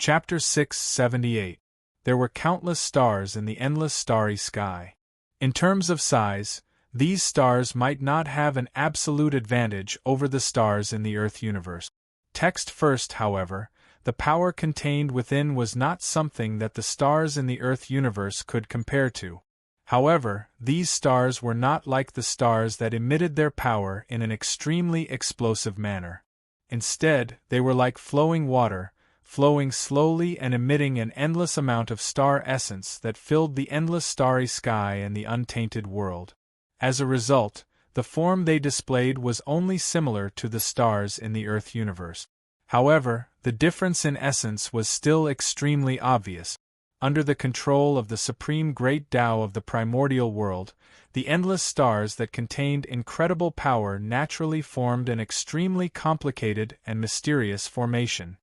Chapter 678. There were countless stars in the endless starry sky. In terms of size, these stars might not have an absolute advantage over the stars in the Earth universe. Text first, however, the power contained within was not something that the stars in the Earth universe could compare to. However, these stars were not like the stars that emitted their power in an extremely explosive manner. Instead, they were like flowing water, flowing slowly and emitting an endless amount of star essence that filled the endless starry sky and the untainted world. As a result, the form they displayed was only similar to the stars in the Earth universe. However, the difference in essence was still extremely obvious. Under the control of the supreme great Tao of the primordial world, the endless stars that contained incredible power naturally formed an extremely complicated and mysterious formation.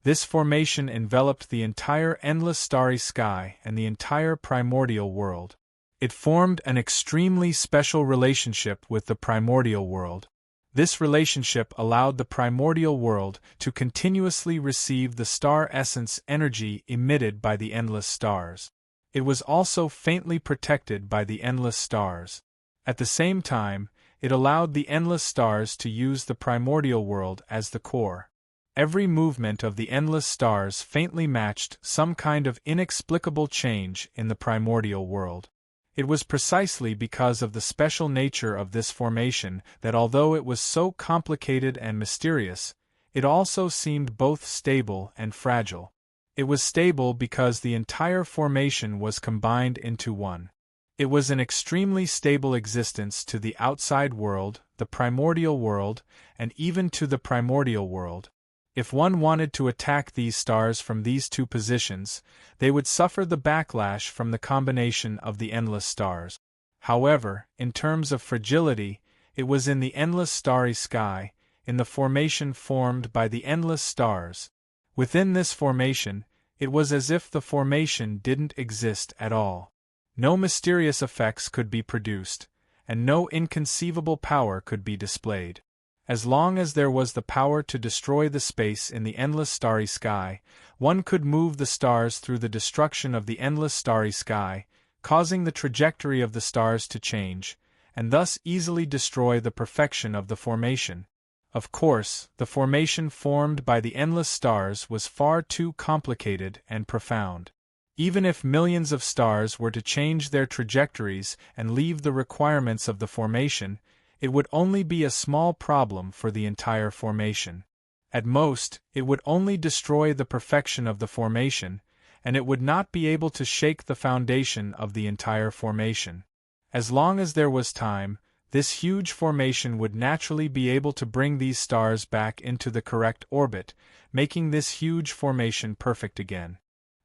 This formation enveloped the entire endless starry sky and the entire primordial world. It formed an extremely special relationship with the primordial world. This relationship allowed the primordial world to continuously receive the star essence energy emitted by the endless stars. It was also faintly protected by the endless stars. At the same time, it allowed the endless stars to use the primordial world as the core. Every movement of the endless stars faintly matched some kind of inexplicable change in the primordial world. It was precisely because of the special nature of this formation that although it was so complicated and mysterious, it also seemed both stable and fragile. It was stable because the entire formation was combined into one. It was an extremely stable existence to the outside world, the primordial world, and even to the primordial world. If one wanted to attack these stars from these two positions, they would suffer the backlash from the combination of the endless stars. However, in terms of fragility, it was in the endless starry sky, in the formation formed by the endless stars. Within this formation, it was as if the formation didn't exist at all. No mysterious effects could be produced, and no inconceivable power could be displayed. As long as there was the power to destroy the space in the endless starry sky, one could move the stars through the destruction of the endless starry sky, causing the trajectory of the stars to change, and thus easily destroy the perfection of the formation. Of course, the formation formed by the endless stars was far too complicated and profound. Even if millions of stars were to change their trajectories and leave the requirements of the formation, it would only be a small problem for the entire formation. At most, it would only destroy the perfection of the formation, and it would not be able to shake the foundation of the entire formation. As long as there was time, this huge formation would naturally be able to bring these stars back into the correct orbit, making this huge formation perfect again.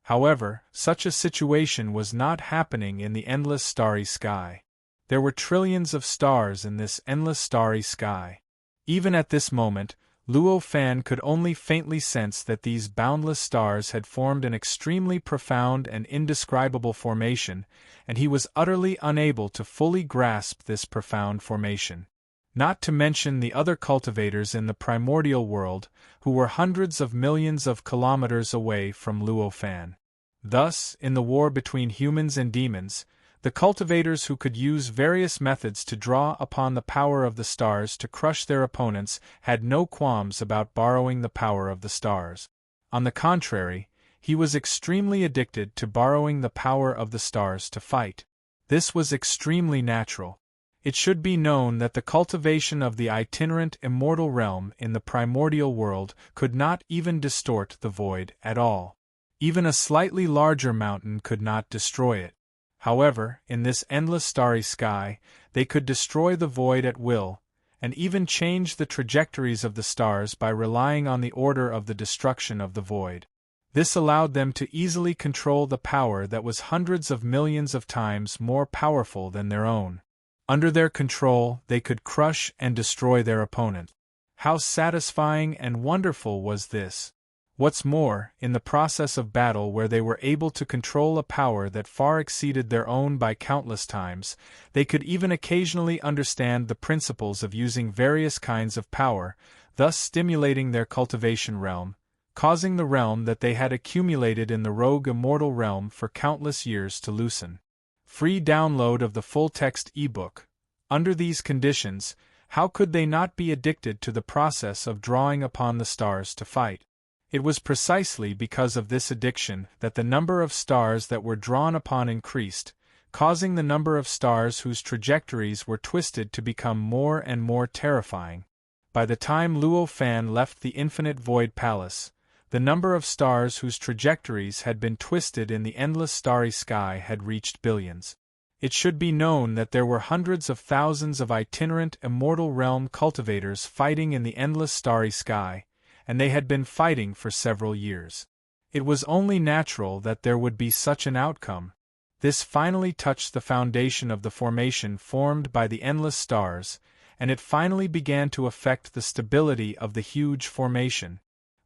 However, such a situation was not happening in the endless starry sky. There were trillions of stars in this endless starry sky. Even at this moment, Luo Fan could only faintly sense that these boundless stars had formed an extremely profound and indescribable formation, and he was utterly unable to fully grasp this profound formation. Not to mention the other cultivators in the primordial world, who were hundreds of millions of kilometers away from Luo Fan. Thus, in the war between humans and demons, the cultivators who could use various methods to draw upon the power of the stars to crush their opponents had no qualms about borrowing the power of the stars. On the contrary, he was extremely addicted to borrowing the power of the stars to fight. This was extremely natural. It should be known that the cultivation of the itinerant immortal realm in the primordial world could not even distort the void at all. Even a slightly larger mountain could not destroy it. However, in this endless starry sky, they could destroy the void at will, and even change the trajectories of the stars by relying on the order of the destruction of the void. This allowed them to easily control the power that was hundreds of millions of times more powerful than their own. Under their control, they could crush and destroy their opponent. How satisfying and wonderful was this! What's more, in the process of battle where they were able to control a power that far exceeded their own by countless times, they could even occasionally understand the principles of using various kinds of power, thus stimulating their cultivation realm, causing the realm that they had accumulated in the rogue immortal realm for countless years to loosen. Free download of the full-text ebook. Under these conditions, how could they not be addicted to the process of drawing upon the stars to fight? It was precisely because of this addiction that the number of stars that were drawn upon increased, causing the number of stars whose trajectories were twisted to become more and more terrifying. By the time Luo Fan left the Infinite Void Palace, the number of stars whose trajectories had been twisted in the endless starry sky had reached billions. It should be known that there were hundreds of thousands of itinerant immortal realm cultivators fighting in the endless starry sky, and they had been fighting for several years. It was only natural that there would be such an outcome. This finally touched the foundation of the formation formed by the endless stars, and it finally began to affect the stability of the huge formation.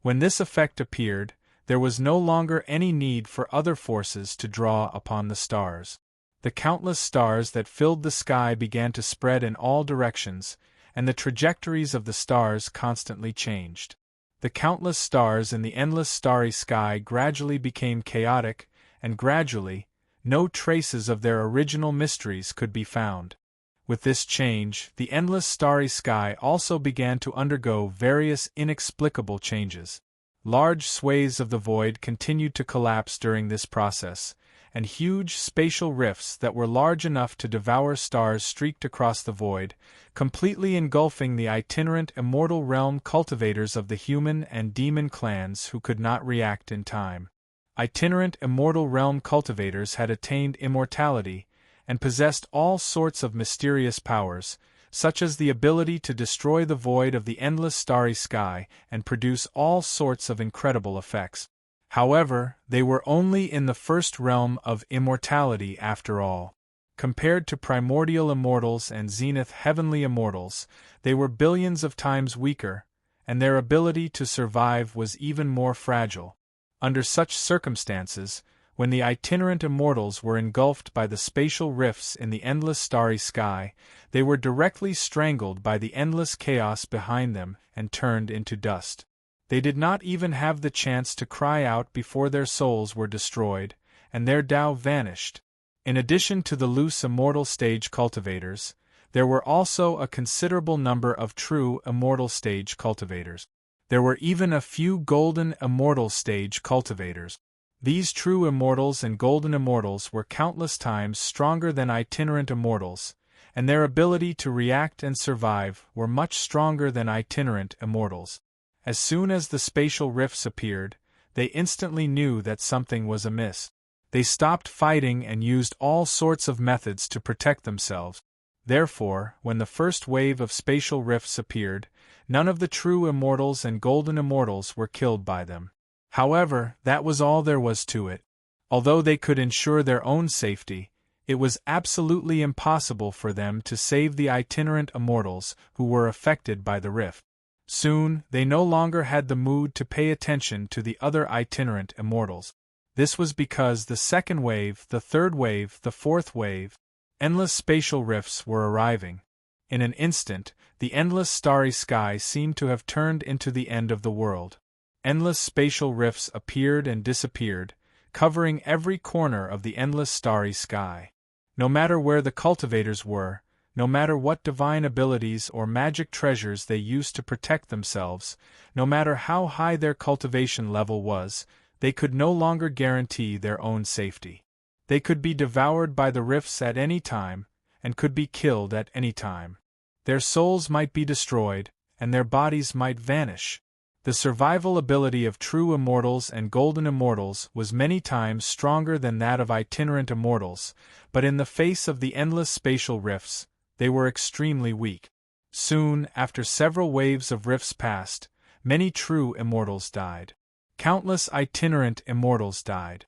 When this effect appeared, there was no longer any need for other forces to draw upon the stars. The countless stars that filled the sky began to spread in all directions, and the trajectories of the stars constantly changed. The countless stars in the endless starry sky gradually became chaotic, and gradually, no traces of their original mysteries could be found. With this change, the endless starry sky also began to undergo various inexplicable changes. Large swathes of the void continued to collapse during this process, and huge spatial rifts that were large enough to devour stars streaked across the void, completely engulfing the itinerant immortal realm cultivators of the human and demon clans who could not react in time. Itinerant immortal realm cultivators had attained immortality, and possessed all sorts of mysterious powers, such as the ability to destroy the void of the endless starry sky and produce all sorts of incredible effects. However, they were only in the first realm of immortality after all. Compared to primordial immortals and zenith heavenly immortals, they were billions of times weaker, and their ability to survive was even more fragile. Under such circumstances, when the itinerant immortals were engulfed by the spatial rifts in the endless starry sky, they were directly strangled by the endless chaos behind them and turned into dust. They did not even have the chance to cry out before their souls were destroyed, and their Tao vanished. In addition to the loose immortal stage cultivators, there were also a considerable number of true immortal stage cultivators. There were even a few golden immortal stage cultivators. These true immortals and golden immortals were countless times stronger than itinerant immortals, and their ability to react and survive were much stronger than itinerant immortals. As soon as the spatial rifts appeared, they instantly knew that something was amiss. They stopped fighting and used all sorts of methods to protect themselves. Therefore, when the first wave of spatial rifts appeared, none of the true immortals and golden immortals were killed by them. However, that was all there was to it. Although they could ensure their own safety, it was absolutely impossible for them to save the itinerant immortals who were affected by the rift. Soon, they no longer had the mood to pay attention to the other itinerant immortals. This was because the second wave, the third wave, the fourth wave, endless spatial rifts were arriving. In an instant, the endless starry sky seemed to have turned into the end of the world. Endless spatial rifts appeared and disappeared, covering every corner of the endless starry sky. No matter where the cultivators were, no matter what divine abilities or magic treasures they used to protect themselves, no matter how high their cultivation level was, they could no longer guarantee their own safety. They could be devoured by the rifts at any time, and could be killed at any time. Their souls might be destroyed, and their bodies might vanish. The survival ability of true immortals and golden immortals was many times stronger than that of itinerant immortals, but in the face of the endless spatial rifts, they were extremely weak. Soon, after several waves of rifts passed, many true immortals died. Countless itinerant immortals died.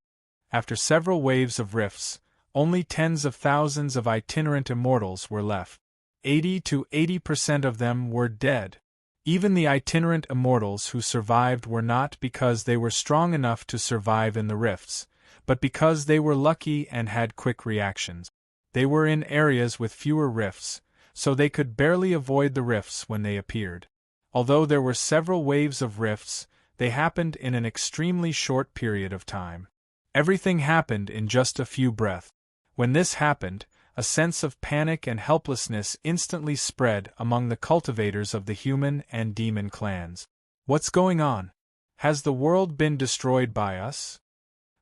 After several waves of rifts, only tens of thousands of itinerant immortals were left. 80% of them were dead. Even the itinerant immortals who survived were not because they were strong enough to survive in the rifts, but because they were lucky and had quick reactions. They were in areas with fewer rifts, so they could barely avoid the rifts when they appeared. Although there were several waves of rifts, they happened in an extremely short period of time. Everything happened in just a few breaths. When this happened, a sense of panic and helplessness instantly spread among the cultivators of the human and demon clans. What's going on? Has the world been destroyed by us?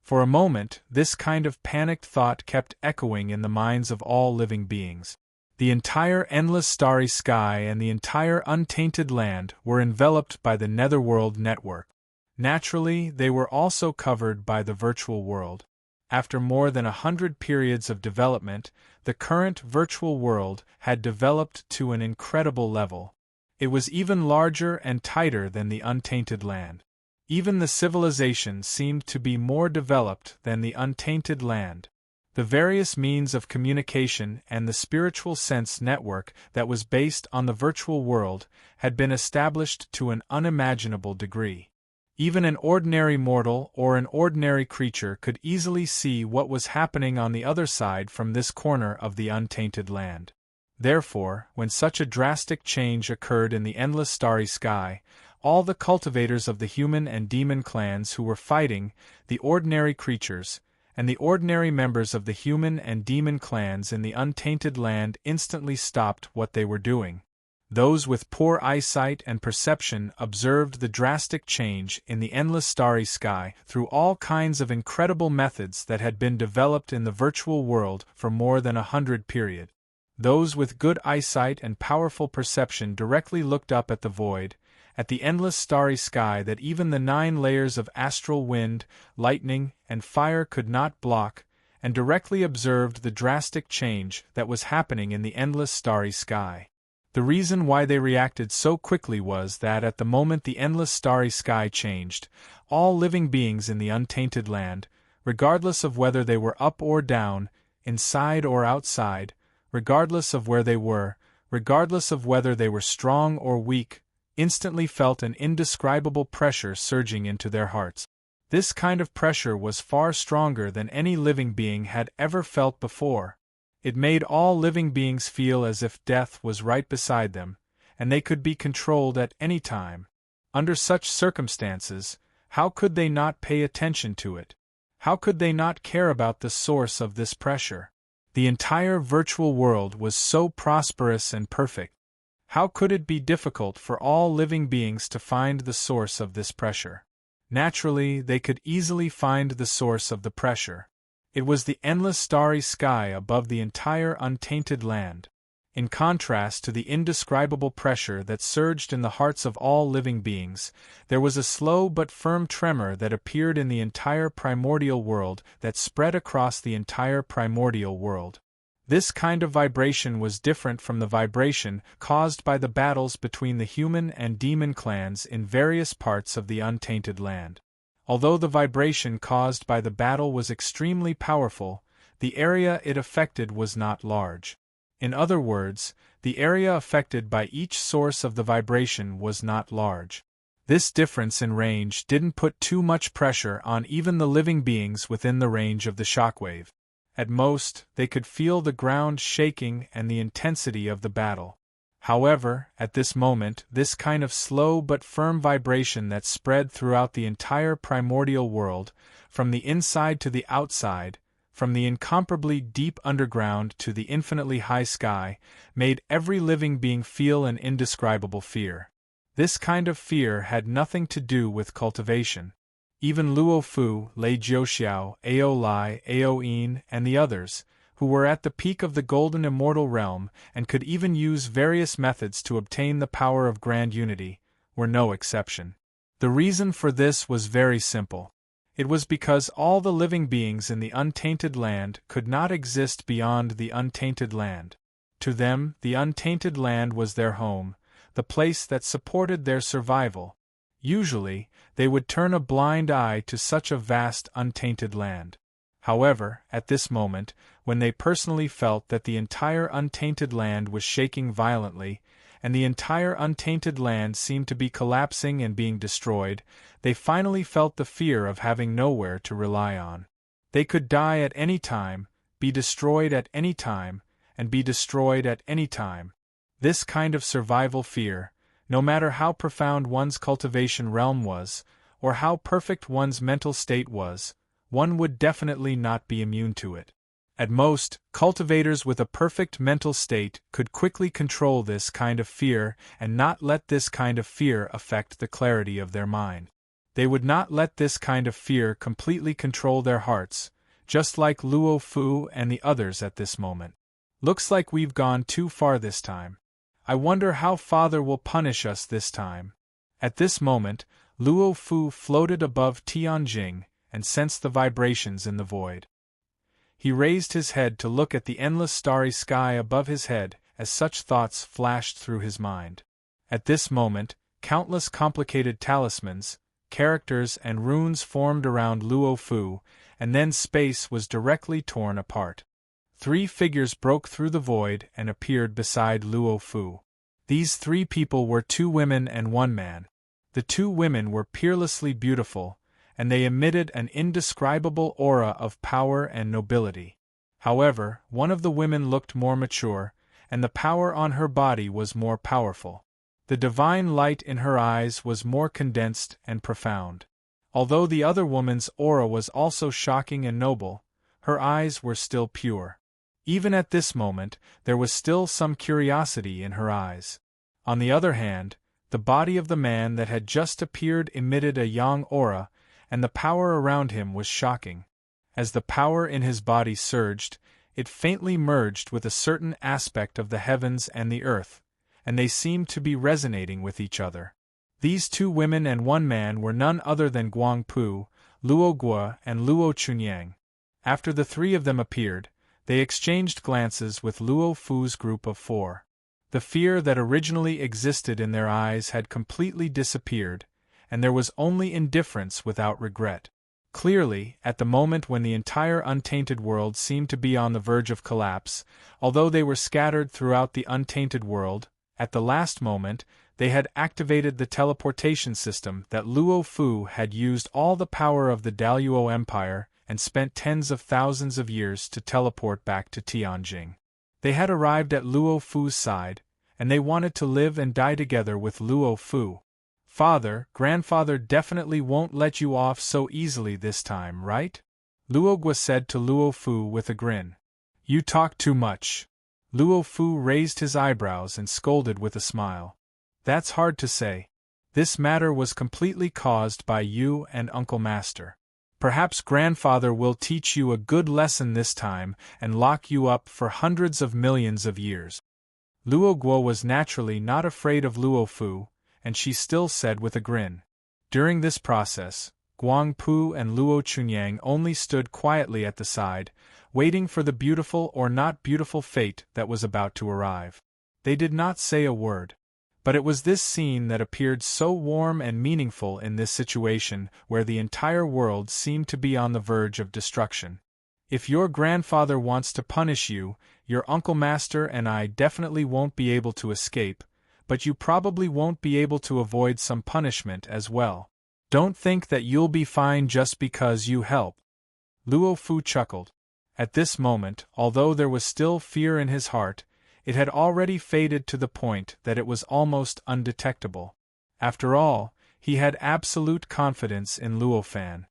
For a moment, this kind of panicked thought kept echoing in the minds of all living beings. The entire endless starry sky and the entire untainted land were enveloped by the netherworld network. Naturally, they were also covered by the virtual world. After more than 100 periods of development, the current virtual world had developed to an incredible level. It was even larger and tighter than the untainted land. Even the civilization seemed to be more developed than the untainted land. The various means of communication and the spiritual sense network that was based on the virtual world had been established to an unimaginable degree. Even an ordinary mortal or an ordinary creature could easily see what was happening on the other side from this corner of the untainted land. Therefore, when such a drastic change occurred in the endless starry sky, all the cultivators of the human and demon clans who were fighting, the ordinary creatures, and the ordinary members of the human and demon clans in the untainted land instantly stopped what they were doing. Those with poor eyesight and perception observed the drastic change in the endless starry sky through all kinds of incredible methods that had been developed in the virtual world for more than 100 periods. Those with good eyesight and powerful perception directly looked up at the void, at the endless starry sky that even the 9 layers of astral wind, lightning, and fire could not block, and directly observed the drastic change that was happening in the endless starry sky. The reason why they reacted so quickly was that at the moment the endless starry sky changed, all living beings in the untainted land, regardless of whether they were up or down, inside or outside, regardless of where they were, regardless of whether they were strong or weak, instantly felt an indescribable pressure surging into their hearts. This kind of pressure was far stronger than any living being had ever felt before. It made all living beings feel as if death was right beside them, and they could be controlled at any time. Under such circumstances, how could they not pay attention to it? How could they not care about the source of this pressure? The entire virtual world was so prosperous and perfect. How could it be difficult for all living beings to find the source of this pressure? Naturally, they could easily find the source of the pressure. It was the endless starry sky above the entire untainted land. In contrast to the indescribable pressure that surged in the hearts of all living beings, there was a slow but firm tremor that appeared in the entire primordial world that spread across the entire primordial world. This kind of vibration was different from the vibration caused by the battles between the human and demon clans in various parts of the untainted land. Although the vibration caused by the battle was extremely powerful, the area it affected was not large. In other words, the area affected by each source of the vibration was not large. This difference in range didn't put too much pressure on even the living beings within the range of the shockwave. At most, they could feel the ground shaking and the intensity of the battle. However, at this moment, this kind of slow but firm vibration that spread throughout the entire primordial world, from the inside to the outside, from the incomparably deep underground to the infinitely high sky, made every living being feel an indescribable fear. This kind of fear had nothing to do with cultivation. Even Luo Fu, Lei Jiuxiao, Ao Lai, Ao Yin, and the others, who were at the peak of the golden immortal realm and could even use various methods to obtain the power of grand unity, were no exception. The reason for this was very simple. It was because all the living beings in the untainted land could not exist beyond the untainted land. To them, the untainted land was their home, the place that supported their survival. Usually, they would turn a blind eye to such a vast untainted land. However, at this moment, when they personally felt that the entire untainted land was shaking violently, and the entire untainted land seemed to be collapsing and being destroyed, they finally felt the fear of having nowhere to rely on. They could die at any time, be destroyed at any time, and be destroyed at any time. This kind of survival fear, no matter how profound one's cultivation realm was or how perfect one's mental state was, one would definitely not be immune to it. At most, cultivators with a perfect mental state could quickly control this kind of fear and not let this kind of fear affect the clarity of their mind. They would not let this kind of fear completely control their hearts, just like Luo Fu and the others at this moment. Looks like we've gone too far this time. I wonder how Father will punish us this time. At this moment, Luo Fu floated above Tianjing and sensed the vibrations in the void. He raised his head to look at the endless starry sky above his head as such thoughts flashed through his mind. At this moment, countless complicated talismans, characters and runes formed around Luo Fu, and then space was directly torn apart. 3 figures broke through the void and appeared beside Luo Fu. These 3 people were 2 women and 1 man. The 2 women were peerlessly beautiful, and they emitted an indescribable aura of power and nobility. However, one of the women looked more mature, and the power on her body was more powerful. The divine light in her eyes was more condensed and profound. Although the other woman's aura was also shocking and noble, her eyes were still pure. Even at this moment, there was still some curiosity in her eyes. On the other hand, the body of the man that had just appeared emitted a yang aura, and the power around him was shocking. As the power in his body surged, it faintly merged with a certain aspect of the heavens and the earth, and they seemed to be resonating with each other. These 2 women and 1 man were none other than Guang Pu, Luo Guo and Luo Chunyang. After the 3 of them appeared, they exchanged glances with Luo Fu's group of 4. The fear that originally existed in their eyes had completely disappeared, and there was only indifference without regret. Clearly, at the moment when the entire untainted world seemed to be on the verge of collapse, although they were scattered throughout the untainted world, at the last moment, they had activated the teleportation system that Luo Fu had used all the power of the Daluo Empire and spent tens of thousands of years to teleport back to Tianjing. They had arrived at Luo Fu's side, and they wanted to live and die together with Luo Fu. Father, grandfather definitely won't let you off so easily this time, right? Luo Guo said to Luo Fu with a grin. You talk too much. Luo Fu raised his eyebrows and scolded with a smile. That's hard to say. This matter was completely caused by you and Uncle Master. Perhaps grandfather will teach you a good lesson this time and lock you up for hundreds of millions of years. Luo Guo was naturally not afraid of Luo Fu, and she still said with a grin. During this process, Guang Pu and Luo Chunyang only stood quietly at the side, waiting for the beautiful or not beautiful fate that was about to arrive. They did not say a word. But it was this scene that appeared so warm and meaningful in this situation where the entire world seemed to be on the verge of destruction. If your grandfather wants to punish you, your Uncle Master and I definitely won't be able to escape, but you probably won't be able to avoid some punishment as well. Don't think that you'll be fine just because you help. Luo Fu chuckled. At this moment, although there was still fear in his heart, it had already faded to the point that it was almost undetectable. After all, he had absolute confidence in Luo Fan.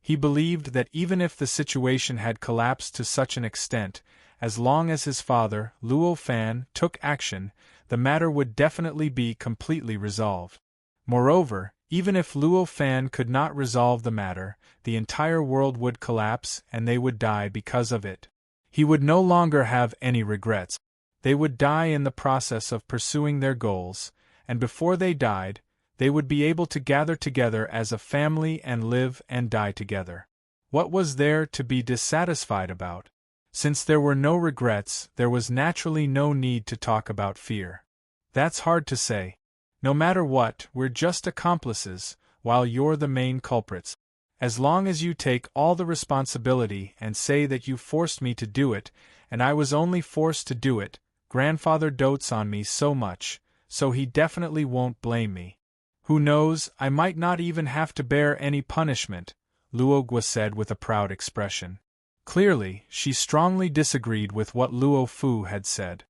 He believed that even if the situation had collapsed to such an extent, as long as his father, Luo Fan, took action, the matter would definitely be completely resolved. Moreover, even if Luo Fan could not resolve the matter, the entire world would collapse and they would die because of it. He would no longer have any regrets. They would die in the process of pursuing their goals, and before they died, they would be able to gather together as a family and live and die together. What was there to be dissatisfied about? Since there were no regrets, there was naturally no need to talk about fear. That's hard to say. No matter what, we're just accomplices, while you're the main culprits. As long as you take all the responsibility and say that you forced me to do it, and I was only forced to do it, grandfather dotes on me so much, so he definitely won't blame me. Who knows, I might not even have to bear any punishment, Luo Guo said with a proud expression. Clearly, she strongly disagreed with what Luo Fu had said.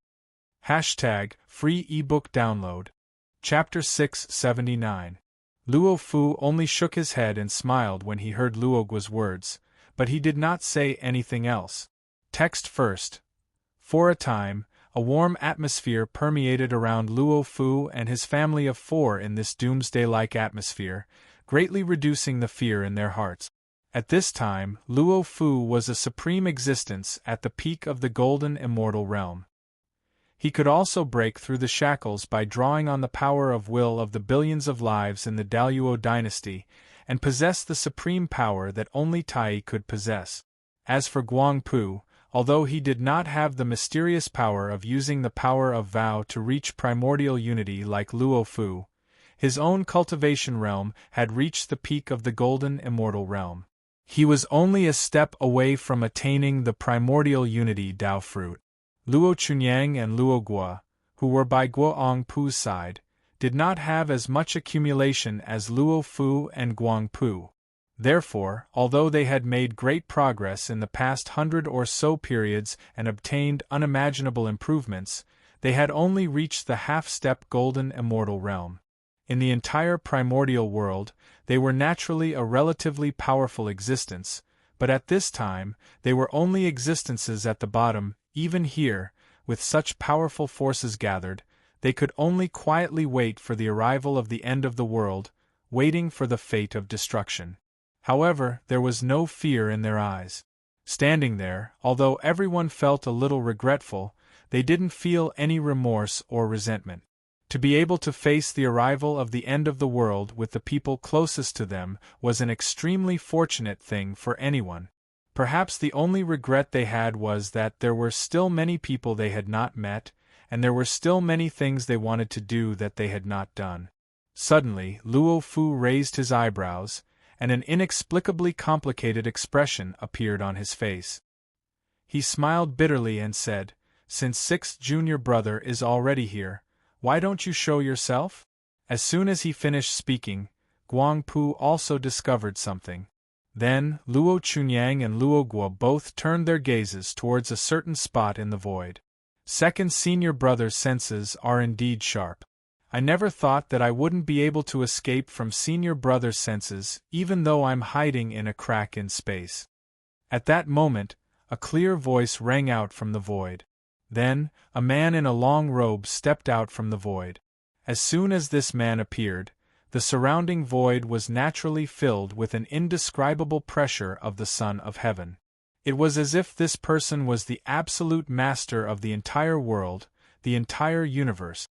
#free ebook download. Chapter 679. Luo Fu only shook his head and smiled when he heard Luogua's words, but he did not say anything else. Text first. For a time, a warm atmosphere permeated around Luo Fu and his family of 4 in this doomsday-like atmosphere, greatly reducing the fear in their hearts. At this time, Luo Fu was a supreme existence at the peak of the golden immortal realm. He could also break through the shackles by drawing on the power of will of the billions of lives in the Daluo dynasty, and possess the supreme power that only Tai could possess. As for Guangpu, although he did not have the mysterious power of using the power of vow to reach primordial unity like Luo Fu, his own cultivation realm had reached the peak of the golden immortal realm. He was only a step away from attaining the primordial unity Dao fruit. Luo Chunyang and Luo Gua, who were by Guoang Pu's side, did not have as much accumulation as Luo Fu and Guangpu. Therefore, although they had made great progress in the past 100 or so periods and obtained unimaginable improvements, they had only reached the half-step golden immortal realm. In the entire primordial world, they were naturally a relatively powerful existence, but at this time, they were only existences at the bottom. Even here, with such powerful forces gathered, they could only quietly wait for the arrival of the end of the world, waiting for the fate of destruction. However, there was no fear in their eyes. Standing there, although everyone felt a little regretful, they didn't feel any remorse or resentment. To be able to face the arrival of the end of the world with the people closest to them was an extremely fortunate thing for anyone. Perhaps the only regret they had was that there were still many people they had not met, and there were still many things they wanted to do that they had not done. Suddenly, Luo Fu raised his eyebrows, and an inexplicably complicated expression appeared on his face. He smiled bitterly and said, "Since 6th junior brother is already here, why don't you show yourself?" As soon as he finished speaking, Guangpu also discovered something. Then, Luo Chunyang and Luo Gua both turned their gazes towards a certain spot in the void. Second senior brother's senses are indeed sharp. I never thought that I wouldn't be able to escape from senior brother's senses, even though I'm hiding in a crack in space. At that moment, a clear voice rang out from the void. Then, a man in a long robe stepped out from the void. As soon as this man appeared, the surrounding void was naturally filled with an indescribable pressure of the Son of Heaven. It was as if this person was the absolute master of the entire world, the entire universe.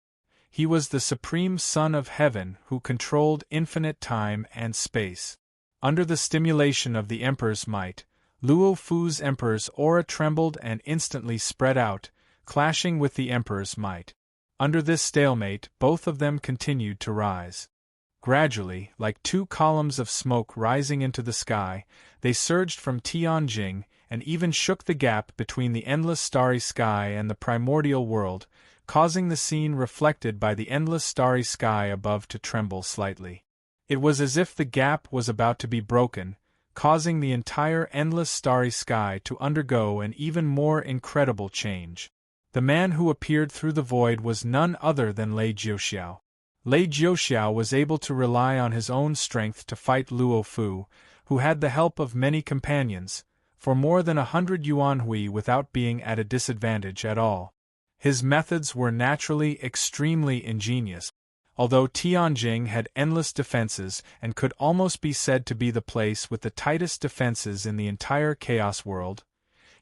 He was the supreme Son of Heaven who controlled infinite time and space. Under the stimulation of the Emperor's might, Luo Fu's Emperor's aura trembled and instantly spread out, clashing with the Emperor's might. Under this stalemate, both of them continued to rise. Gradually, like 2 columns of smoke rising into the sky, they surged from Tianjing and even shook the gap between the endless starry sky and the primordial world, causing the scene reflected by the endless starry sky above to tremble slightly. It was as if the gap was about to be broken, causing the entire endless starry sky to undergo an even more incredible change. The man who appeared through the void was none other than Lei Jiuxiao. Lei Jiuxiao was able to rely on his own strength to fight Luo Fu, who had the help of many companions, for more than 100 yuanhui without being at a disadvantage at all. His methods were naturally extremely ingenious. Although Tianjing had endless defenses and could almost be said to be the place with the tightest defenses in the entire Chaos world,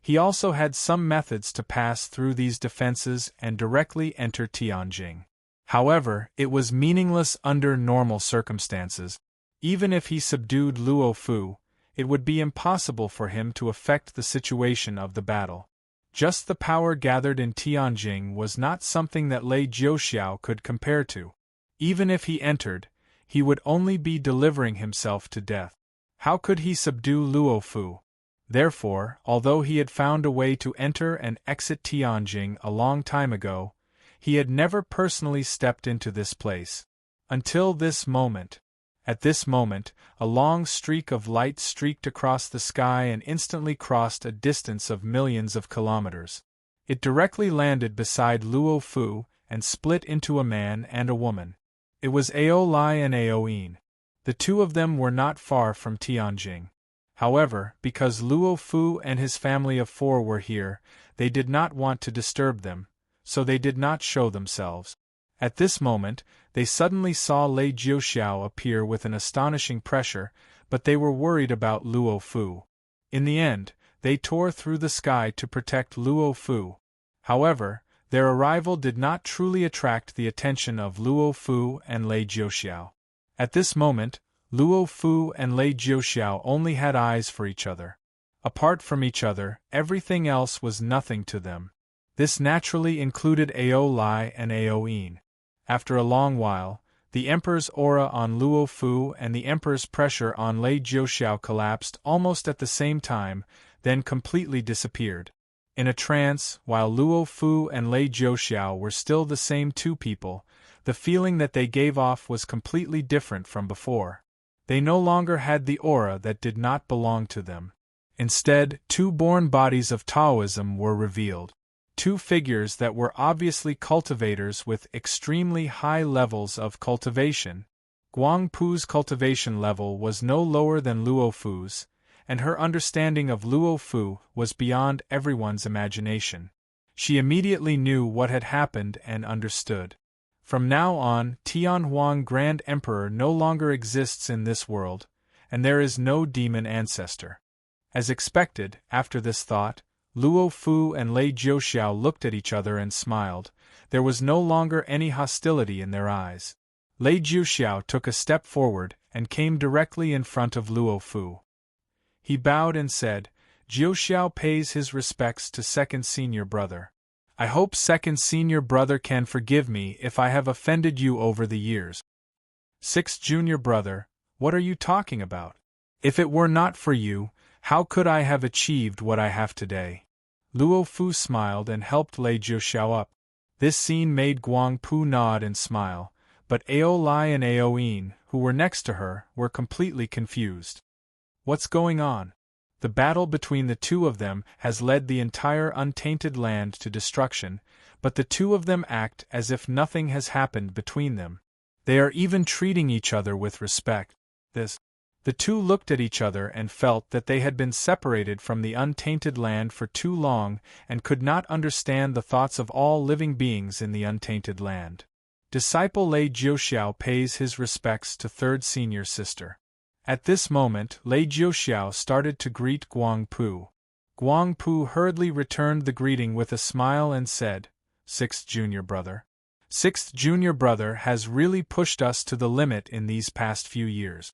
he also had some methods to pass through these defenses and directly enter Tianjing. However, it was meaningless under normal circumstances. Even if he subdued Luo Fu, it would be impossible for him to affect the situation of the battle. Just the power gathered in Tianjing was not something that Lei Jiuxiao could compare to. Even if he entered, he would only be delivering himself to death. How could he subdue Luo Fu? Therefore, although he had found a way to enter and exit Tianjing a long time ago, he had never personally stepped into this place. Until this moment. At this moment, a long streak of light streaked across the sky and instantly crossed a distance of millions of kilometers. It directly landed beside Luo Fu and split into a man and a woman. It was Ao Lai and Ao Yin. The two of them were not far from Tianjing. However, because Luo Fu and his family of 4 were here, they did not want to disturb them, so they did not show themselves. At this moment, they suddenly saw Lei Jiuxiao appear with an astonishing pressure, but they were worried about Luo Fu. In the end, they tore through the sky to protect Luo Fu. However, their arrival did not truly attract the attention of Luo Fu and Lei Jiuxiao. At this moment, Luo Fu and Lei Jiuxiao only had eyes for each other. Apart from each other, everything else was nothing to them. This naturally included Ao Lai and Ao Yin. After a long while, the Emperor's aura on Luo Fu and the Emperor's pressure on Lei Jiuxiao collapsed almost at the same time, then completely disappeared. In a trance, while Luo Fu and Lei Jiuxiao were still the same two people, the feeling that they gave off was completely different from before. They no longer had the aura that did not belong to them. Instead, 2 born bodies of Taoism were revealed. 2 figures that were obviously cultivators with extremely high levels of cultivation. Guang Pu's cultivation level was no lower than Luo Fu's, and her understanding of Luo Fu was beyond everyone's imagination. She immediately knew what had happened and understood. From now on, Tianhuang Grand Emperor no longer exists in this world, and there is no demon ancestor. As expected, after this thought, Luo Fu and Lei Jiuxiao looked at each other and smiled. There was no longer any hostility in their eyes. Lei Jiuxiao took a step forward and came directly in front of Luo Fu. He bowed and said, "Jiuxiao pays his respects to second senior brother. I hope second senior brother can forgive me if I have offended you over the years." "Sixth junior brother, what are you talking about? If it were not for you, how could I have achieved what I have today?" Luo Fu smiled and helped Lei Jiuxiao up. This scene made Guang Pu nod and smile, but Ao Lai and Ao Yin, who were next to her, were completely confused. What's going on? The battle between the two of them has led the entire untainted land to destruction, but the two of them act as if nothing has happened between them. They are even treating each other with respect. The two looked at each other and felt that they had been separated from the untainted land for too long and could not understand the thoughts of all living beings in the untainted land. Disciple Lei Jiuxiao pays his respects to third senior sister. At this moment, Lei Jiuxiao started to greet Guang Pu. Guang Pu hurriedly returned the greeting with a smile and said, "Sixth junior brother. Sixth junior brother has really pushed us to the limit in these past few years.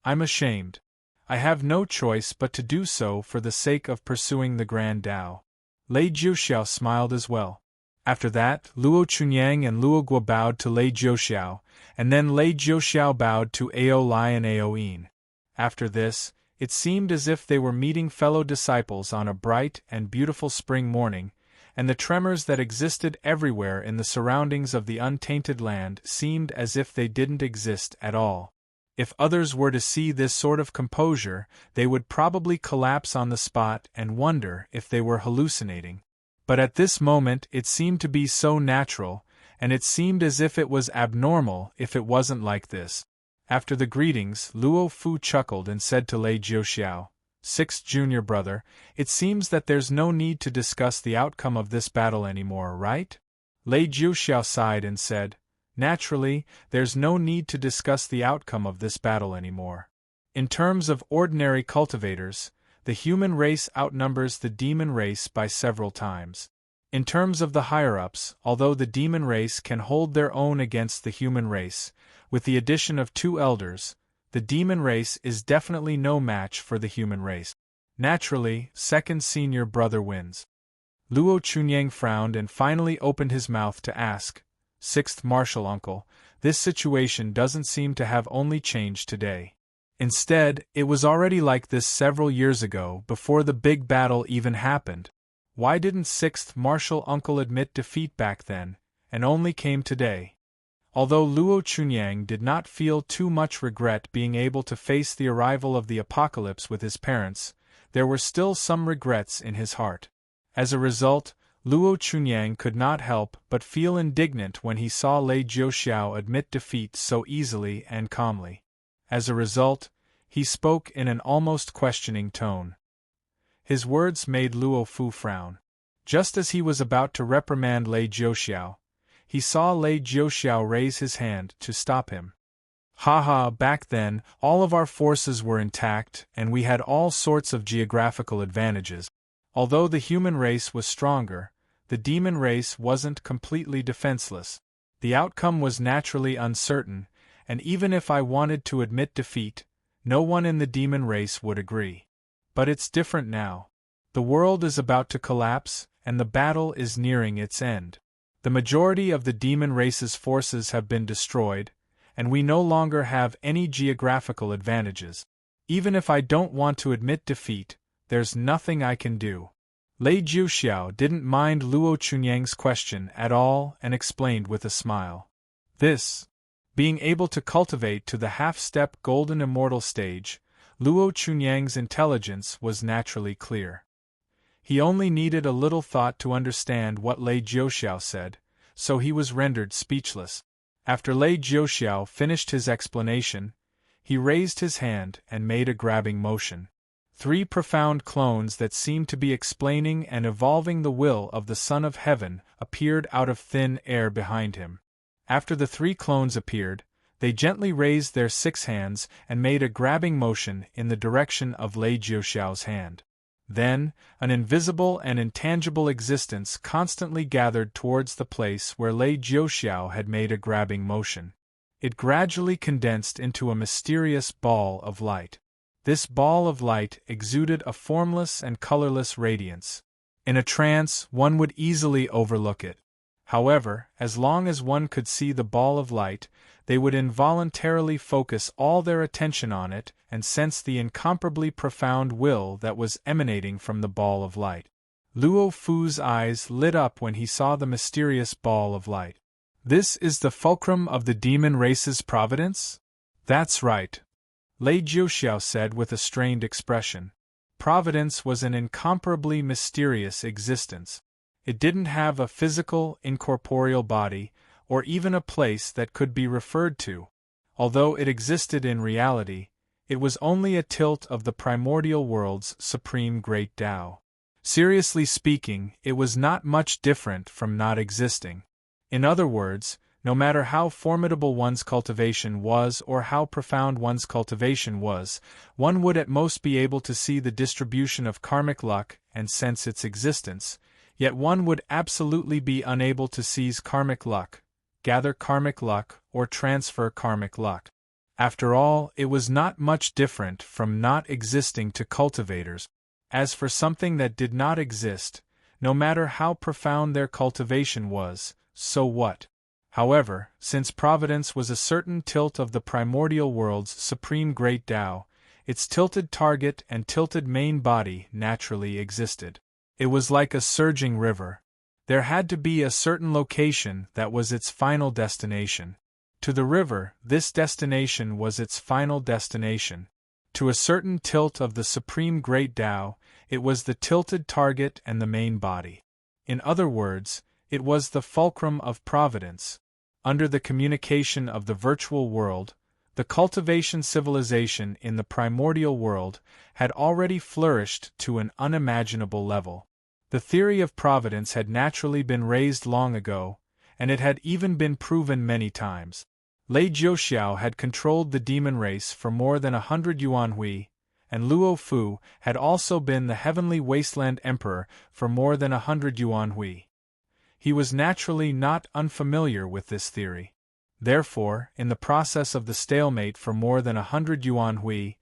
I'm ashamed. I have no choice but to do so for the sake of pursuing the Grand Tao." Lei Jiuxiao smiled as well. After that, Luo Chunyang and Luo Guo bowed to Lei Jiuxiao, and then Lei Jiuxiao bowed to Ao Lai and Ao Yin. After this, it seemed as if they were meeting fellow disciples on a bright and beautiful spring morning, and the tremors that existed everywhere in the surroundings of the untainted land seemed as if they didn't exist at all. If others were to see this sort of composure, they would probably collapse on the spot and wonder if they were hallucinating. But at this moment it seemed to be so natural, and it seemed as if it was abnormal if it wasn't like this. After the greetings, Luo Fu chuckled and said to Lei Jiuxiao, "Sixth junior brother, it seems that there's no need to discuss the outcome of this battle anymore, right?" Lei Jiuxiao sighed and said, "Naturally, there's no need to discuss the outcome of this battle anymore. In terms of ordinary cultivators, the human race outnumbers the demon race by several times. In terms of the higher-ups, although the demon race can hold their own against the human race, with the addition of 2 elders, the demon race is definitely no match for the human race. Naturally, second senior brother wins." Luo Chunyang frowned and finally opened his mouth to ask, "Sixth martial uncle, this situation doesn't seem to have only changed today. Instead, it was already like this several years ago before the big battle even happened. Why didn't sixth martial uncle admit defeat back then, and only came today?" Although Luo Chunyang did not feel too much regret being able to face the arrival of the apocalypse with his parents, there were still some regrets in his heart. As a result, Luo Chunyang could not help but feel indignant when he saw Lei Jiuxiao admit defeat so easily and calmly. As a result, he spoke in an almost questioning tone. His words made Luo Fu frown. Just as he was about to reprimand Lei Jiuxiao, he saw Lei Jiuxiao raise his hand to stop him. Haha, back then, all of our forces were intact and we had all sorts of geographical advantages. Although the human race was stronger, the demon race wasn't completely defenseless. The outcome was naturally uncertain, and even if I wanted to admit defeat, no one in the demon race would agree. But it's different now. The world is about to collapse, and the battle is nearing its end. The majority of the demon race's forces have been destroyed, and we no longer have any geographical advantages. Even if I don't want to admit defeat, there's nothing I can do. Lei Jiuxiao didn't mind Luo Chunyang's question at all and explained with a smile. Being able to cultivate to the half-step golden immortal stage, Luo Chunyang's intelligence was naturally clear. He only needed a little thought to understand what Lei Jiuxiao said, so he was rendered speechless. After Lei Jiuxiao finished his explanation, he raised his hand and made a grabbing motion. 3 profound clones that seemed to be explaining and evolving the will of the Son of Heaven appeared out of thin air behind him. After the 3 clones appeared, they gently raised their 6 hands and made a grabbing motion in the direction of Lei Jiuxiao's hand. Then, an invisible and intangible existence constantly gathered towards the place where Lei Jiuxiao had made a grabbing motion. It gradually condensed into a mysterious ball of light. This ball of light exuded a formless and colorless radiance. In a trance, one would easily overlook it. However, as long as one could see the ball of light, they would involuntarily focus all their attention on it and sense the incomparably profound will that was emanating from the ball of light. Luo Fu's eyes lit up when he saw the mysterious ball of light. This is the fulcrum of the demon race's providence? That's right, Lei Jiuxiao said with a strained expression. Providence was an incomparably mysterious existence. It didn't have a physical, incorporeal body, or even a place that could be referred to. Although it existed in reality, it was only a tilt of the primordial world's supreme great Tao. Seriously speaking, it was not much different from not existing. In other words, no matter how formidable one's cultivation was or how profound one's cultivation was, one would at most be able to see the distribution of karmic luck and sense its existence, yet one would absolutely be unable to seize karmic luck, gather karmic luck, or transfer karmic luck. After all, it was not much different from not existing to cultivators. As for something that did not exist, no matter how profound their cultivation was, so what? However, since providence was a certain tilt of the primordial world's supreme great Tao, its tilted target and tilted main body naturally existed. It was like a surging river. There had to be a certain location that was its final destination. To the river, this destination was its final destination. To a certain tilt of the supreme great Tao, it was the tilted target and the main body. In other words, it was the fulcrum of providence. Under the communication of the virtual world, the cultivation civilization in the primordial world had already flourished to an unimaginable level. The theory of providence had naturally been raised long ago, and it had even been proven many times. Lei Jiuxiao had controlled the demon race for more than 100 yuanhui, and Luo Fu had also been the heavenly wasteland emperor for more than 100 yuanhui. He was naturally not unfamiliar with this theory. Therefore, in the process of the stalemate for more than 100 yuanhui,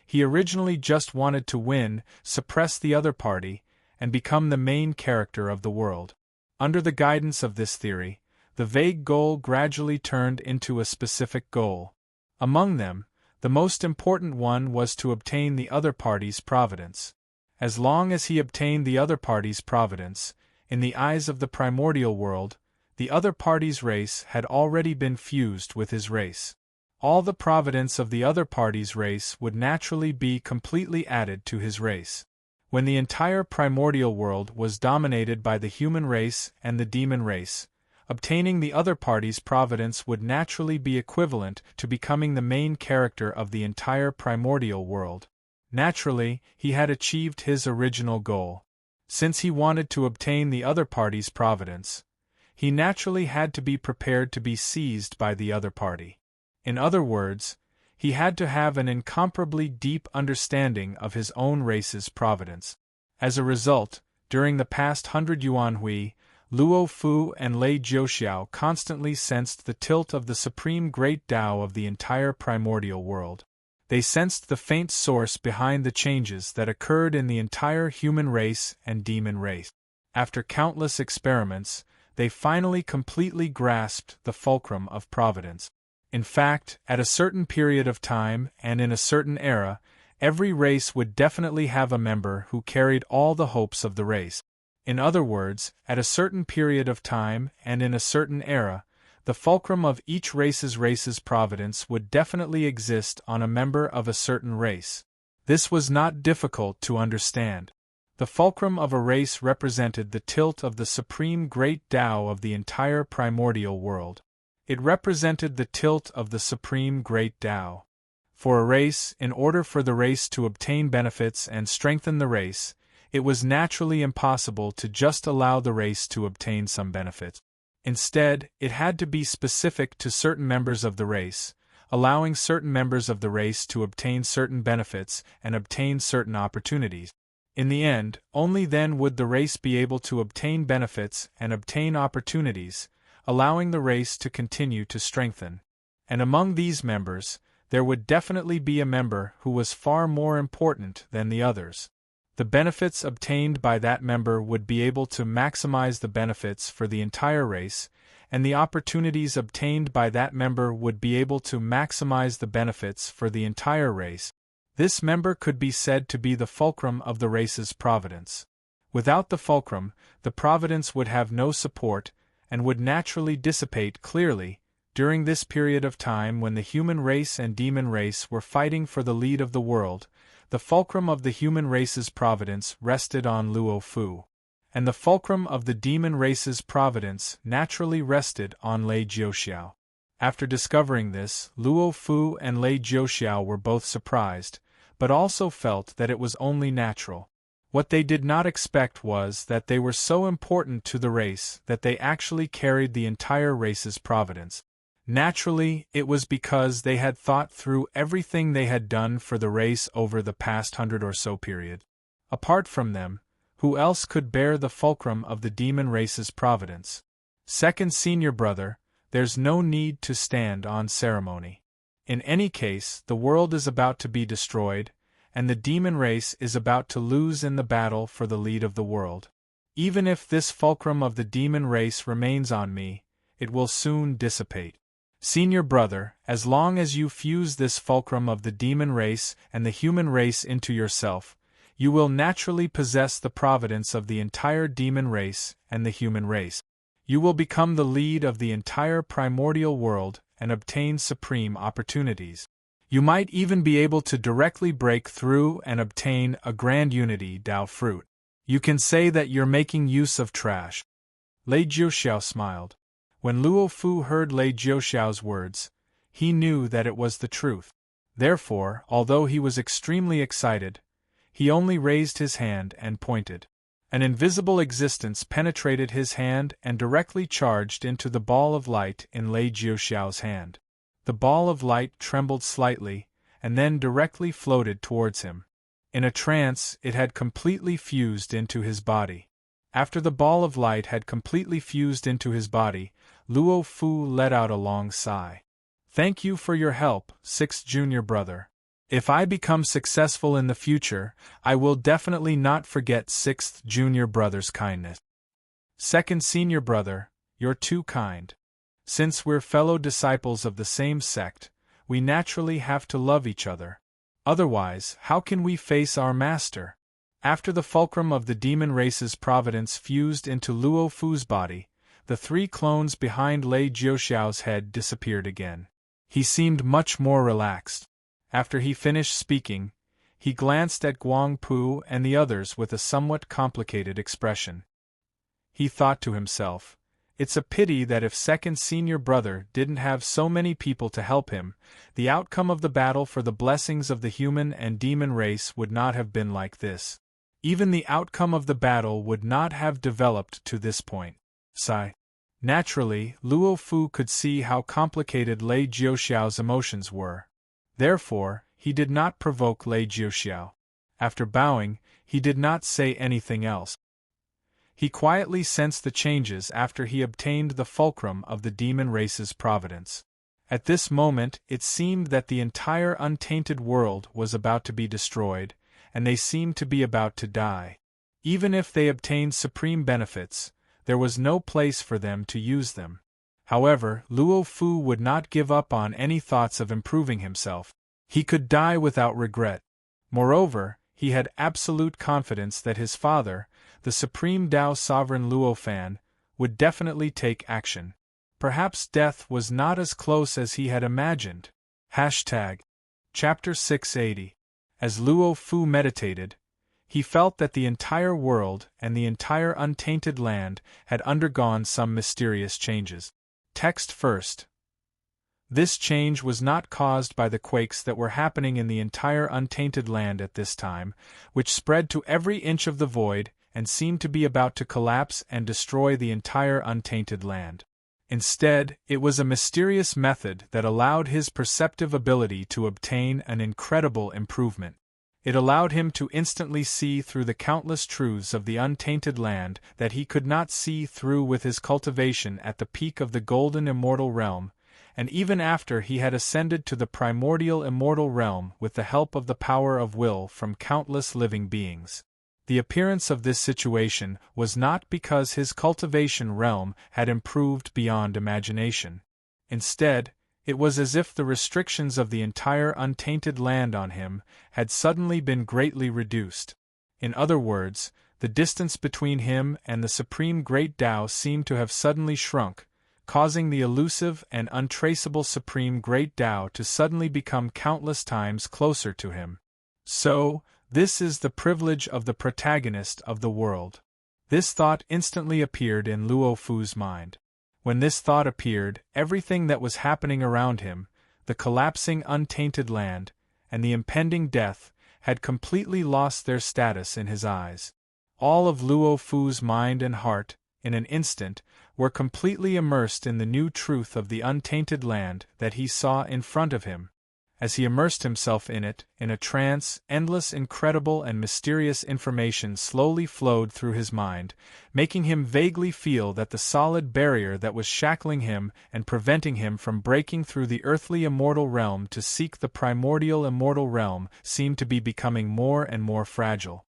he originally just wanted to win, suppress the other party, and become the main character of the world. Under the guidance of this theory, the vague goal gradually turned into a specific goal. Among them, the most important one was to obtain the other party's providence. As long as he obtained the other party's providence, in the eyes of the primordial world, the other party's race had already been fused with his race. All the providence of the other party's race would naturally be completely added to his race. When the entire primordial world was dominated by the human race and the demon race, obtaining the other party's providence would naturally be equivalent to becoming the main character of the entire primordial world. Naturally, he had achieved his original goal. Since he wanted to obtain the other party's providence, he naturally had to be prepared to be seized by the other party. In other words, he had to have an incomparably deep understanding of his own race's providence. As a result, during the past 100 Yuanhui, Luo Fu and Lei Jiuxiao constantly sensed the tilt of the supreme great Tao of the entire primordial world. They sensed the faint source behind the changes that occurred in the entire human race and demon race. After countless experiments, they finally completely grasped the fulcrum of providence. In fact, at a certain period of time and in a certain era, every race would definitely have a member who carried all the hopes of the race. In other words, at a certain period of time and in a certain era, the fulcrum of each race's providence would definitely exist on a member of a certain race. This was not difficult to understand. The fulcrum of a race represented the tilt of the supreme great Tao of the entire primordial world. It represented the tilt of the supreme great Tao. For a race, in order for the race to obtain benefits and strengthen the race, it was naturally impossible to just allow the race to obtain some benefits. Instead, it had to be specific to certain members of the race, allowing certain members of the race to obtain certain benefits and obtain certain opportunities. In the end, only then would the race be able to obtain benefits and obtain opportunities, allowing the race to continue to strengthen. And among these members, there would definitely be a member who was far more important than the others. The benefits obtained by that member would be able to maximize the benefits for the entire race, and the opportunities obtained by that member would be able to maximize the benefits for the entire race. This member could be said to be the fulcrum of the race's providence. Without the fulcrum, the providence would have no support and would naturally dissipate clearly. During this period of time when the human race and demon race were fighting for the lead of the world, the fulcrum of the human race's providence rested on Luo Fu, and the fulcrum of the demon race's providence naturally rested on Lei Jiuxiao. After discovering this, Luo Fu and Lei Jiuxiao were both surprised, but also felt that it was only natural. What they did not expect was that they were so important to the race that they actually carried the entire race's providence. Naturally, it was because they had thought through everything they had done for the race over the past 100 or so period. Apart from them, who else could bear the fulcrum of the demon race's providence? Second senior brother, there's no need to stand on ceremony. In any case, the world is about to be destroyed, and the demon race is about to lose in the battle for the lead of the world. Even if this fulcrum of the demon race remains on me, it will soon dissipate. Senior brother, as long as you fuse this fulcrum of the demon race and the human race into yourself, you will naturally possess the providence of the entire demon race and the human race. You will become the lead of the entire primordial world and obtain supreme opportunities. You might even be able to directly break through and obtain a grand unity Tao fruit. You can say that you're making use of trash. Lei Jiuxiao smiled. When Luo Fu heard Lei Jiuxiao's words, he knew that it was the truth. Therefore, although he was extremely excited, he only raised his hand and pointed. An invisible existence penetrated his hand and directly charged into the ball of light in Lei Jiuxiao's hand. The ball of light trembled slightly, and then directly floated towards him. In a trance, it had completely fused into his body. After the ball of light had completely fused into his body, Luo Fu let out a long sigh. Thank you for your help, sixth junior brother. If I become successful in the future, I will definitely not forget sixth junior brother's kindness. Second senior brother, you're too kind. Since we're fellow disciples of the same sect, we naturally have to love each other. Otherwise, how can we face our master? After the fulcrum of the demon race's providence fused into Luo Fu's body, the three clones behind Lei Jiuxiao's head disappeared again. He seemed much more relaxed. After he finished speaking, he glanced at Guang Pu and the others with a somewhat complicated expression. He thought to himself, It's a pity that if second senior brother didn't have so many people to help him, the outcome of the battle for the blessings of the human and demon race would not have been like this. Even the outcome of the battle would not have developed to this point. Sigh. Naturally, Luo Fu could see how complicated Lei Jiuxiao's emotions were. Therefore, he did not provoke Lei Jiuxiao. After bowing, he did not say anything else. He quietly sensed the changes after he obtained the fulcrum of the demon race's providence. At this moment it seemed that the entire untainted world was about to be destroyed, and they seemed to be about to die. Even if they obtained supreme benefits, there was no place for them to use them. However, Luo Fu would not give up on any thoughts of improving himself. He could die without regret. Moreover, he had absolute confidence that his father, the Supreme Tao Sovereign Luo Fan, would definitely take action. Perhaps death was not as close as he had imagined. Chapter 680. As Luo Fu meditated, he felt that the entire world and the entire untainted land had undergone some mysterious changes. Text first. This change was not caused by the quakes that were happening in the entire untainted land at this time, which spread to every inch of the void and seemed to be about to collapse and destroy the entire untainted land. Instead, it was a mysterious method that allowed his perceptive ability to obtain an incredible improvement. It allowed him to instantly see through the countless truths of the untainted land that he could not see through with his cultivation at the peak of the golden immortal realm, and even after he had ascended to the primordial immortal realm with the help of the power of will from countless living beings. The appearance of this situation was not because his cultivation realm had improved beyond imagination. Instead, it was as if the restrictions of the entire untainted land on him had suddenly been greatly reduced. In other words, the distance between him and the Supreme Great Tao seemed to have suddenly shrunk, causing the elusive and untraceable Supreme Great Tao to suddenly become countless times closer to him. So, this is the privilege of the protagonist of the world. This thought instantly appeared in Luo Fu's mind. When this thought appeared, everything that was happening around him, the collapsing untainted land, and the impending death, had completely lost their status in his eyes. All of Luo Fu's mind and heart, in an instant, were completely immersed in the new truth of the untainted land that he saw in front of him. As he immersed himself in it, in a trance, endless, incredible, and mysterious information slowly flowed through his mind, making him vaguely feel that the solid barrier that was shackling him and preventing him from breaking through the earthly immortal realm to seek the primordial immortal realm seemed to be becoming more and more fragile.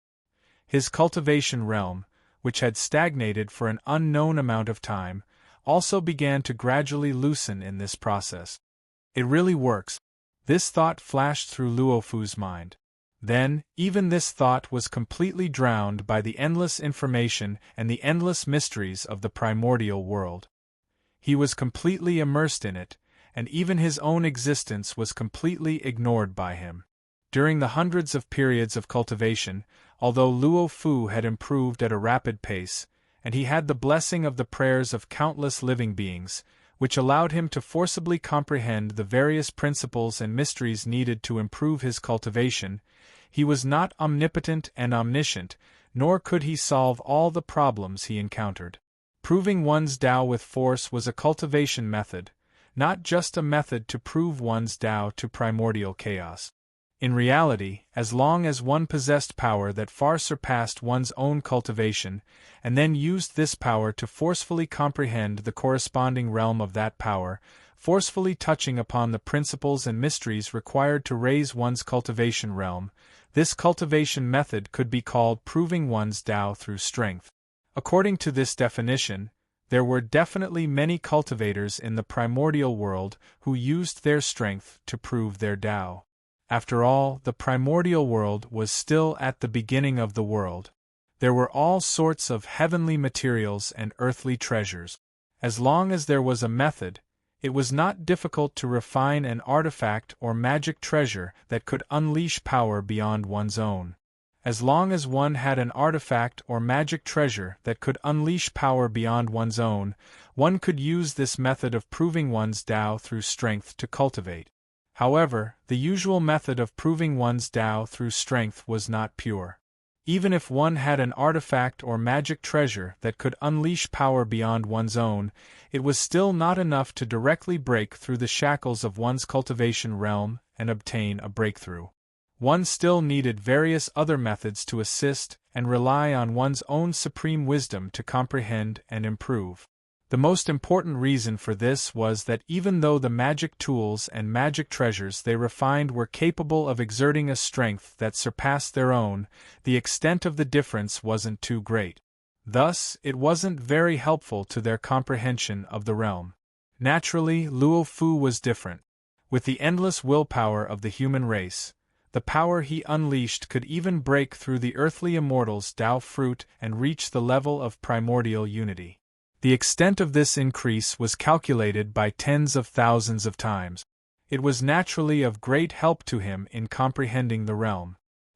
His cultivation realm, which had stagnated for an unknown amount of time, also began to gradually loosen in this process. It really works. This thought flashed through Luo Fu's mind. Then, even this thought was completely drowned by the endless information and the endless mysteries of the primordial world. He was completely immersed in it, and even his own existence was completely ignored by him. During the hundreds of periods of cultivation, although Luo Fu had improved at a rapid pace, and he had the blessing of the prayers of countless living beings, which allowed him to forcibly comprehend the various principles and mysteries needed to improve his cultivation, he was not omnipotent and omniscient, nor could he solve all the problems he encountered. Proving one's Tao with force was a cultivation method, not just a method to prove one's Tao to primordial chaos. In reality, as long as one possessed power that far surpassed one's own cultivation, and then used this power to forcefully comprehend the corresponding realm of that power, forcefully touching upon the principles and mysteries required to raise one's cultivation realm, this cultivation method could be called proving one's Tao through strength. According to this definition, there were definitely many cultivators in the primordial world who used their strength to prove their Tao. After all, the primordial world was still at the beginning of the world. There were all sorts of heavenly materials and earthly treasures. As long as there was a method, it was not difficult to refine an artifact or magic treasure that could unleash power beyond one's own. As long as one had an artifact or magic treasure that could unleash power beyond one's own, one could use this method of proving one's Tao through strength to cultivate. However, the usual method of proving one's Tao through strength was not pure. Even if one had an artifact or magic treasure that could unleash power beyond one's own, it was still not enough to directly break through the shackles of one's cultivation realm and obtain a breakthrough. One still needed various other methods to assist and rely on one's own supreme wisdom to comprehend and improve. The most important reason for this was that even though the magic tools and magic treasures they refined were capable of exerting a strength that surpassed their own, the extent of the difference wasn't too great. Thus, it wasn't very helpful to their comprehension of the realm. Naturally, Luo Fu was different. With the endless willpower of the human race, the power he unleashed could even break through the earthly immortals' Tao fruit and reach the level of primordial unity. The extent of this increase was calculated by tens of thousands of times. It was naturally of great help to him in comprehending the realm.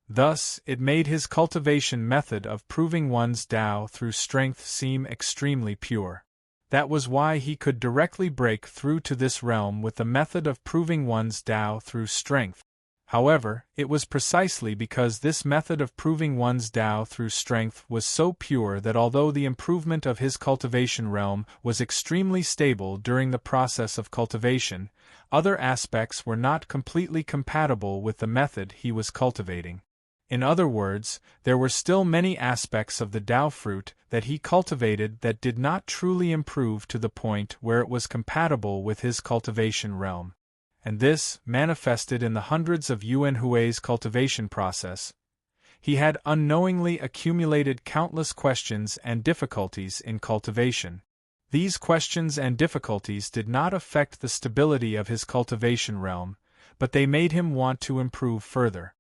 Thus, it made his cultivation method of proving one's Tao through strength seem extremely pure. That was why he could directly break through to this realm with the method of proving one's Tao through strength. However, it was precisely because this method of proving one's Tao through strength was so pure that although the improvement of his cultivation realm was extremely stable during the process of cultivation, other aspects were not completely compatible with the method he was cultivating. In other words, there were still many aspects of the Tao fruit that he cultivated that did not truly improve to the point where it was compatible with his cultivation realm. And this manifested in the hundreds of Yuan Hui's cultivation process. He had unknowingly accumulated countless questions and difficulties in cultivation. These questions and difficulties did not affect the stability of his cultivation realm, but they made him want to improve further.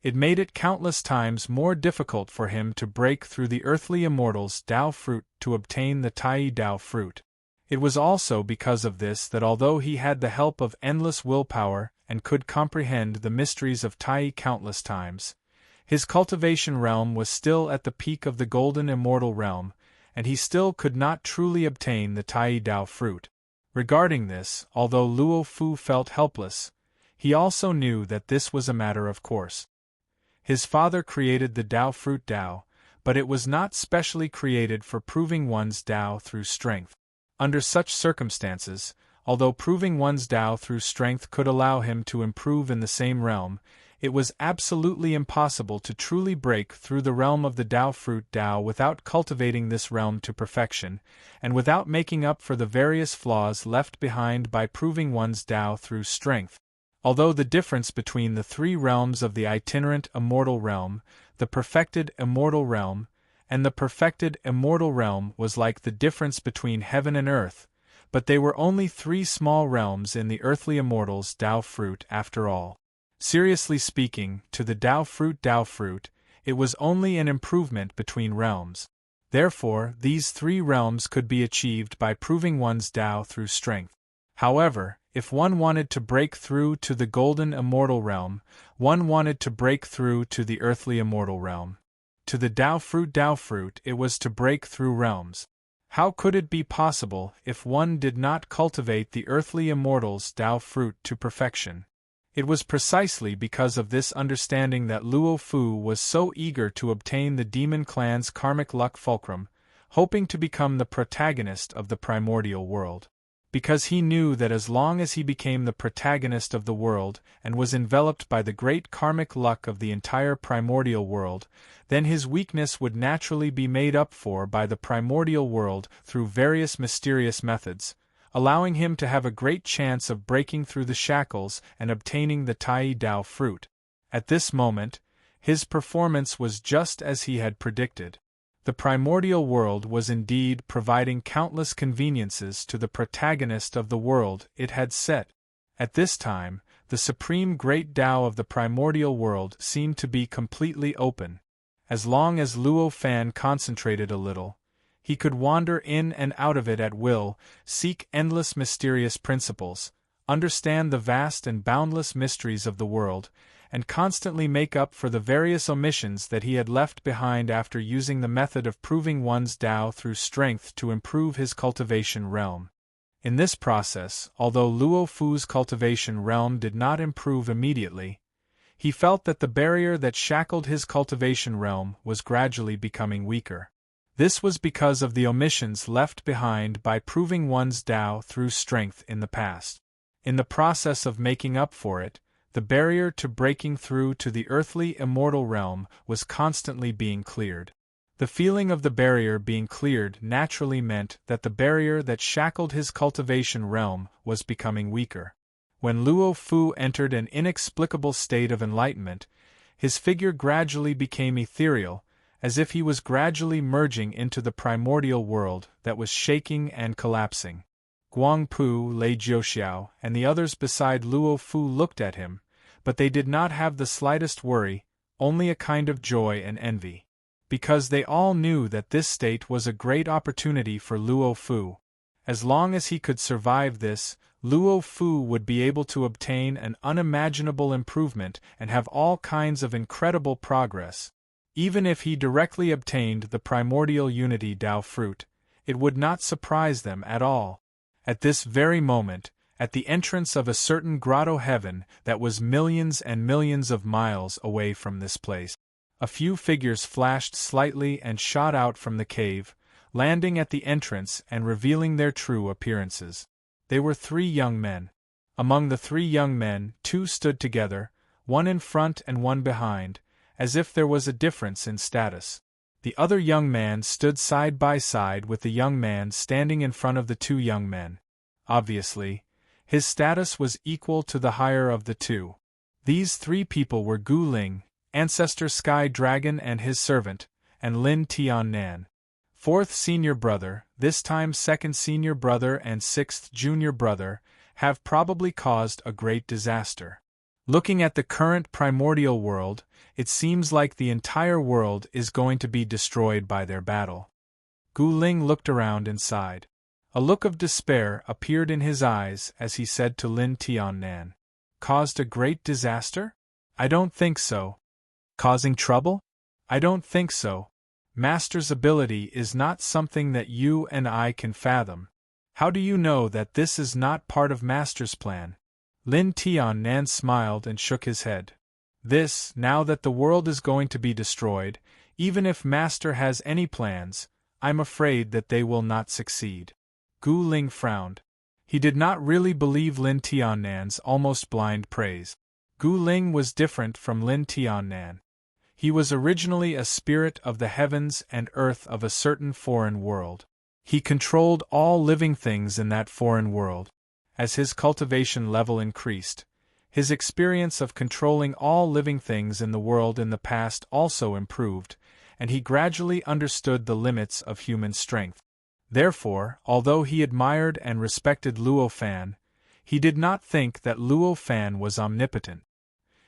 It made it countless times more difficult for him to break through the earthly immortals' Tao fruit to obtain the Tai Tao fruit. It was also because of this that although he had the help of endless willpower and could comprehend the mysteries of Tai countless times, his cultivation realm was still at the peak of the golden immortal realm, and he still could not truly obtain the Tai Tao fruit. Regarding this, although Luo Fu felt helpless, he also knew that this was a matter of course. His father created the Tao fruit Tao, but it was not specially created for proving one's Tao through strength. Under such circumstances, although proving one's Tao through strength could allow him to improve in the same realm, it was absolutely impossible to truly break through the realm of the Tao fruit Tao without cultivating this realm to perfection, and without making up for the various flaws left behind by proving one's Tao through strength. Although the difference between the three realms of the itinerant immortal realm, the perfected immortal realm, and the perfected immortal realm was like the difference between heaven and earth, but they were only three small realms in the earthly immortals' Tao fruit after all. Seriously speaking, to the Tao fruit, it was only an improvement between realms. Therefore, these three realms could be achieved by proving one's Tao through strength. However, if one wanted to break through to the golden immortal realm, one wanted to break through to the earthly immortal realm. To the Tao fruit, it was to break through realms. How could it be possible if one did not cultivate the earthly immortals' Tao fruit to perfection? It was precisely because of this understanding that Luo Fu was so eager to obtain the demon clan's karmic luck fulcrum, hoping to become the protagonist of the primordial world. Because he knew that as long as he became the protagonist of the world and was enveloped by the great karmic luck of the entire primordial world, then his weakness would naturally be made up for by the primordial world through various mysterious methods, allowing him to have a great chance of breaking through the shackles and obtaining the Tai Tao fruit. At this moment, his performance was just as he had predicted. The primordial world was indeed providing countless conveniences to the protagonist of the world it had set. At this time, the supreme great Tao of the primordial world seemed to be completely open. As long as Luo Fan concentrated a little, he could wander in and out of it at will, seek endless mysterious principles, understand the vast and boundless mysteries of the world, and constantly make up for the various omissions that he had left behind after using the method of proving one's Tao through strength to improve his cultivation realm. In this process, although Luo Fu's cultivation realm did not improve immediately, he felt that the barrier that shackled his cultivation realm was gradually becoming weaker. This was because of the omissions left behind by proving one's Tao through strength in the past. In the process of making up for it, the barrier to breaking through to the earthly immortal realm was constantly being cleared. The feeling of the barrier being cleared naturally meant that the barrier that shackled his cultivation realm was becoming weaker. When Luo Fu entered an inexplicable state of enlightenment, his figure gradually became ethereal, as if he was gradually merging into the primordial world that was shaking and collapsing. Guang Pu, Lei Jiuxiao, and the others beside Luo Fu looked at him, but they did not have the slightest worry, only a kind of joy and envy. Because they all knew that this state was a great opportunity for Luo Fu. As long as he could survive this, Luo Fu would be able to obtain an unimaginable improvement and have all kinds of incredible progress. Even if he directly obtained the primordial unity Tao fruit, it would not surprise them at all. At this very moment, at the entrance of a certain grotto heaven that was millions and millions of miles away from this place, a few figures flashed slightly and shot out from the cave, landing at the entrance and revealing their true appearances. They were 3 young men. Among the 3 young men, 2 stood together, one in front and one behind, as if there was a difference in status. The other young man stood side by side with the young man standing in front of the 2 young men. Obviously, his status was equal to the higher of the 2. These 3 people were Gu Ling, Ancestor Sky Dragon and his servant, and Lin Tian-nan. 4th senior brother, this time 2nd senior brother and 6th junior brother, have probably caused a great disaster. Looking at the current primordial world, it seems like the entire world is going to be destroyed by their battle. Gu Ling looked around and sighed. A look of despair appeared in his eyes as he said to Lin Tian-nan, "Caused a great disaster? I don't think so." "Causing trouble? I don't think so. Master's ability is not something that you and I can fathom. How do you know that this is not part of Master's plan?" Lin Tian-nan smiled and shook his head. "This, now that the world is going to be destroyed, even if Master has any plans, I'm afraid that they will not succeed." Gu Ling frowned. He did not really believe Lin Tian-nan's almost blind praise. Gu Ling was different from Lin Tian-nan. He was originally a spirit of the heavens and earth of a certain foreign world. He controlled all living things in that foreign world. As his cultivation level increased, his experience of controlling all living things in the world in the past also improved, and he gradually understood the limits of human strength. Therefore, although he admired and respected Luo Fan, he did not think that Luo Fan was omnipotent.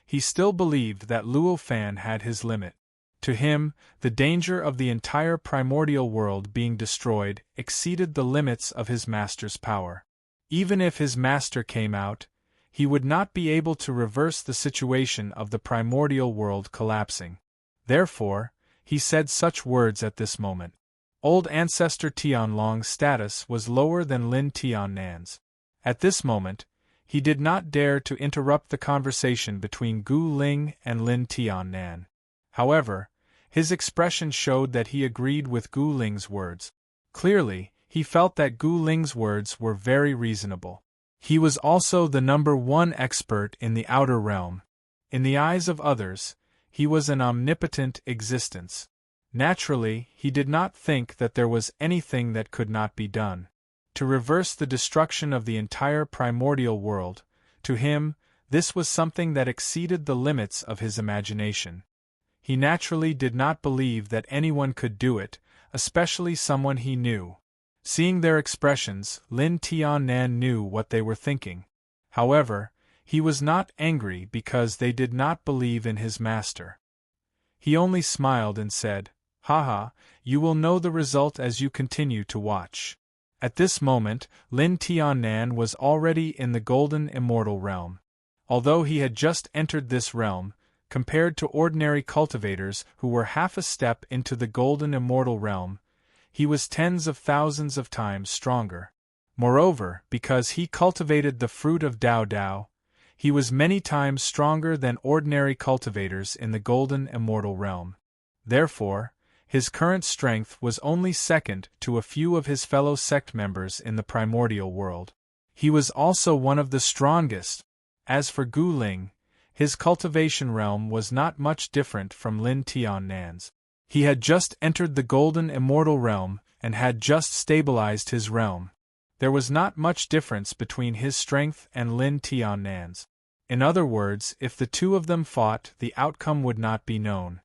He still believed that Luo Fan had his limit. To him, the danger of the entire primordial world being destroyed exceeded the limits of his master's power. Even if his master came out, he would not be able to reverse the situation of the primordial world collapsing. Therefore, he said such words at this moment. Old Ancestor Tianlong's status was lower than Lin Tian-nan's. At this moment, he did not dare to interrupt the conversation between Gu Ling and Lin Tian-nan. However, his expression showed that he agreed with Gu Ling's words. Clearly, he felt that Gu Ling's words were very reasonable. He was also the #1 expert in the outer realm. In the eyes of others, he was an omnipotent existence. Naturally, he did not think that there was anything that could not be done. To reverse the destruction of the entire primordial world, to him, this was something that exceeded the limits of his imagination. He naturally did not believe that anyone could do it, especially someone he knew. Seeing their expressions, Lin Tian-nan knew what they were thinking. However, he was not angry because they did not believe in his master. He only smiled and said, "Haha, you will know the result as you continue to watch." At this moment, Lin Tian-nan was already in the golden immortal realm. Although he had just entered this realm, compared to ordinary cultivators who were half a step into the golden immortal realm, he was tens of thousands of times stronger. Moreover, because he cultivated the fruit of Dao Dao, he was many times stronger than ordinary cultivators in the golden immortal realm. Therefore, his current strength was only second to a few of his fellow sect members in the primordial world. He was also one of the strongest. As for Gu Ling, his cultivation realm was not much different from Lin Tiannan's. He had just entered the golden immortal realm and had just stabilized his realm. There was not much difference between his strength and Lin Tiannan's. In other words, if the two of them fought, the outcome would not be known.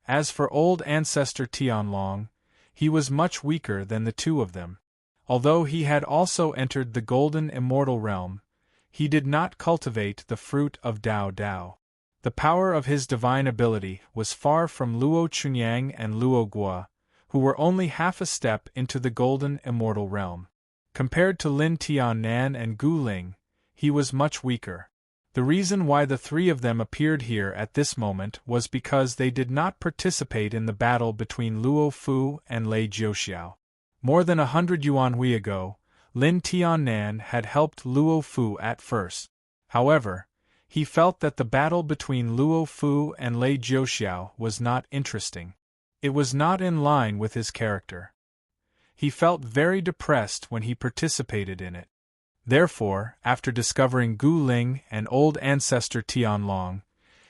As for old ancestor Tianlong, he was much weaker than the two of them. Although he had also entered the golden immortal realm, he did not cultivate the fruit of Dao Dao. The power of his divine ability was far from Luo Chunyang and Luo Guo, who were only half a step into the golden immortal realm. Compared to Lin Tiannan and Gu Ling, he was much weaker. The reason why the three of them appeared here at this moment was because they did not participate in the battle between Luo Fu and Lei Jiuxiao. More than 100 yuanhui ago, Lin Tiannan had helped Luo Fu at first. However, he felt that the battle between Luo Fu and Lei Jiuxiao was not interesting. It was not in line with his character. He felt very depressed when he participated in it. Therefore, after discovering Gu Ling and old ancestor Tianlong,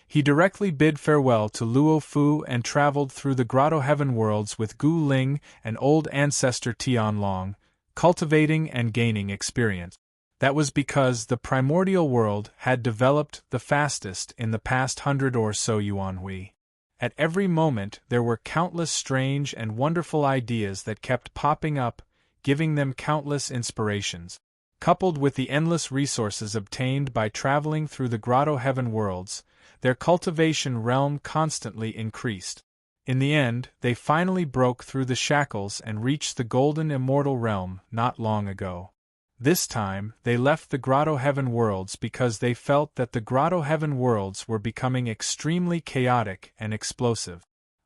he directly bid farewell to Luo Fu and traveled through the Grotto Heaven worlds with Gu Ling and old ancestor Tianlong, cultivating and gaining experience. That was because the primordial world had developed the fastest in the past 100 or so yuanhui. At every moment there were countless strange and wonderful ideas that kept popping up, giving them countless inspirations. Coupled with the endless resources obtained by traveling through the Grotto Heaven worlds, their cultivation realm constantly increased. In the end, they finally broke through the shackles and reached the golden immortal realm not long ago. This time, they left the Grotto Heaven worlds because they felt that the Grotto Heaven worlds were becoming extremely chaotic and explosive.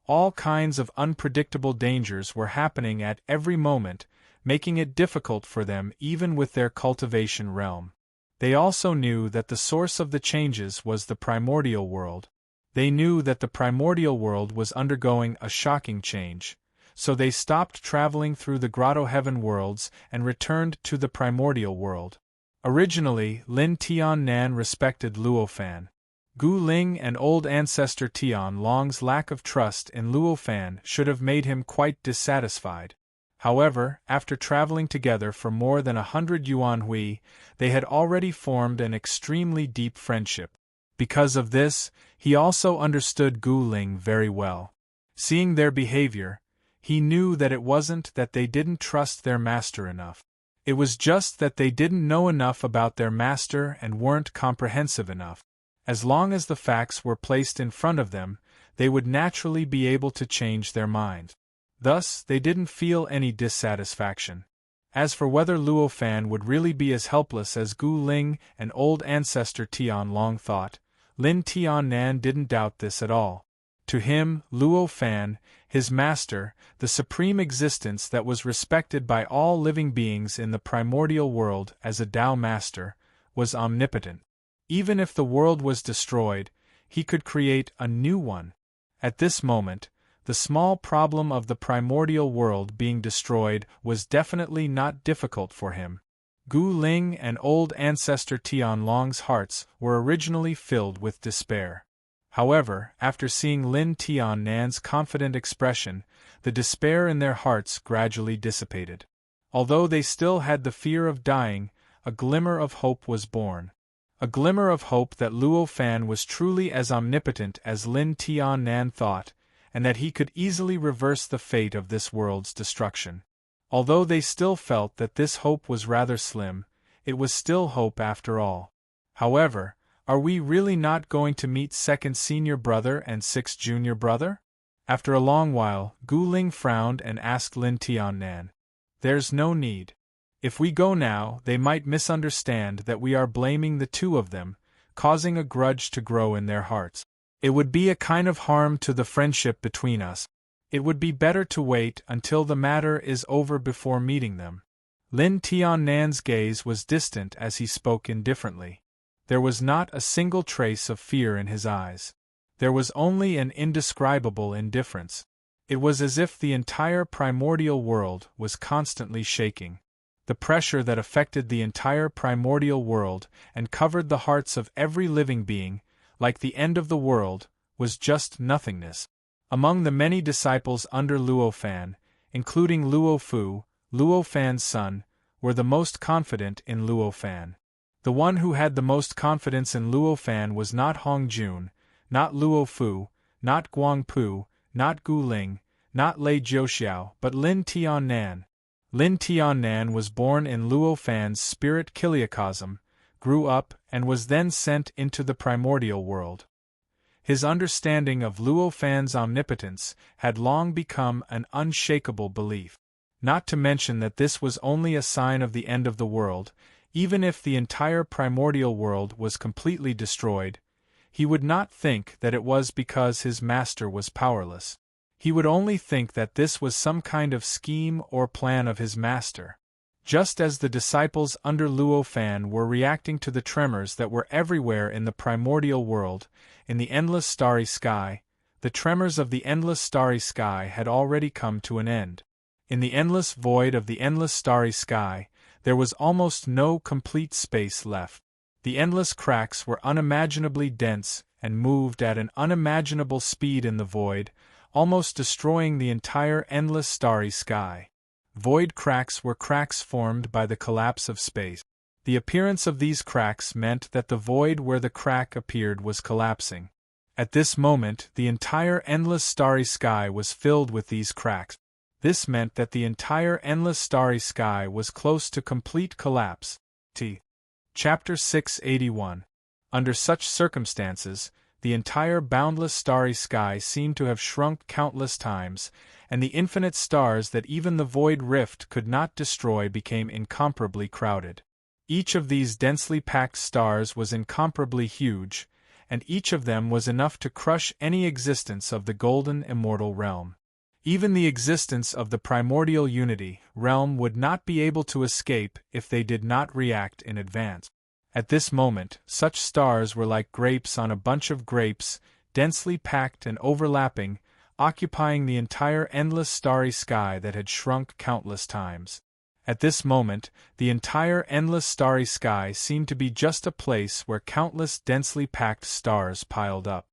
All kinds of unpredictable dangers were happening at every moment, making it difficult for them even with their cultivation realm. They also knew that the source of the changes was the primordial world. They knew that the primordial world was undergoing a shocking change, so they stopped traveling through the Grotto Heaven worlds and returned to the primordial world. Originally, Lin Tiannan respected Luo Fan. Gu Ling and old ancestor Tianlong's lack of trust in Luo Fan should have made him quite dissatisfied. However, after traveling together for more than 100 yuanhui, they had already formed an extremely deep friendship. Because of this, he also understood Gu Ling very well. Seeing their behavior, he knew that it wasn't that they didn't trust their master enough. It was just that they didn't know enough about their master and weren't comprehensive enough. As long as the facts were placed in front of them, they would naturally be able to change their mind. Thus, they didn't feel any dissatisfaction. As for whether Luo Fan would really be as helpless as Gu Ling and old ancestor Tianlong thought, Lin Tiannan didn't doubt this at all. To him, Luo Fan, his master, the supreme existence that was respected by all living beings in the primordial world as a Tao master, was omnipotent. Even if the world was destroyed, he could create a new one. At this moment, the small problem of the primordial world being destroyed was definitely not difficult for him. Gu Ling and old ancestor Tianlong's hearts were originally filled with despair. However, after seeing Lin Tiannan's confident expression, the despair in their hearts gradually dissipated. Although they still had the fear of dying, a glimmer of hope was born. A glimmer of hope that Luo Fan was truly as omnipotent as Lin Tiannan thought, and that he could easily reverse the fate of this world's destruction. Although they still felt that this hope was rather slim, it was still hope after all. However, are we really not going to meet second senior brother and sixth junior brother? After a long while, Gu Ling frowned and asked Lin Tiannan. There's no need. If we go now, they might misunderstand that we are blaming the two of them, causing a grudge to grow in their hearts. It would be a kind of harm to the friendship between us. It would be better to wait until the matter is over before meeting them. Lin Tiannan's gaze was distant as he spoke indifferently. There was not a single trace of fear in his eyes. There was only an indescribable indifference. It was as if the entire primordial world was constantly shaking. The pressure that affected the entire primordial world and covered the hearts of every living being, like the end of the world, was just nothingness. Among the many disciples under Luo Fan, including Luo Fu, Luo Fan's son, were the most confident in Luo Fan. The one who had the most confidence in Luo Fan was not Hong Jun, not Luo Fu, not Guang Pu, not Gu Ling, not Lei Jiuxiao, but Lin Tiannan. Lin Tiannan was born in Luo Fan's spirit kiliacosm, grew up, and was then sent into the primordial world. His understanding of Luo Fan's omnipotence had long become an unshakable belief. Not to mention that this was only a sign of the end of the world. Even if the entire primordial world was completely destroyed, he would not think that it was because his master was powerless. He would only think that this was some kind of scheme or plan of his master. Just as the disciples under Luo Fan were reacting to the tremors that were everywhere in the primordial world, in the endless starry sky, the tremors of the endless starry sky had already come to an end. In the endless void of the endless starry sky, there was almost no complete space left. The endless cracks were unimaginably dense and moved at an unimaginable speed in the void, almost destroying the entire endless starry sky. Void cracks were cracks formed by the collapse of space. The appearance of these cracks meant that the void where the crack appeared was collapsing. At this moment, the entire endless starry sky was filled with these cracks. This meant that the entire endless starry sky was close to complete collapse. Chapter 681. Under such circumstances, the entire boundless starry sky seemed to have shrunk countless times, and the infinite stars that even the void rift could not destroy became incomparably crowded. Each of these densely packed stars was incomparably huge, and each of them was enough to crush any existence of the golden immortal realm. Even the existence of the primordial unity realm would not be able to escape if they did not react in advance. At this moment, such stars were like grapes on a bunch of grapes, densely packed and overlapping, occupying the entire endless starry sky that had shrunk countless times. At this moment, the entire endless starry sky seemed to be just a place where countless densely packed stars piled up.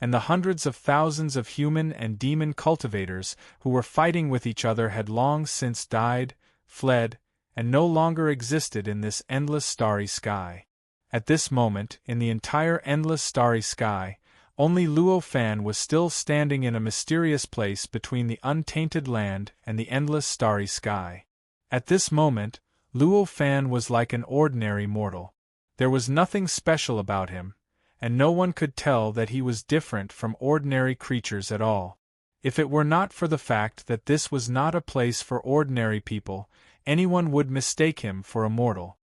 And the hundreds of thousands of human and demon cultivators who were fighting with each other had long since died, fled, and no longer existed in this endless starry sky. At this moment, in the entire endless starry sky, only Luo Fan was still standing in a mysterious place between the untainted land and the endless starry sky. At this moment, Luo Fan was like an ordinary mortal. There was nothing special about him, and no one could tell that he was different from ordinary creatures at all. If it were not for the fact that this was not a place for ordinary people, anyone would mistake him for a mortal.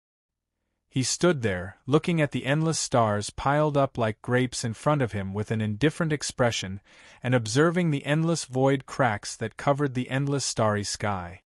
He stood there, looking at the endless stars piled up like grapes in front of him with an indifferent expression, and observing the endless void cracks that covered the endless starry sky.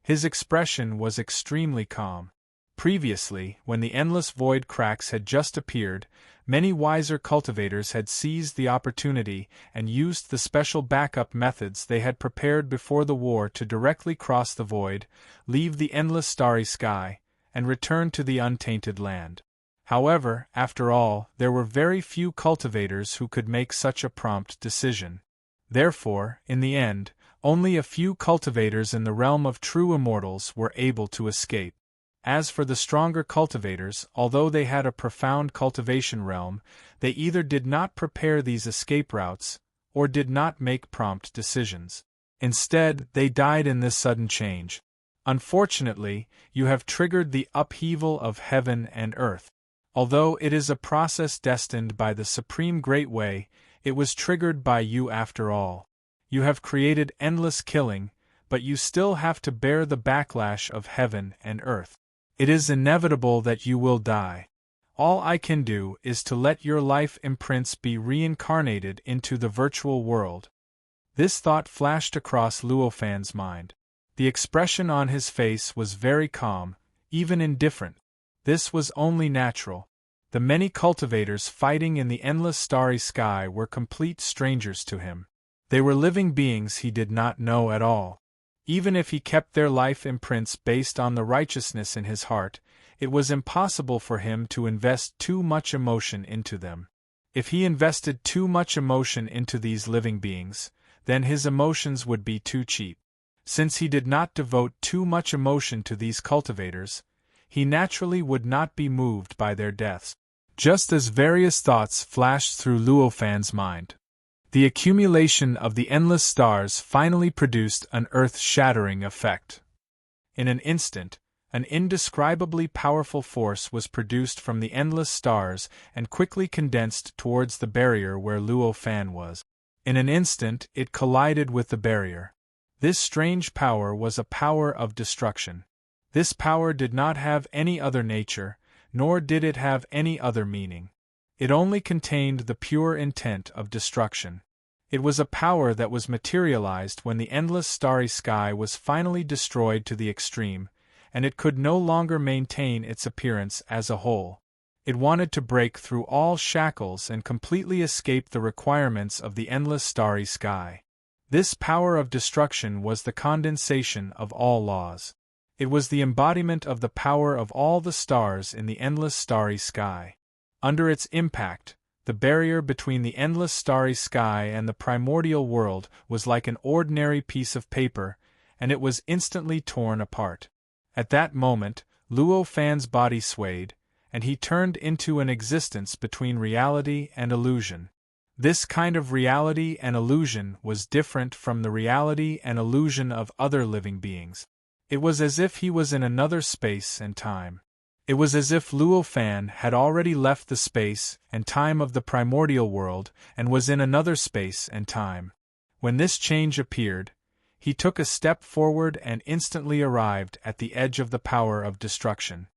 His expression was extremely calm. Previously, when the endless void cracks had just appeared, many wiser cultivators had seized the opportunity and used the special backup methods they had prepared before the war to directly cross the void, leave the endless starry sky, and return to the untainted land. However, after all, there were very few cultivators who could make such a prompt decision. Therefore, in the end, only a few cultivators in the realm of true immortals were able to escape. As for the stronger cultivators, although they had a profound cultivation realm, they either did not prepare these escape routes, or did not make prompt decisions. Instead, they died in this sudden change. Unfortunately, you have triggered the upheaval of heaven and earth. Although it is a process destined by the Supreme Great Way, it was triggered by you after all. You have created endless killing, but you still have to bear the backlash of heaven and earth. It is inevitable that you will die. All I can do is to let your life imprints be reincarnated into the virtual world. This thought flashed across Luo Fan's mind. The expression on his face was very calm, even indifferent. This was only natural. The many cultivators fighting in the endless starry sky were complete strangers to him. They were living beings he did not know at all. Even if he kept their life imprints based on the righteousness in his heart, it was impossible for him to invest too much emotion into them. If he invested too much emotion into these living beings, then his emotions would be too cheap. Since he did not devote too much emotion to these cultivators, he naturally would not be moved by their deaths. Just as various thoughts flashed through Luo Fan's mind, the accumulation of the endless stars finally produced an earth-shattering effect. In an instant, an indescribably powerful force was produced from the endless stars and quickly condensed towards the barrier where Luo Fan was. In an instant, it collided with the barrier. This strange power was a power of destruction. This power did not have any other nature, nor did it have any other meaning. It only contained the pure intent of destruction. It was a power that was materialized when the endless starry sky was finally destroyed to the extreme, and it could no longer maintain its appearance as a whole. It wanted to break through all shackles and completely escape the requirements of the endless starry sky. This power of destruction was the condensation of all laws. It was the embodiment of the power of all the stars in the endless starry sky. Under its impact, the barrier between the endless starry sky and the primordial world was like an ordinary piece of paper, and it was instantly torn apart. At that moment, Luo Fan's body swayed, and he turned into an existence between reality and illusion. This kind of reality and illusion was different from the reality and illusion of other living beings. It was as if he was in another space and time. It was as if Luo Fan had already left the space and time of the primordial world and was in another space and time. When this change appeared, he took a step forward and instantly arrived at the edge of the power of destruction.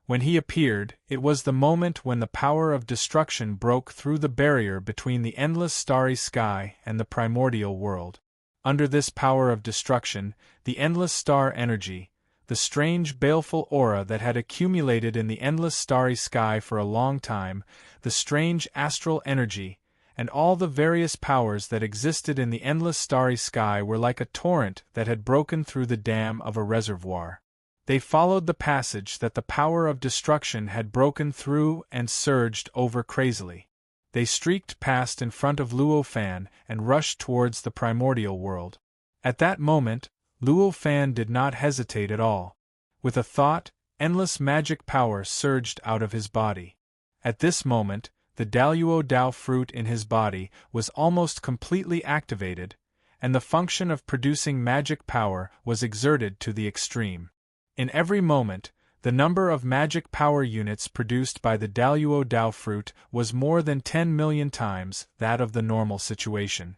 When he appeared, it was the moment when the power of destruction broke through the barrier between the endless starry sky and the primordial world. Under this power of destruction, the endless star energy, the strange baleful aura that had accumulated in the endless starry sky for a long time, the strange astral energy, and all the various powers that existed in the endless starry sky were like a torrent that had broken through the dam of a reservoir. They followed the passage that the power of destruction had broken through and surged over crazily. They streaked past in front of Luo Fan and rushed towards the primordial world. At that moment, Luo Fan did not hesitate at all. With a thought, endless magic power surged out of his body. At this moment, the Daluo Dao fruit in his body was almost completely activated, and the function of producing magic power was exerted to the extreme. In every moment, the number of magic power units produced by the Daluo Dao fruit was more than 10 million times that of the normal situation.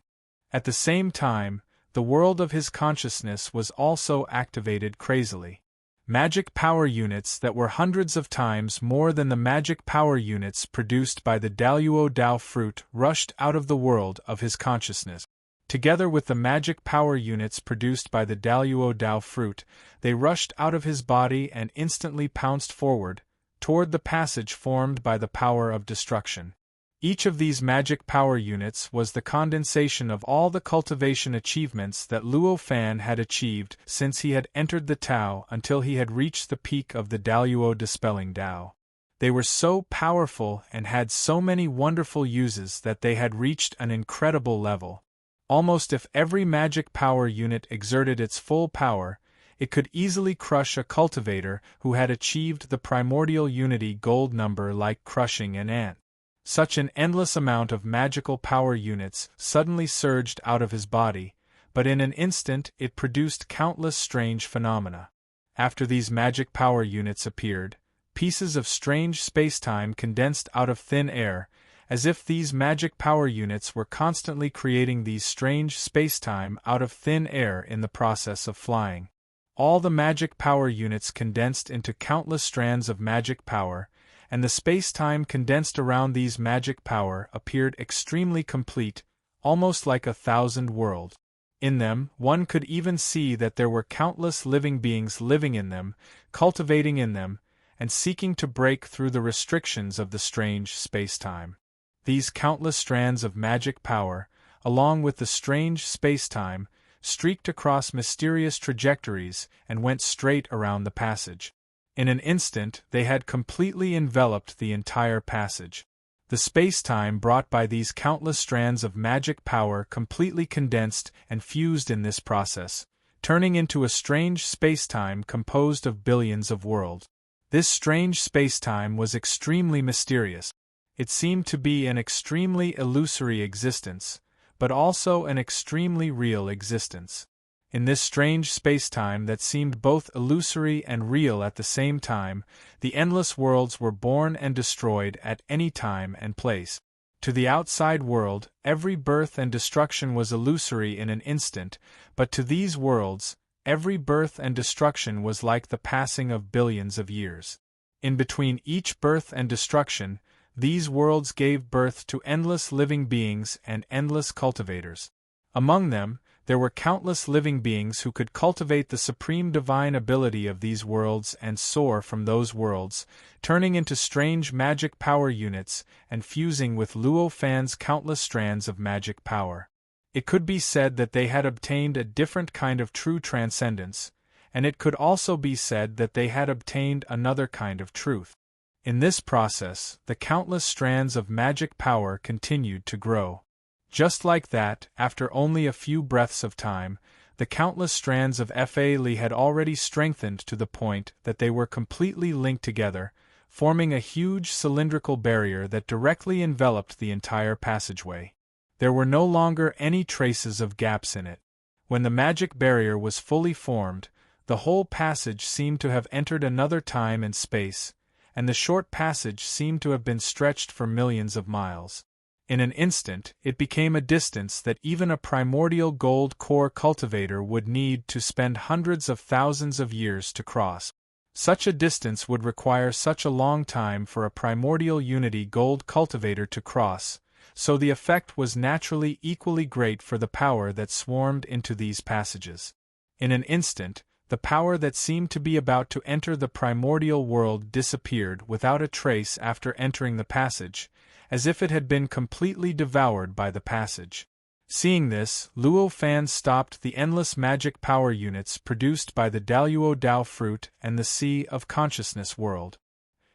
At the same time, the world of his consciousness was also activated crazily. Magic power units that were hundreds of times more than the magic power units produced by the Daluo Dao fruit rushed out of the world of his consciousness. Together with the magic power units produced by the Daluo Dao fruit, they rushed out of his body and instantly pounced forward, toward the passage formed by the power of destruction. Each of these magic power units was the condensation of all the cultivation achievements that Luo Fan had achieved since he had entered the Tao until he had reached the peak of the Daluo Dispelling Dao. They were so powerful and had so many wonderful uses that they had reached an incredible level. Almost if every magic power unit exerted its full power, it could easily crush a cultivator who had achieved the primordial unity gold number like crushing an ant. Such an endless amount of magical power units suddenly surged out of his body, but in an instant it produced countless strange phenomena. After these magic power units appeared, pieces of strange spacetime condensed out of thin air, as if these magic power units were constantly creating these strange spacetime out of thin air in the process of flying. All the magic power units condensed into countless strands of magic power, and the space-time condensed around these magic power appeared extremely complete, almost like 1,000 worlds. In them, one could even see that there were countless living beings living in them, cultivating in them, and seeking to break through the restrictions of the strange space-time. These countless strands of magic power, along with the strange space-time, streaked across mysterious trajectories and went straight around the passage. In an instant, they had completely enveloped the entire passage. The space-time brought by these countless strands of magic power completely condensed and fused in this process, turning into a strange space-time composed of billions of worlds. This strange space-time was extremely mysterious. It seemed to be an extremely illusory existence, but also an extremely real existence. In this strange space-time that seemed both illusory and real at the same time, the endless worlds were born and destroyed at any time and place. To the outside world, every birth and destruction was illusory in an instant, but to these worlds, every birth and destruction was like the passing of billions of years. In between each birth and destruction, these worlds gave birth to endless living beings and endless cultivators. Among them, there were countless living beings who could cultivate the supreme divine ability of these worlds and soar from those worlds, turning into strange magic power units and fusing with Luo Fan's countless strands of magic power. It could be said that they had obtained a different kind of true transcendence, and it could also be said that they had obtained another kind of truth. In this process, the countless strands of magic power continued to grow. Just like that, after only a few breaths of time, the countless strands of Fa Li had already strengthened to the point that they were completely linked together, forming a huge cylindrical barrier that directly enveloped the entire passageway. There were no longer any traces of gaps in it. When the magic barrier was fully formed, the whole passage seemed to have entered another time and space, and the short passage seemed to have been stretched for millions of miles. In an instant, it became a distance that even a primordial gold core cultivator would need to spend hundreds of thousands of years to cross. Such a distance would require such a long time for a primordial unity gold cultivator to cross, so the effect was naturally equally great for the power that swarmed into these passages. In an instant, the power that seemed to be about to enter the primordial world disappeared without a trace after entering the passage, as if it had been completely devoured by the passage. Seeing this, Luo Fan stopped the endless magic power units produced by the Daluo Dao fruit and the Sea of Consciousness world.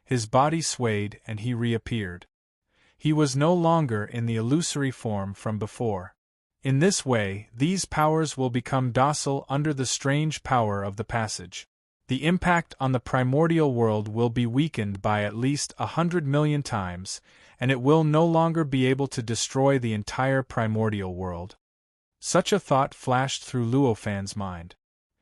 His body swayed and he reappeared. He was no longer in the illusory form from before. In this way, these powers will become docile under the strange power of the passage. The impact on the primordial world will be weakened by at least 100 million times, and it will no longer be able to destroy the entire primordial world. Such a thought flashed through Luo Fan's mind.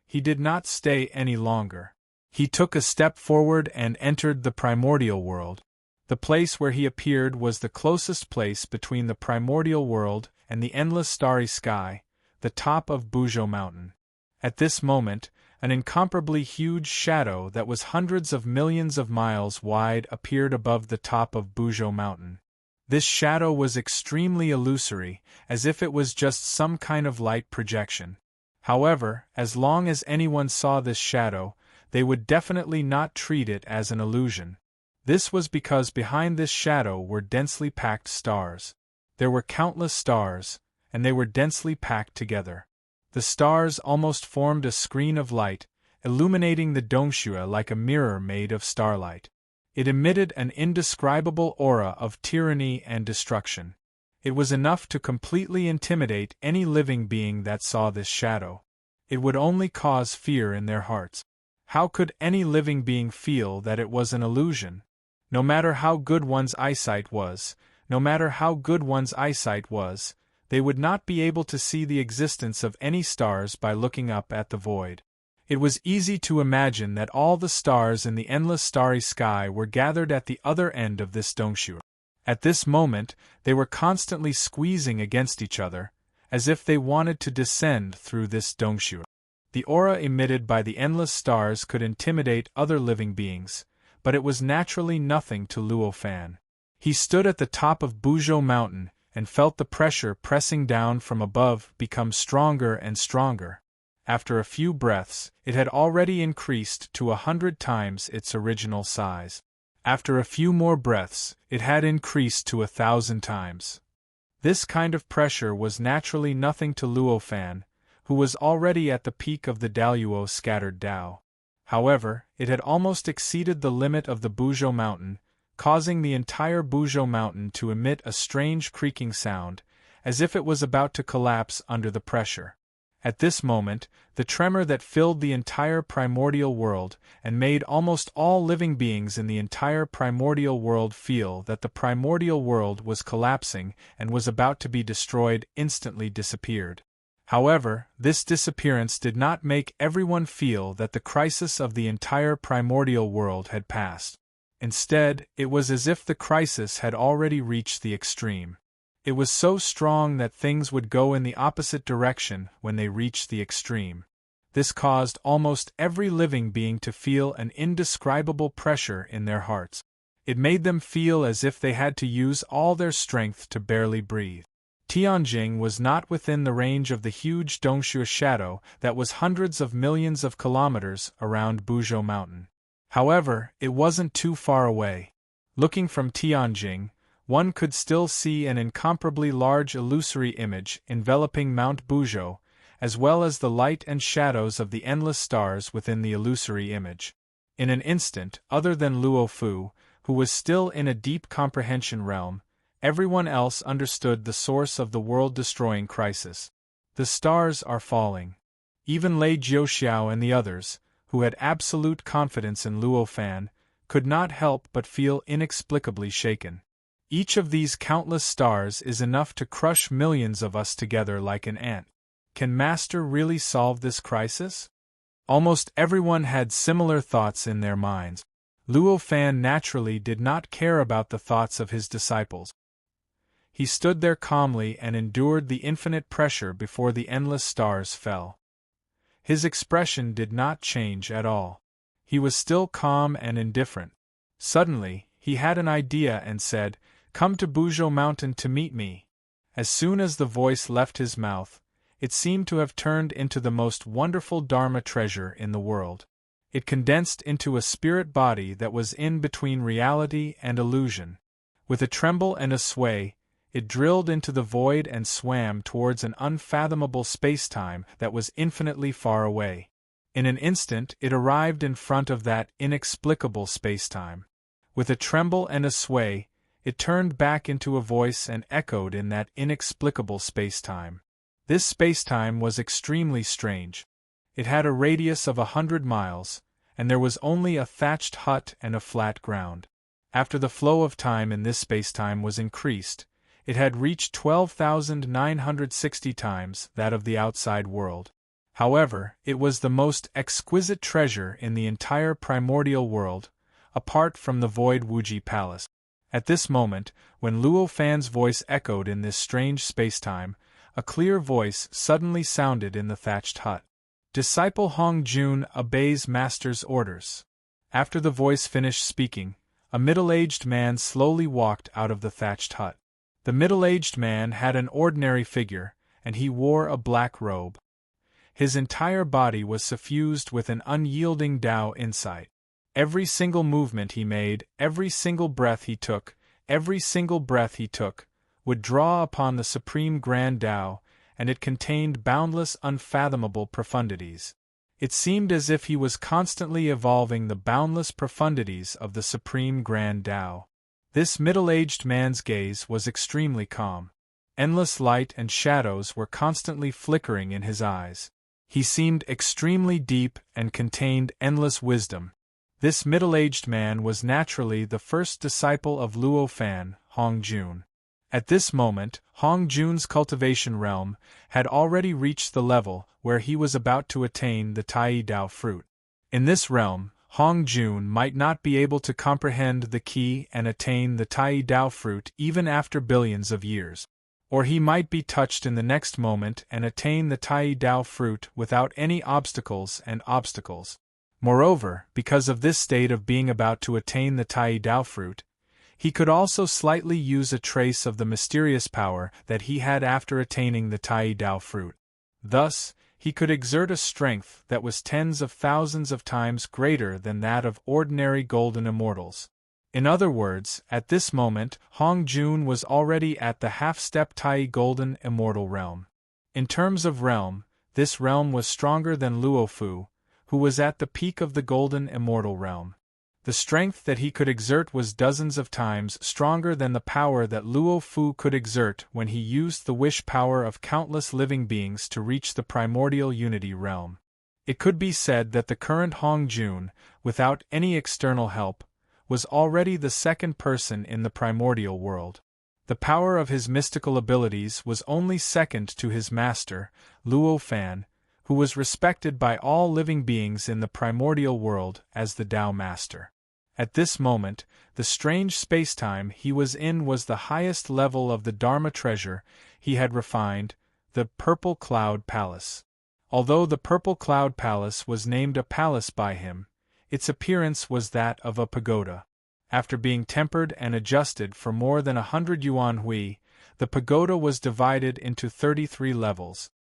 He did not stay any longer. He took a step forward and entered the primordial world. The place where he appeared was the closest place between the primordial world and the endless starry sky, the top of Buzhou Mountain. At this moment, an incomparably huge shadow that was hundreds of millions of miles wide appeared above the top of Buzhou Mountain. This shadow was extremely illusory, as if it was just some kind of light projection. However, as long as anyone saw this shadow, they would definitely not treat it as an illusion. This was because behind this shadow were densely packed stars. There were countless stars, and they were densely packed together. The stars almost formed a screen of light, illuminating the Dongshui like a mirror made of starlight. It emitted an indescribable aura of tyranny and destruction. It was enough to completely intimidate any living being that saw this shadow. It would only cause fear in their hearts. How could any living being feel that it was an illusion? No matter how good one's eyesight was, they would not be able to see the existence of any stars by looking up at the void. It was easy to imagine that all the stars in the endless starry sky were gathered at the other end of this Dongshui. At this moment, they were constantly squeezing against each other, as if they wanted to descend through this Dongshui. The aura emitted by the endless stars could intimidate other living beings, but it was naturally nothing to Luo Fan. He stood at the top of Buzhou Mountain and felt the pressure pressing down from above become stronger and stronger. After a few breaths, it had already increased to 100 times its original size. After a few more breaths, it had increased to 1,000 times. This kind of pressure was naturally nothing to Luo Fan, who was already at the peak of the Daluo scattered Dao. However, it had almost exceeded the limit of the Buzhou Mountain, causing the entire Buzhou Mountain to emit a strange creaking sound, as if it was about to collapse under the pressure. At this moment, the tremor that filled the entire primordial world and made almost all living beings in the entire primordial world feel that the primordial world was collapsing and was about to be destroyed instantly disappeared. However, this disappearance did not make everyone feel that the crisis of the entire primordial world had passed. Instead, it was as if the crisis had already reached the extreme. It was so strong that things would go in the opposite direction when they reached the extreme. This caused almost every living being to feel an indescribable pressure in their hearts. It made them feel as if they had to use all their strength to barely breathe. Tianjing was not within the range of the huge Dongshu shadow that was hundreds of millions of kilometers around Buzhou Mountain. However, it wasn't too far away. Looking from Tianjing, one could still see an incomparably large illusory image enveloping Mount Buzhou, as well as the light and shadows of the endless stars within the illusory image. In an instant, other than Luo Fu, who was still in a deep comprehension realm, everyone else understood the source of the world-destroying crisis. The stars are falling. Even Lei Jiuxiao and the others, who had absolute confidence in Luo Fan, could not help but feel inexplicably shaken. Each of these countless stars is enough to crush millions of us together like an ant. Can Master really solve this crisis? Almost everyone had similar thoughts in their minds. Luo Fan naturally did not care about the thoughts of his disciples. He stood there calmly and endured the infinite pressure before the endless stars fell. His expression did not change at all. He was still calm and indifferent. Suddenly, he had an idea and said, "Come to Buzhou Mountain to meet me." As soon as the voice left his mouth, it seemed to have turned into the most wonderful Dharma treasure in the world. It condensed into a spirit body that was in between reality and illusion. With a tremble and a sway, it drilled into the void and swam towards an unfathomable space-time that was infinitely far away. In an instant it arrived in front of that inexplicable space-time. With a tremble and a sway, it turned back into a voice and echoed in that inexplicable space-time. This space-time was extremely strange. It had a radius of 100 miles, and there was only a thatched hut and a flat ground. After the flow of time in this space-time was increased, it had reached 12,960 times that of the outside world. However, it was the most exquisite treasure in the entire primordial world, apart from the void Wuji Palace. At this moment, when Luo Fan's voice echoed in this strange space-time, a clear voice suddenly sounded in the thatched hut. Disciple Hong Jun obeys master's orders. After the voice finished speaking, a middle-aged man slowly walked out of the thatched hut. The middle-aged man had an ordinary figure, and he wore a black robe. His entire body was suffused with an unyielding Tao insight. Every single movement he made, every single breath he took, would draw upon the supreme grand Tao, and it contained boundless, unfathomable profundities. It seemed as if he was constantly evolving the boundless profundities of the supreme grand Tao. This middle-aged man's gaze was extremely calm. Endless light and shadows were constantly flickering in his eyes. He seemed extremely deep and contained endless wisdom. This middle-aged man was naturally the first disciple of Luo Fan, Hong Jun. At this moment, Hong Jun's cultivation realm had already reached the level where he was about to attain the Tai Dao fruit. In this realm, Hong Jun might not be able to comprehend the key and attain the Tai Dao fruit even after billions of years. Or he might be touched in the next moment and attain the Tai Dao fruit without any obstacles. Moreover, because of this state of being about to attain the Tai Dao fruit, he could also slightly use a trace of the mysterious power that he had after attaining the Tai Dao fruit. Thus, he could exert a strength that was tens of thousands of times greater than that of ordinary golden immortals. In other words, at this moment, Hong Jun was already at the half-step Tai golden immortal realm. In terms of realm, this realm was stronger than Luo Fu, who was at the peak of the golden immortal realm. The strength that he could exert was dozens of times stronger than the power that Luo Fu could exert when he used the wish power of countless living beings to reach the primordial unity realm. It could be said that the current Hong Jun, without any external help, was already the second person in the primordial world. The power of his mystical abilities was only second to his master, Luo Fan, who was respected by all living beings in the primordial world as the Tao Master. At this moment, the strange spacetime he was in was the highest level of the Dharma treasure he had refined, the Purple Cloud Palace. Although the Purple Cloud Palace was named a palace by him, its appearance was that of a pagoda. After being tempered and adjusted for more than 100 yuan hui, the pagoda was divided into 33 levels.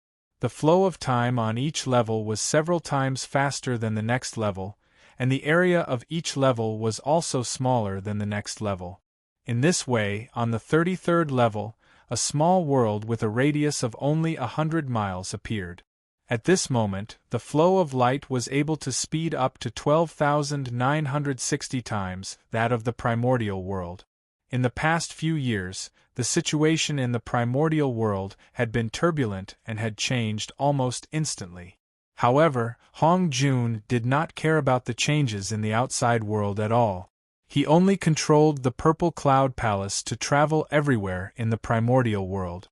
The flow of time on each level was several times faster than the next level, and the area of each level was also smaller than the next level. In this way, on the 33rd level, a small world with a radius of only 100 miles appeared. At this moment, the flow of light was able to speed up to 12,960 times that of the primordial world. In the past few years, the situation in the primordial world had been turbulent and had changed almost instantly. However, Hong Jun did not care about the changes in the outside world at all. He only controlled the Purple Cloud Palace to travel everywhere in the primordial world.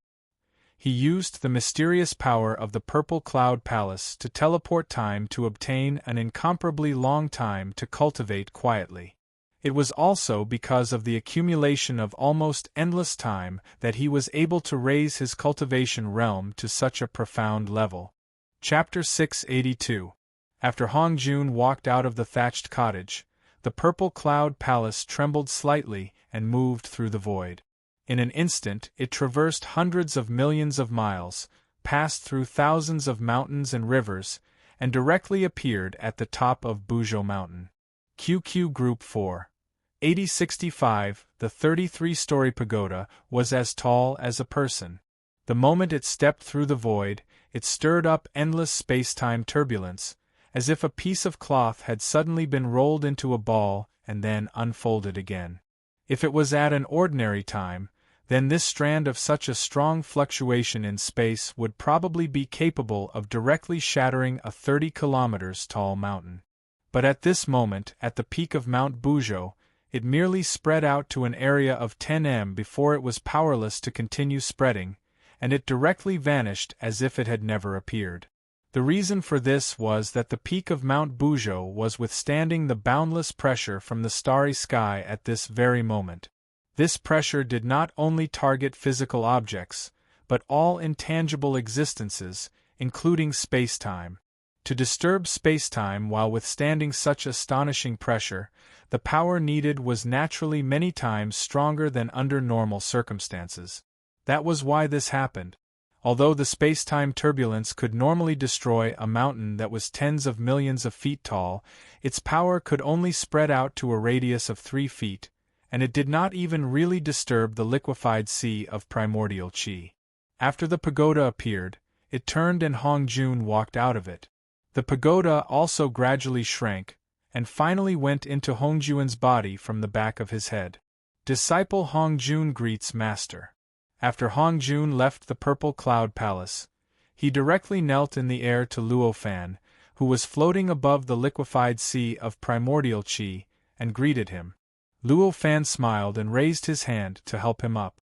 He used the mysterious power of the Purple Cloud Palace to teleport time to obtain an incomparably long time to cultivate quietly. It was also because of the accumulation of almost endless time that he was able to raise his cultivation realm to such a profound level. Chapter 682. After Hong Jun walked out of the thatched cottage, the Purple Cloud Palace trembled slightly and moved through the void. In an instant it traversed hundreds of millions of miles, passed through thousands of mountains and rivers, and directly appeared at the top of Buzhou Mountain. QQ Group 4. 8065, the 33-story pagoda, was as tall as a person. The moment it stepped through the void, it stirred up endless space-time turbulence, as if a piece of cloth had suddenly been rolled into a ball and then unfolded again. If it was at an ordinary time, then this strand of such a strong fluctuation in space would probably be capable of directly shattering a 30 kilometers tall mountain. But at this moment, at the peak of Mount Buzhou, it merely spread out to an area of 10 m before it was powerless to continue spreading, and it directly vanished as if it had never appeared. The reason for this was that the peak of Mount Buzhou was withstanding the boundless pressure from the starry sky at this very moment. This pressure did not only target physical objects, but all intangible existences, including space-time. To disturb space-time while withstanding such astonishing pressure, the power needed was naturally many times stronger than under normal circumstances. That was why this happened. Although the space-time turbulence could normally destroy a mountain that was tens of millions of feet tall, its power could only spread out to a radius of 3 feet, and it did not even really disturb the liquefied sea of primordial qi. After the pagoda appeared, it turned and Hong Jun walked out of it. The pagoda also gradually shrank, and finally went into Hong Jun's body from the back of his head. Disciple Hong Jun greets Master. After Hong Jun left the Purple Cloud Palace, he directly knelt in the air to Luo Fan, who was floating above the liquefied sea of primordial qi, and greeted him. Luo Fan smiled and raised his hand to help him up.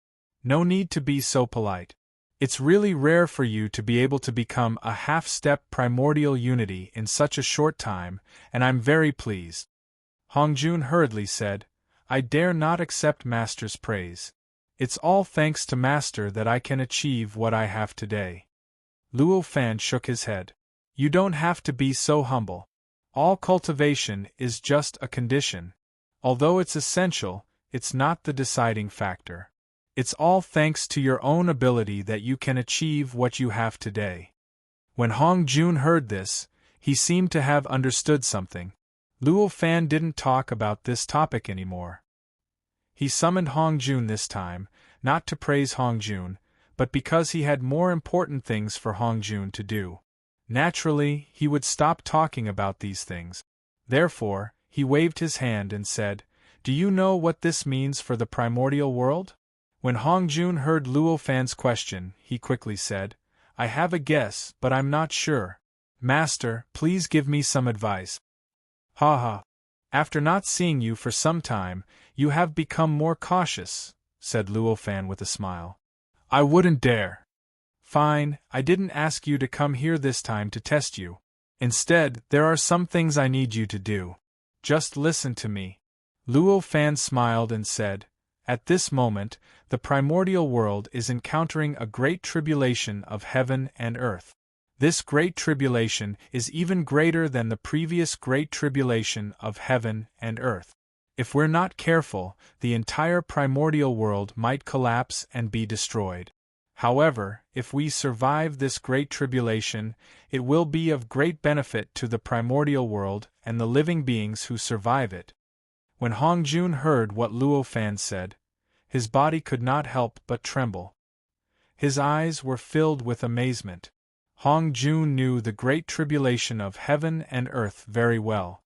No need to be so polite. It's really rare for you to be able to become a half-step primordial unity in such a short time, and I'm very pleased. Hong Jun hurriedly said, I dare not accept Master's praise. It's all thanks to Master that I can achieve what I have today. Luo Fan shook his head. You don't have to be so humble. All cultivation is just a condition. Although it's essential, it's not the deciding factor. It's all thanks to your own ability that you can achieve what you have today. When Hong Jun heard this, he seemed to have understood something. Luo Fan didn't talk about this topic anymore. He summoned Hong Jun this time, not to praise Hong Jun, but because he had more important things for Hong Jun to do. Naturally, he would stop talking about these things. Therefore, he waved his hand and said, "Do you know what this means for the primordial world?" When Hong Jun heard Luo Fan's question, he quickly said, "I have a guess, but I'm not sure. Master, please give me some advice." "Ha ha. After not seeing you for some time, you have become more cautious," said Luo Fan with a smile. "I wouldn't dare." "Fine, I didn't ask you to come here this time to test you. Instead, there are some things I need you to do. Just listen to me." Luo Fan smiled and said, "At this moment, the primordial world is encountering a great tribulation of heaven and earth. This great tribulation is even greater than the previous great tribulation of heaven and earth. If we're not careful, the entire primordial world might collapse and be destroyed. However, if we survive this great tribulation, it will be of great benefit to the primordial world and the living beings who survive it." When Hong Jun heard what Luo Fan said, his body could not help but tremble. His eyes were filled with amazement. Hong Jun knew the great tribulation of heaven and earth very well.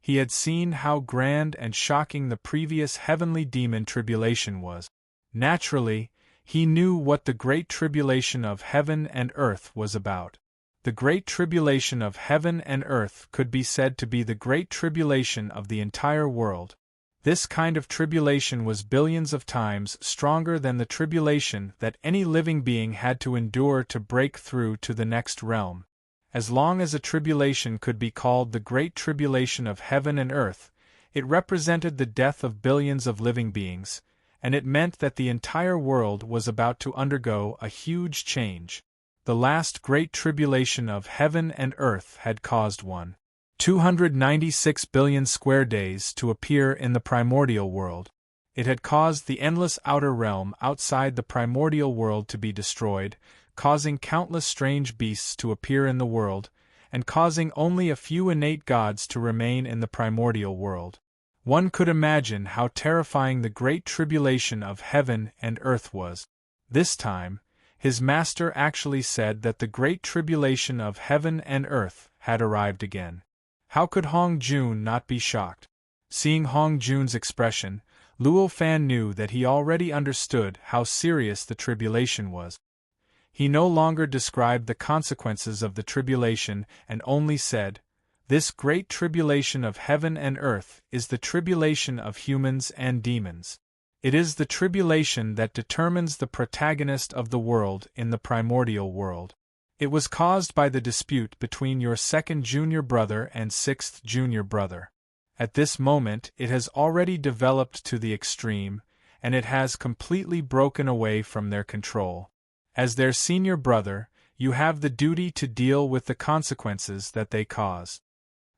He had seen how grand and shocking the previous heavenly demon tribulation was. Naturally, he knew what the great tribulation of heaven and earth was about. The great tribulation of heaven and earth could be said to be the great tribulation of the entire world. This kind of tribulation was billions of times stronger than the tribulation that any living being had to endure to break through to the next realm. As long as a tribulation could be called the great tribulation of heaven and earth, it represented the death of billions of living beings, and it meant that the entire world was about to undergo a huge change. The last great tribulation of heaven and earth had caused 296 billion square days to appear in the primordial world. It had caused the endless outer realm outside the primordial world to be destroyed, causing countless strange beasts to appear in the world, and causing only a few innate gods to remain in the primordial world. One could imagine how terrifying the great tribulation of heaven and earth was. This time, his master actually said that the great tribulation of heaven and earth had arrived again. How could Hong Jun not be shocked? Seeing Hong Jun's expression, Luo Fan knew that he already understood how serious the tribulation was. He no longer described the consequences of the tribulation and only said, "This great tribulation of heaven and earth is the tribulation of humans and demons. It is the tribulation that determines the protagonist of the world in the primordial world. It was caused by the dispute between your second junior brother and sixth junior brother. At this moment it has already developed to the extreme, and it has completely broken away from their control. As their senior brother, you have the duty to deal with the consequences that they cause."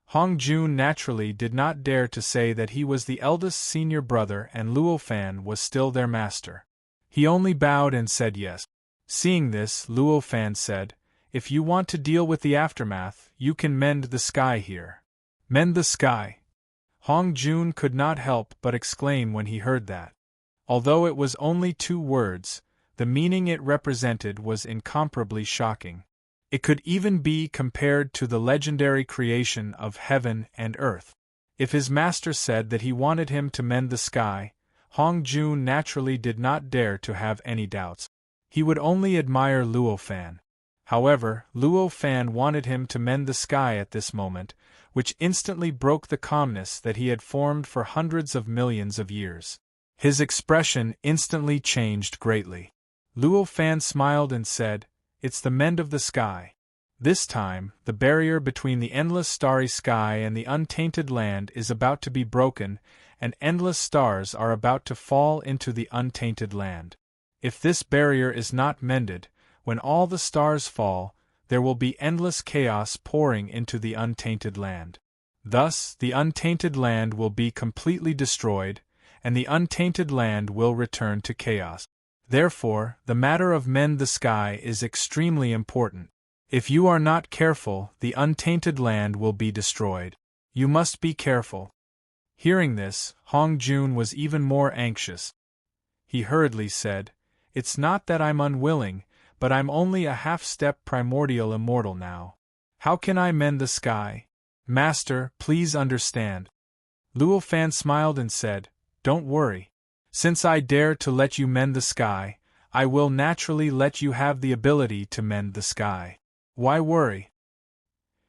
Hong Jun naturally did not dare to say that he was the eldest senior brother and Luo Fan was still their master. He only bowed and said yes. Seeing this, Luo Fan said, "If you want to deal with the aftermath, you can mend the sky here." "Mend the sky?" Hong Jun could not help but exclaim when he heard that. Although it was only 2 words, the meaning it represented was incomparably shocking. It could even be compared to the legendary creation of heaven and earth. If his master said that he wanted him to mend the sky, Hong Jun naturally did not dare to have any doubts. He would only admire Luo Fan. However, Luo Fan wanted him to mend the sky at this moment, which instantly broke the calmness that he had formed for hundreds of millions of years. His expression instantly changed greatly. Luo Fan smiled and said, "It's the mend of the sky." This time, the barrier between the endless starry sky and the untainted land is about to be broken, and endless stars are about to fall into the untainted land. If this barrier is not mended, when all the stars fall, there will be endless chaos pouring into the untainted land. Thus, the untainted land will be completely destroyed, and the untainted land will return to chaos. Therefore, the matter of mend the sky is extremely important. If you are not careful, the untainted land will be destroyed. You must be careful. Hearing this, Hong Jun was even more anxious. He hurriedly said, "It's not that I'm unwilling, but I'm only a half-step primordial immortal now. How can I mend the sky? Master, please understand." Luo Fan smiled and said, "Don't worry. Since I dare to let you mend the sky, I will naturally let you have the ability to mend the sky. Why worry?"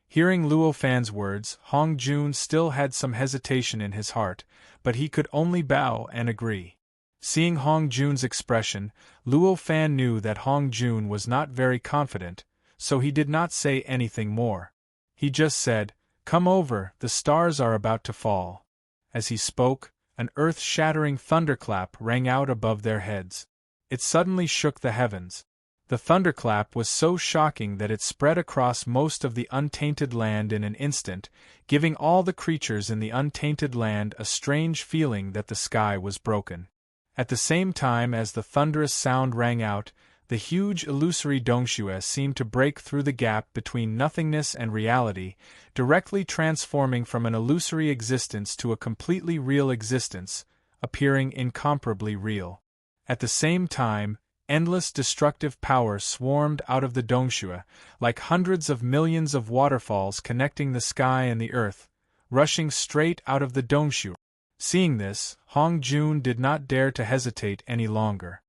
Hearing Luo Fan's words, Hong Jun still had some hesitation in his heart, but he could only bow and agree. Seeing Hong Jun's expression, Luo Fan knew that Hong Jun was not very confident, so he did not say anything more. He just said, "Come over, the stars are about to fall." As he spoke, an earth-shattering thunderclap rang out above their heads. It suddenly shook the heavens. The thunderclap was so shocking that it spread across most of the untainted land in an instant, giving all the creatures in the untainted land a strange feeling that the sky was broken. At the same time as the thunderous sound rang out, the huge illusory Dongxue seemed to break through the gap between nothingness and reality, directly transforming from an illusory existence to a completely real existence, appearing incomparably real. At the same time, endless destructive power swarmed out of the Dongxue, like hundreds of millions of waterfalls connecting the sky and the earth, rushing straight out of the Dongxue. Seeing this, Hong Jun did not dare to hesitate any longer.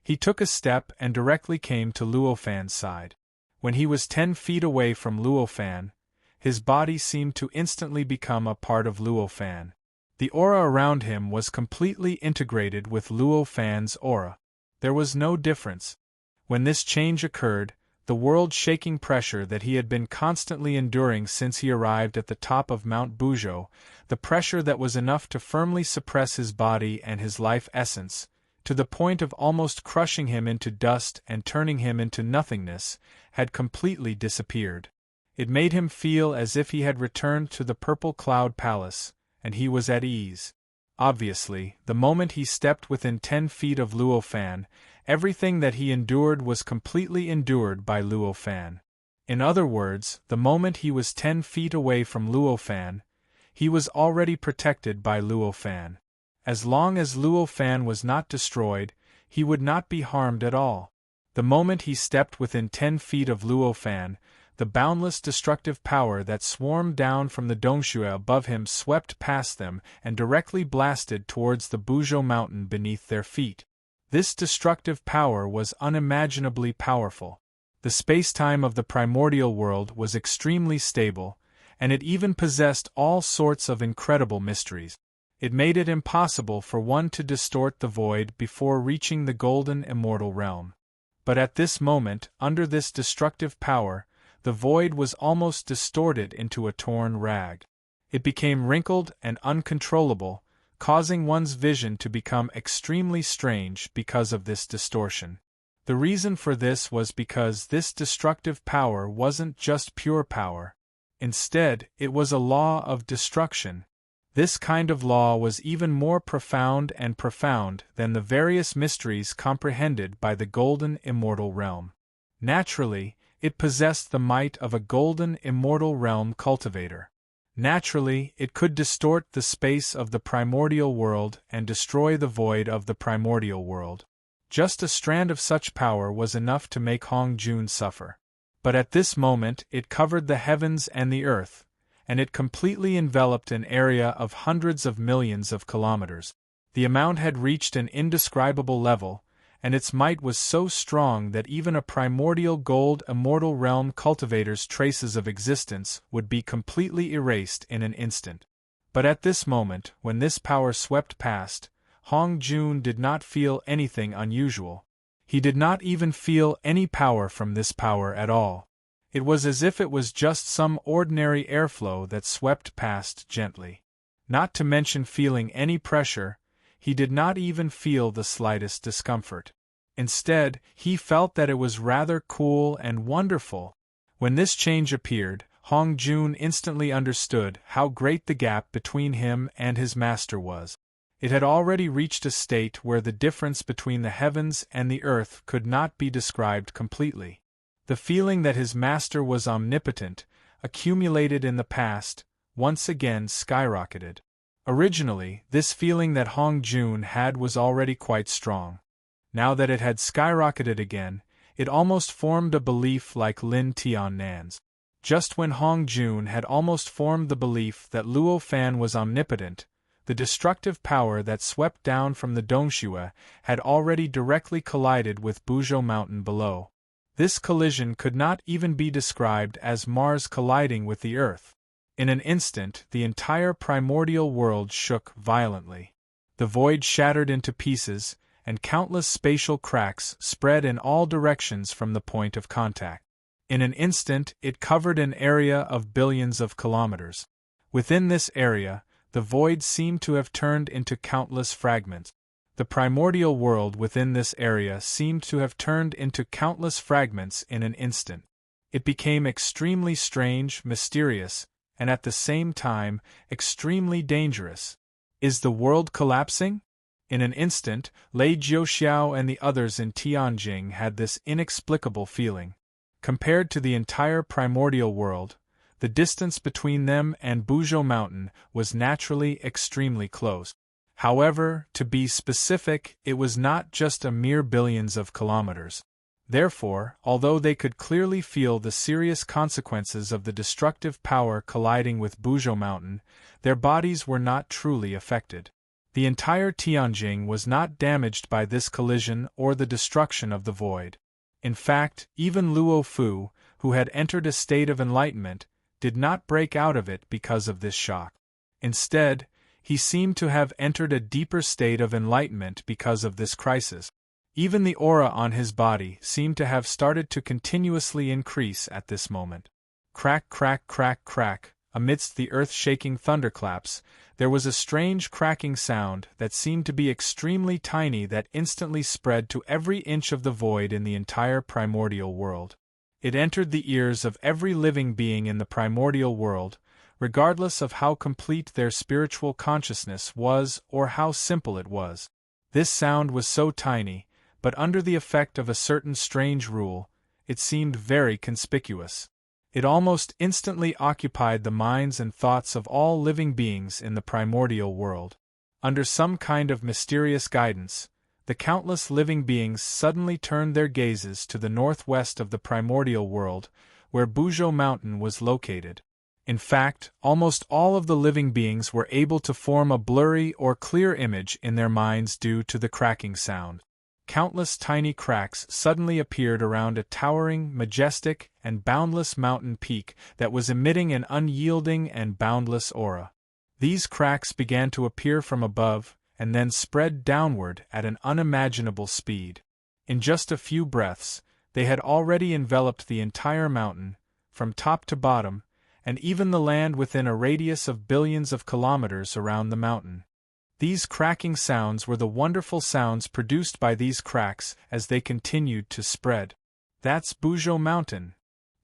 He took a step and directly came to Luo Fan's side. When he was 10 feet away from Luo Fan, his body seemed to instantly become a part of Luo Fan. The aura around him was completely integrated with Luo Fan's aura. There was no difference. When this change occurred, the world-shaking pressure that he had been constantly enduring since he arrived at the top of Mount Buzhou, the pressure that was enough to firmly suppress his body and his life essence, to the point of almost crushing him into dust and turning him into nothingness, had completely disappeared. It made him feel as if he had returned to the Purple Cloud Palace, and he was at ease. Obviously, the moment he stepped within 10 feet of Luo Fan, everything that he endured was completely endured by Luo Fan. In other words, the moment he was 10 feet away from Luo Fan, he was already protected by Luo Fan. As long as Luo Fan was not destroyed, he would not be harmed at all. The moment he stepped within 10 feet of Luo Fan, the boundless destructive power that swarmed down from the Dongxue above him swept past them and directly blasted towards the Buzhou mountain beneath their feet. This destructive power was unimaginably powerful. The space-time of the primordial world was extremely stable, and it even possessed all sorts of incredible mysteries. It made it impossible for one to distort the void before reaching the golden immortal realm. But at this moment, under this destructive power, the void was almost distorted into a torn rag. It became wrinkled and uncontrollable, causing one's vision to become extremely strange because of this distortion. The reason for this was because this destructive power wasn't just pure power. Instead, it was a law of destruction. This kind of law was even more profound than the various mysteries comprehended by the golden immortal realm. Naturally, it possessed the might of a golden immortal realm cultivator. Naturally, it could distort the space of the primordial world and destroy the void of the primordial world. Just a strand of such power was enough to make Hong Jun suffer. But at this moment it covered the heavens and the earth, and it completely enveloped an area of hundreds of millions of kilometers. The amount had reached an indescribable level, and its might was so strong that even a primordial gold immortal realm cultivator's traces of existence would be completely erased in an instant. But at this moment, when this power swept past, Hong Jun did not feel anything unusual. He did not even feel any power from this power at all. It was as if it was just some ordinary airflow that swept past gently. Not to mention feeling any pressure, he did not even feel the slightest discomfort. Instead, he felt that it was rather cool and wonderful. When this change appeared, Hong Jun instantly understood how great the gap between him and his master was. It had already reached a state where the difference between the heavens and the earth could not be described completely. The feeling that his master was omnipotent, accumulated in the past, once again skyrocketed. Originally, this feeling that Hong Jun had was already quite strong. Now that it had skyrocketed again, it almost formed a belief like Lin Tiannan's. Just when Hong Jun had almost formed the belief that Luo Fan was omnipotent, the destructive power that swept down from the Dongshui had already directly collided with Buzhou Mountain below. This collision could not even be described as Mars colliding with the Earth. In an instant, the entire primordial world shook violently. The void shattered into pieces, and countless spatial cracks spread in all directions from the point of contact. In an instant, it covered an area of billions of kilometers. Within this area, the void seemed to have turned into countless fragments. The primordial world within this area seemed to have turned into countless fragments in an instant. It became extremely strange, mysterious, and at the same time, extremely dangerous. Is the world collapsing? In an instant, Lei Jiuxiao and the others in Tianjing had this inexplicable feeling. Compared to the entire primordial world, the distance between them and Buzhou Mountain was naturally extremely close. However, to be specific, it was not just a mere billions of kilometers. Therefore, although they could clearly feel the serious consequences of the destructive power colliding with Buzhou Mountain, their bodies were not truly affected. The entire Tianjing was not damaged by this collision or the destruction of the void. In fact, even Luo Fu, who had entered a state of enlightenment, did not break out of it because of this shock. Instead, he seemed to have entered a deeper state of enlightenment because of this crisis. Even the aura on his body seemed to have started to continuously increase at this moment. Crack, crack, crack, crack, amidst the earth-shaking thunderclaps, there was a strange cracking sound that seemed to be extremely tiny that instantly spread to every inch of the void in the entire primordial world. It entered the ears of every living being in the primordial world, regardless of how complete their spiritual consciousness was or how simple it was. This sound was so tiny, but under the effect of a certain strange rule, it seemed very conspicuous. It almost instantly occupied the minds and thoughts of all living beings in the primordial world. Under some kind of mysterious guidance, the countless living beings suddenly turned their gazes to the northwest of the primordial world, where Buzhou Mountain was located. In fact, almost all of the living beings were able to form a blurry or clear image in their minds due to the cracking sound. Countless tiny cracks suddenly appeared around a towering, majestic, and boundless mountain peak that was emitting an unyielding and boundless aura. These cracks began to appear from above, and then spread downward at an unimaginable speed. In just a few breaths, they had already enveloped the entire mountain, from top to bottom, and even the land within a radius of billions of kilometers around the mountain. These cracking sounds were the wonderful sounds produced by these cracks as they continued to spread. That's Buzhou Mountain.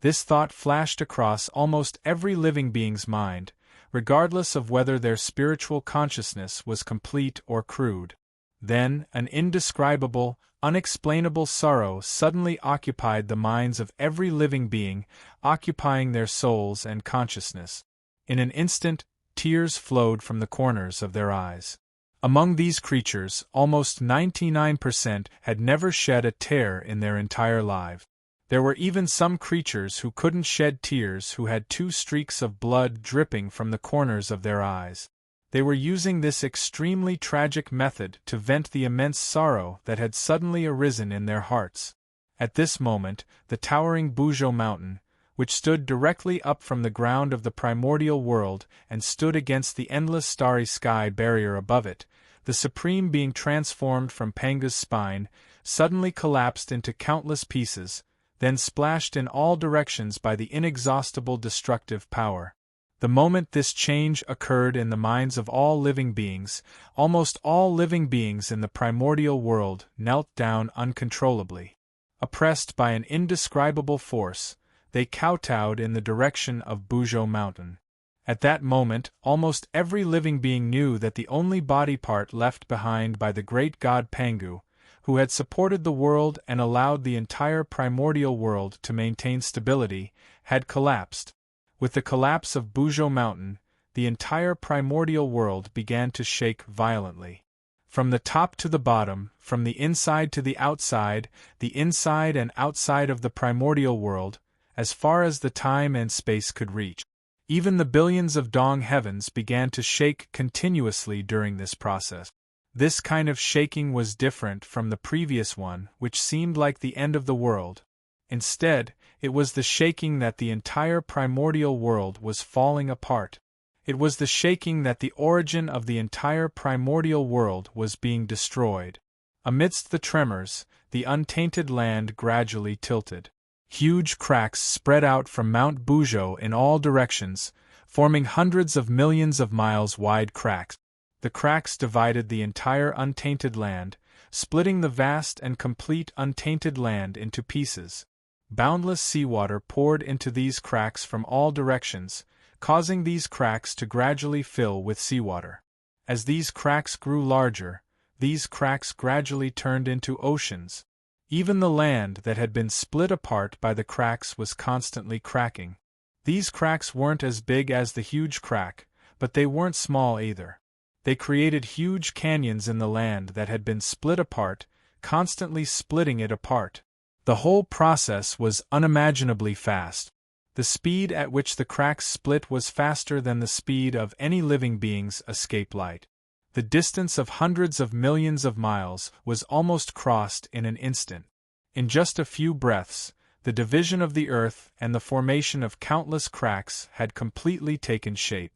This thought flashed across almost every living being's mind, regardless of whether their spiritual consciousness was complete or crude. Then, an indescribable, unexplainable sorrow suddenly occupied the minds of every living being, occupying their souls and consciousness. In an instant, tears flowed from the corners of their eyes. Among these creatures, almost 99% had never shed a tear in their entire life. There were even some creatures who couldn't shed tears who had 2 streaks of blood dripping from the corners of their eyes. They were using this extremely tragic method to vent the immense sorrow that had suddenly arisen in their hearts. At this moment, the towering Buzhou Mountain, which stood directly up from the ground of the primordial world and stood against the endless starry sky barrier above it, the supreme being transformed from Panga's spine, suddenly collapsed into countless pieces, then splashed in all directions by the inexhaustible destructive power. The moment this change occurred in the minds of all living beings, almost all living beings in the primordial world knelt down uncontrollably. Oppressed by an indescribable force, they kowtowed in the direction of Buzhou Mountain. At that moment, almost every living being knew that the only body part left behind by the great god Pangu, who had supported the world and allowed the entire primordial world to maintain stability, had collapsed. With the collapse of Buzhou Mountain, the entire primordial world began to shake violently. From the top to the bottom, from the inside to the outside, the inside and outside of the primordial world, as far as the time and space could reach. Even the billions of Dong heavens began to shake continuously during this process. This kind of shaking was different from the previous one, which seemed like the end of the world. Instead, it was the shaking that the entire primordial world was falling apart. It was the shaking that the origin of the entire primordial world was being destroyed. Amidst the tremors, the untainted land gradually tilted. Huge cracks spread out from Mount Buzhou in all directions, forming hundreds of millions of miles wide cracks. The cracks divided the entire untainted land, splitting the vast and complete untainted land into pieces. Boundless seawater poured into these cracks from all directions, causing these cracks to gradually fill with seawater. As these cracks grew larger, these cracks gradually turned into oceans. Even the land that had been split apart by the cracks was constantly cracking. These cracks weren't as big as the huge crack, but they weren't small either. They created huge canyons in the land that had been split apart, constantly splitting it apart. The whole process was unimaginably fast. The speed at which the cracks split was faster than the speed of any living being's escape light. The distance of hundreds of millions of miles was almost crossed in an instant. In just a few breaths, the division of the earth and the formation of countless cracks had completely taken shape.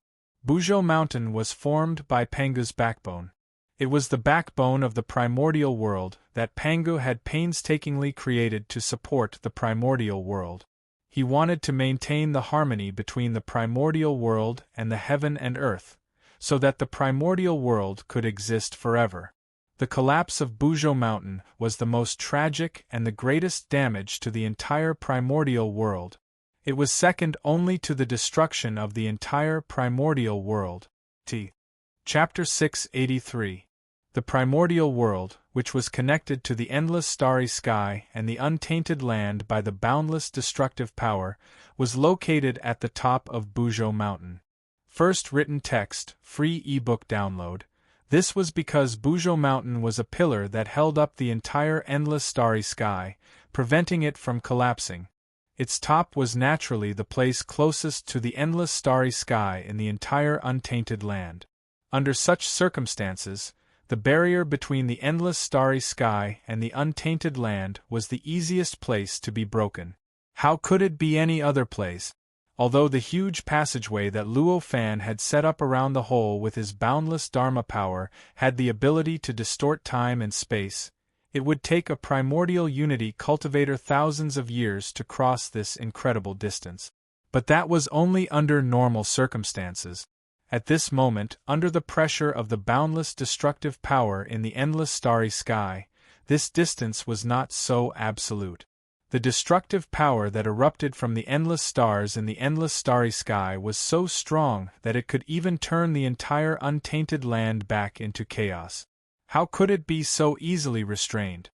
Buzhou Mountain was formed by Pangu's backbone. It was the backbone of the primordial world that Pangu had painstakingly created to support the primordial world. He wanted to maintain the harmony between the primordial world and the heaven and earth, so that the primordial world could exist forever. The collapse of Buzhou Mountain was the most tragic and the greatest damage to the entire primordial world. It was second only to the destruction of the entire primordial world. Chapter 683. The primordial world, which was connected to the endless starry sky and the untainted land by the boundless destructive power, was located at the top of Buzhou Mountain. First written text, free ebook download. This was because Buzhou Mountain was a pillar that held up the entire endless starry sky, preventing it from collapsing. Its top was naturally the place closest to the endless starry sky in the entire untainted land. Under such circumstances, the barrier between the endless starry sky and the untainted land was the easiest place to be broken. How could it be any other place? Although the huge passageway that Luo Fan had set up around the hole with his boundless Dharma power had the ability to distort time and space, it would take a primordial unity cultivator thousands of years to cross this incredible distance. But that was only under normal circumstances. At this moment, under the pressure of the boundless destructive power in the endless starry sky, this distance was not so absolute. The destructive power that erupted from the endless stars in the endless starry sky was so strong that it could even turn the entire untainted land back into chaos. How could it be so easily restrained?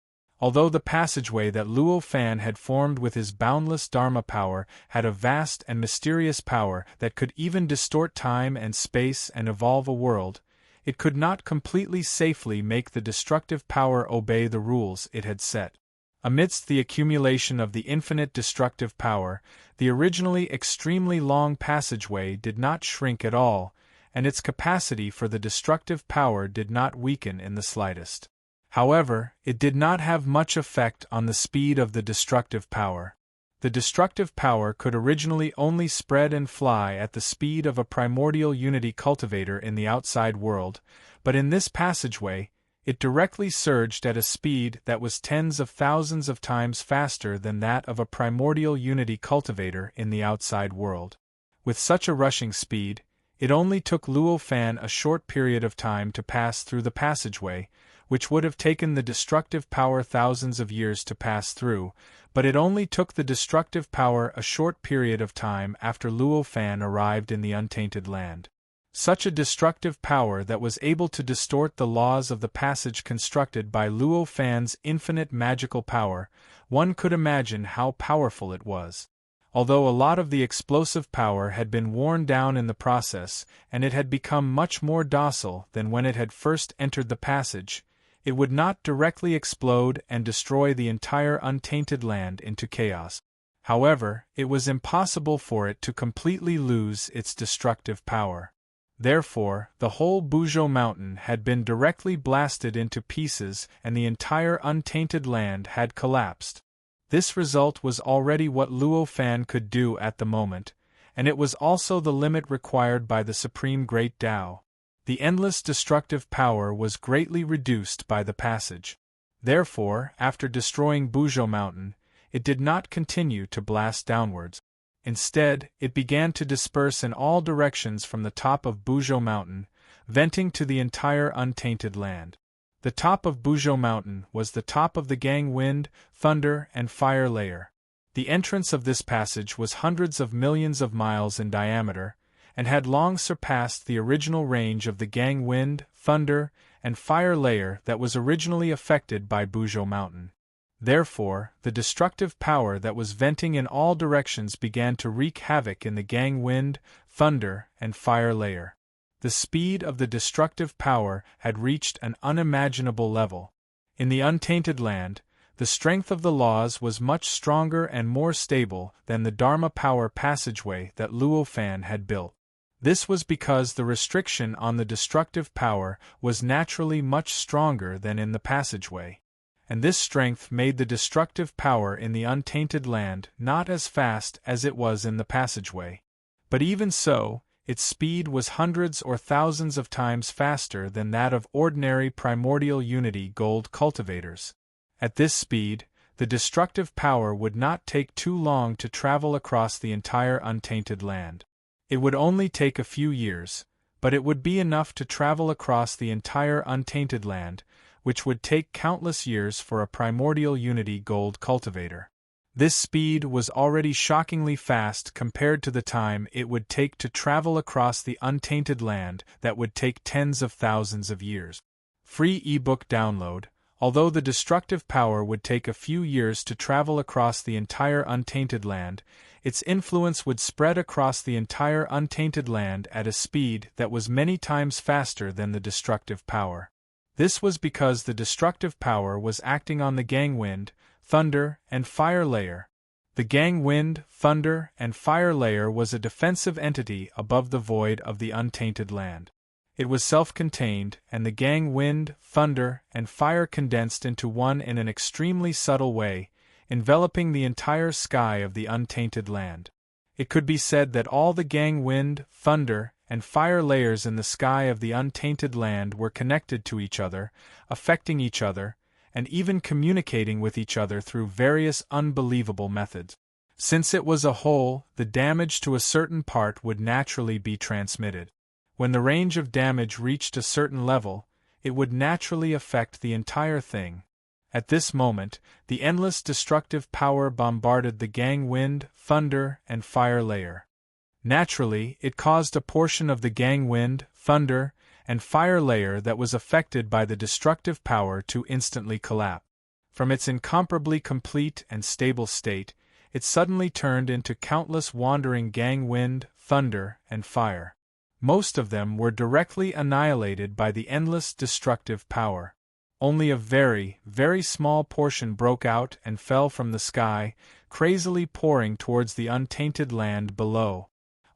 Although the passageway that Luo Fan had formed with his boundless Dharma power had a vast and mysterious power that could even distort time and space and evolve a world, it could not completely safely make the destructive power obey the rules it had set. Amidst the accumulation of the infinite destructive power, the originally extremely long passageway did not shrink at all, and its capacity for the destructive power did not weaken in the slightest. However, it did not have much effect on the speed of the destructive power. The destructive power could originally only spread and fly at the speed of a primordial unity cultivator in the outside world, but in this passageway, it directly surged at a speed that was tens of thousands of times faster than that of a primordial unity cultivator in the outside world. With such a rushing speed, it only took Luo Fan a short period of time to pass through the passageway, which would have taken the destructive power thousands of years to pass through, but it only took the destructive power a short period of time after Luo Fan arrived in the untainted land. Such a destructive power that was able to distort the laws of the passage constructed by Luo Fan's infinite magical power, one could imagine how powerful it was. Although a lot of the explosive power had been worn down in the process, and it had become much more docile than when it had first entered the passage, it would not directly explode and destroy the entire untainted land into chaos. However, it was impossible for it to completely lose its destructive power. Therefore, the whole Buzhou mountain had been directly blasted into pieces and the entire untainted land had collapsed. This result was already what Luo Fan could do at the moment, and it was also the limit required by the Supreme Great Tao. The endless destructive power was greatly reduced by the passage. Therefore, after destroying Buzhou mountain, it did not continue to blast downwards. Instead, it began to disperse in all directions from the top of Buzhou mountain, venting to the entire untainted land. The top of Buzhou mountain was the top of the Gang Wind, Thunder, and Fire layer. The entrance of this passage was hundreds of millions of miles in diameter, and had long surpassed the original range of the Gang Wind, Thunder, and Fire layer that was originally affected by Buzhou mountain. Therefore, the destructive power that was venting in all directions began to wreak havoc in the Gang Wind, Thunder, and Fire layer. The speed of the destructive power had reached an unimaginable level. In the untainted land, the strength of the laws was much stronger and more stable than the Dharma power passageway that Luo Fan had built. This was because the restriction on the destructive power was naturally much stronger than in the passageway. And this strength made the destructive power in the untainted land not as fast as it was in the passageway. But even so, its speed was hundreds or thousands of times faster than that of ordinary primordial unity gold cultivators. At this speed, the destructive power would not take too long to travel across the entire untainted land. It would only take a few years, but it would be enough to travel across the entire untainted land, which would take countless years for a primordial unity gold cultivator. This speed was already shockingly fast compared to the time it would take to travel across the untainted land that would take tens of thousands of years. Free ebook download. Although the destructive power would take a few years to travel across the entire untainted land, its influence would spread across the entire untainted land at a speed that was many times faster than the destructive power. This was because the destructive power was acting on the Gang Wind, Thunder, and Fire layer. The Gang Wind, Thunder, and Fire layer was a defensive entity above the void of the untainted land. It was self-contained, and the Gang Wind, Thunder, and Fire condensed into one in an extremely subtle way, enveloping the entire sky of the untainted land. It could be said that all the Gang Wind, Thunder, and Fire layers in the sky of the untainted land were connected to each other, affecting each other, and even communicating with each other through various unbelievable methods. Since it was a whole, the damage to a certain part would naturally be transmitted. When the range of damage reached a certain level, it would naturally affect the entire thing. At this moment, the endless destructive power bombarded the Gang Wind, Thunder, and Fire layer. Naturally, it caused a portion of the Gang Wind, Thunder, and Fire layer that was affected by the destructive power to instantly collapse. From its incomparably complete and stable state, it suddenly turned into countless wandering Gang Wind, Thunder, and Fire. Most of them were directly annihilated by the endless destructive power. Only a very, very small portion broke out and fell from the sky, crazily pouring towards the untainted land below.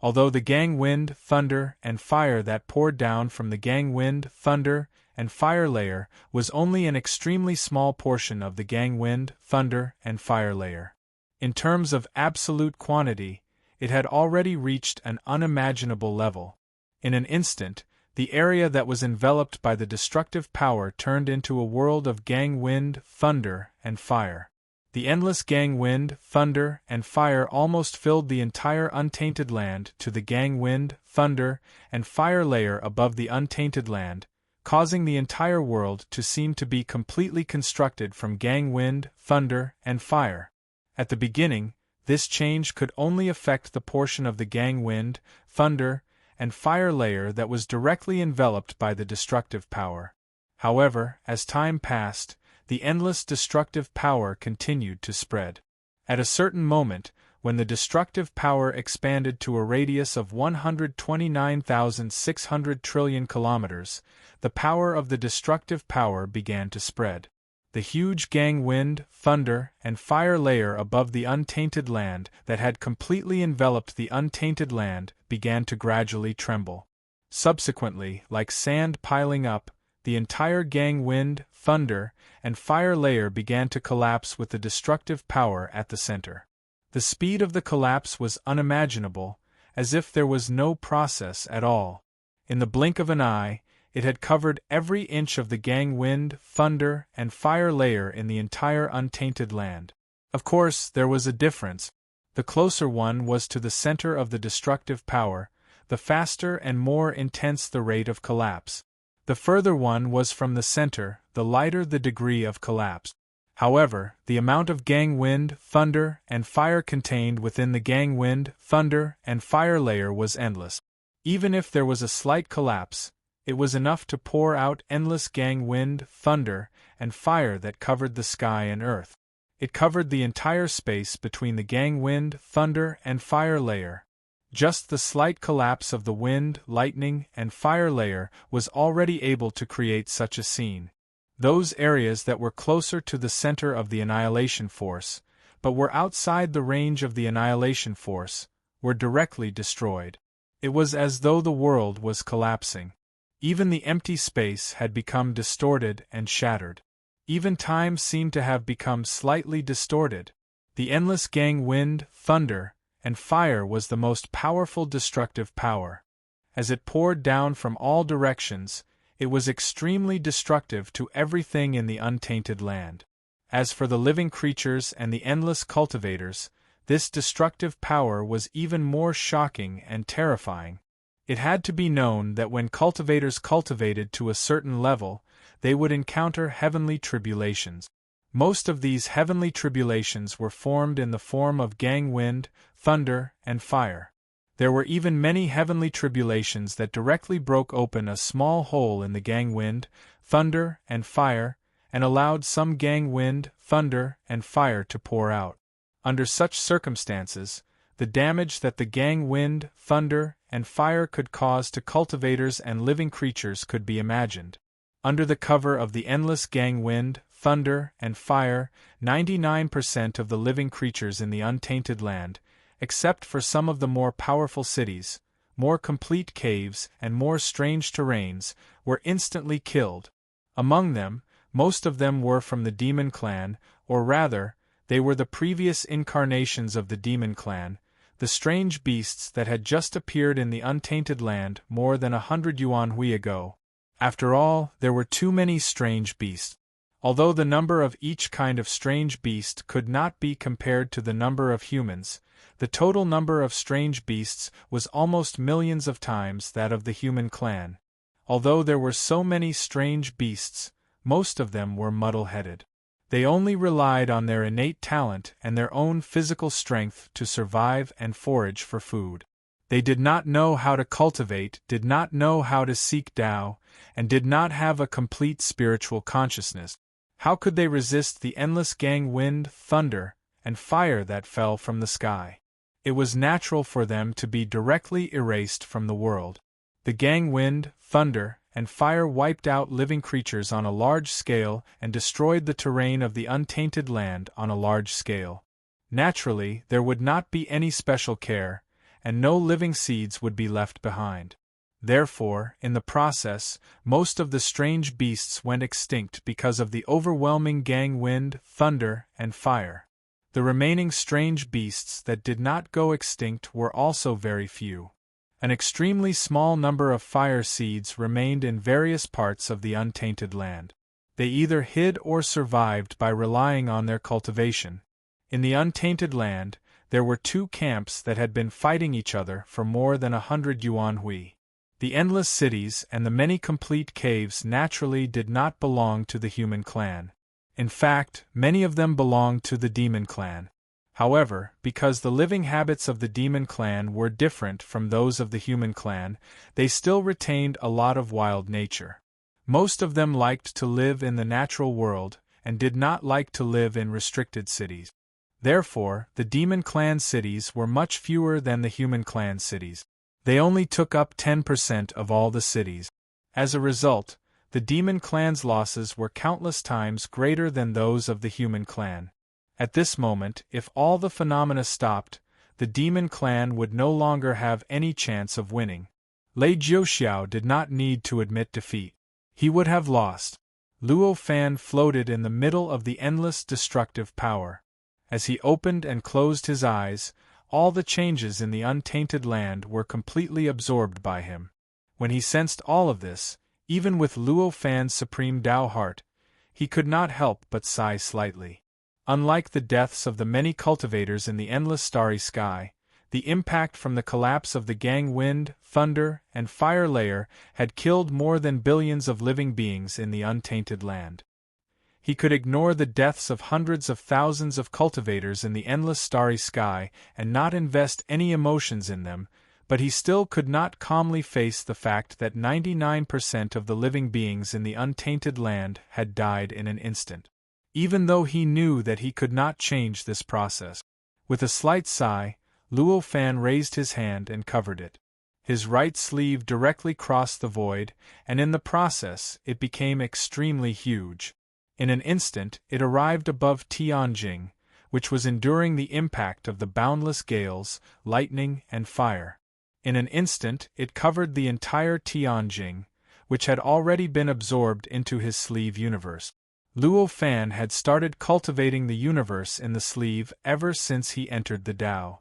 Although the Gang Wind, Thunder, and Fire that poured down from the Gang Wind, Thunder, and Fire layer was only an extremely small portion of the Gang Wind, Thunder, and Fire layer. In terms of absolute quantity, it had already reached an unimaginable level. In an instant, the area that was enveloped by the destructive power turned into a world of Gang Wind, Thunder, and Fire. The endless Gang Wind, Thunder, and Fire almost filled the entire untainted land to the Gang Wind, Thunder, and Fire layer above the untainted land, causing the entire world to seem to be completely constructed from gang wind, thunder, and fire. At the beginning, this change could only affect the portion of the gang wind, thunder, and fire layer that was directly enveloped by the destructive power. However, as time passed, the endless destructive power continued to spread. At a certain moment, when the destructive power expanded to a radius of 129,600 trillion kilometers, the power of the destructive power began to spread. The huge gang wind, thunder, and fire layer above the untainted land that had completely enveloped the untainted land began to gradually tremble. Subsequently, like sand piling up, the entire gang wind, thunder, and fire layer began to collapse with the destructive power at the center. The speed of the collapse was unimaginable, as if there was no process at all. In the blink of an eye, it had covered every inch of the gang wind, thunder, and fire layer in the entire untainted land. Of course, there was a difference. The closer one was to the center of the destructive power, the faster and more intense the rate of collapse. The further one was from the center, the lighter the degree of collapse. However, the amount of gang wind, thunder, and fire contained within the gang wind, thunder, and fire layer was endless. Even if there was a slight collapse, it was enough to pour out endless gang wind, thunder, and fire that covered the sky and earth. It covered the entire space between the gang wind, thunder, and fire layer. Just the slight collapse of the wind, lightning, and fire layer was already able to create such a scene. Those areas that were closer to the center of the annihilation force, but were outside the range of the annihilation force, were directly destroyed. It was as though the world was collapsing. Even the empty space had become distorted and shattered. Even time seemed to have become slightly distorted. The endless gang wind, thunder, and fire was the most powerful destructive power. As it poured down from all directions, it was extremely destructive to everything in the untainted land. As for the living creatures and the endless cultivators, this destructive power was even more shocking and terrifying. It had to be known that when cultivators cultivated to a certain level, they would encounter heavenly tribulations. Most of these heavenly tribulations were formed in the form of gang wind, thunder, and fire. There were even many heavenly tribulations that directly broke open a small hole in the gang wind, thunder, and fire, and allowed some gang wind, thunder, and fire to pour out. Under such circumstances, the damage that the gang wind, thunder, and fire could cause to cultivators and living creatures could be imagined. Under the cover of the endless gang wind, thunder, and fire, 99% of the living creatures in the untainted land, except for some of the more powerful cities, more complete caves, and more strange terrains, were instantly killed. Among them, most of them were from the demon clan, or rather, they were the previous incarnations of the demon clan, the strange beasts that had just appeared in the untainted land more than 100 yuan-hui ago. After all, there were too many strange beasts. Although the number of each kind of strange beast could not be compared to the number of humans, the total number of strange beasts was almost millions of times that of the human clan. Although there were so many strange beasts, most of them were muddle-headed. They only relied on their innate talent and their own physical strength to survive and forage for food. They did not know how to cultivate, did not know how to seek Tao, and did not have a complete spiritual consciousness. How could they resist the endless gang wind, thunder, and fire that fell from the sky? It was natural for them to be directly erased from the world. The gang wind, thunder, and fire wiped out living creatures on a large scale and destroyed the terrain of the untainted land on a large scale. Naturally, there would not be any special care, and no living seeds would be left behind. Therefore, in the process, most of the strange beasts went extinct because of the overwhelming gang wind, thunder, and fire. The remaining strange beasts that did not go extinct were also very few. An extremely small number of fire seeds remained in various parts of the untainted land. They either hid or survived by relying on their cultivation. In the untainted land, there were two camps that had been fighting each other for more than 100 yuan-hui. The endless cities and the many complete caves naturally did not belong to the human clan. In fact, many of them belonged to the demon clan. However, because the living habits of the demon clan were different from those of the human clan, they still retained a lot of wild nature. Most of them liked to live in the natural world, and did not like to live in restricted cities. Therefore, the demon clan cities were much fewer than the human clan cities. They only took up 10% of all the cities. As a result, the demon clan's losses were countless times greater than those of the human clan. At this moment, if all the phenomena stopped, the demon clan would no longer have any chance of winning. Lei Jiuxiao did not need to admit defeat. He would have lost. Luo Fan floated in the middle of the endless destructive power. As he opened and closed his eyes, all the changes in the untainted land were completely absorbed by him. When he sensed all of this, even with Luo Fan's supreme Tao heart, he could not help but sigh slightly. Unlike the deaths of the many cultivators in the endless starry sky, the impact from the collapse of the Gang Wind, Thunder, and Fire layer had killed more than billions of living beings in the untainted land. He could ignore the deaths of hundreds of thousands of cultivators in the endless starry sky and not invest any emotions in them, but he still could not calmly face the fact that 99% of the living beings in the untainted land had died in an instant. Even though he knew that he could not change this process. With a slight sigh, Luo Fan raised his hand and covered it. His right sleeve directly crossed the void, and in the process it became extremely huge. In an instant it arrived above Tianjing, which was enduring the impact of the boundless gales, lightning, and fire. In an instant it covered the entire Tianjing, which had already been absorbed into his sleeve universe. Luo Fan had started cultivating the universe in the sleeve ever since he entered the Tao.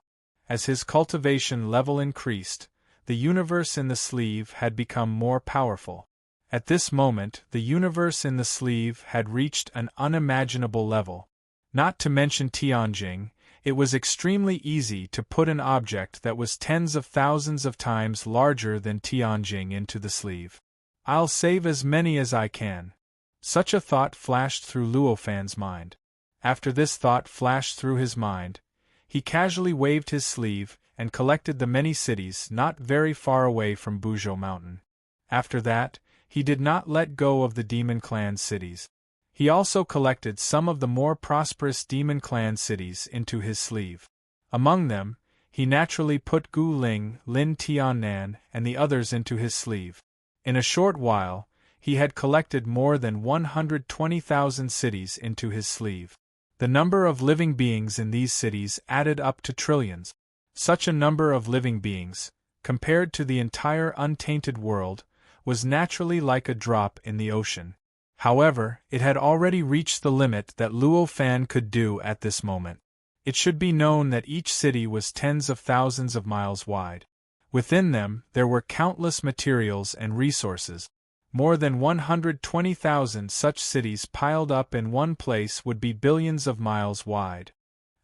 As his cultivation level increased, the universe in the sleeve had become more powerful. At this moment, the universe in the sleeve had reached an unimaginable level. Not to mention Tianjing, it was extremely easy to put an object that was tens of thousands of times larger than Tianjing into the sleeve. I'll save as many as I can. Such a thought flashed through Luo Fan's mind. After this thought flashed through his mind, he casually waved his sleeve and collected the many cities not very far away from Buzhou Mountain. After that, he did not let go of the Demon Clan cities. He also collected some of the more prosperous Demon Clan cities into his sleeve. Among them, he naturally put Gu Ling, Lin Tiannan, and the others into his sleeve. In a short while, he had collected more than 120,000 cities into his sleeve. The number of living beings in these cities added up to trillions. Such a number of living beings, compared to the entire untainted world, was naturally like a drop in the ocean. However, it had already reached the limit that Luo Fan could do at this moment. It should be known that each city was tens of thousands of miles wide. Within them, there were countless materials and resources. More than 120,000 such cities piled up in one place would be billions of miles wide.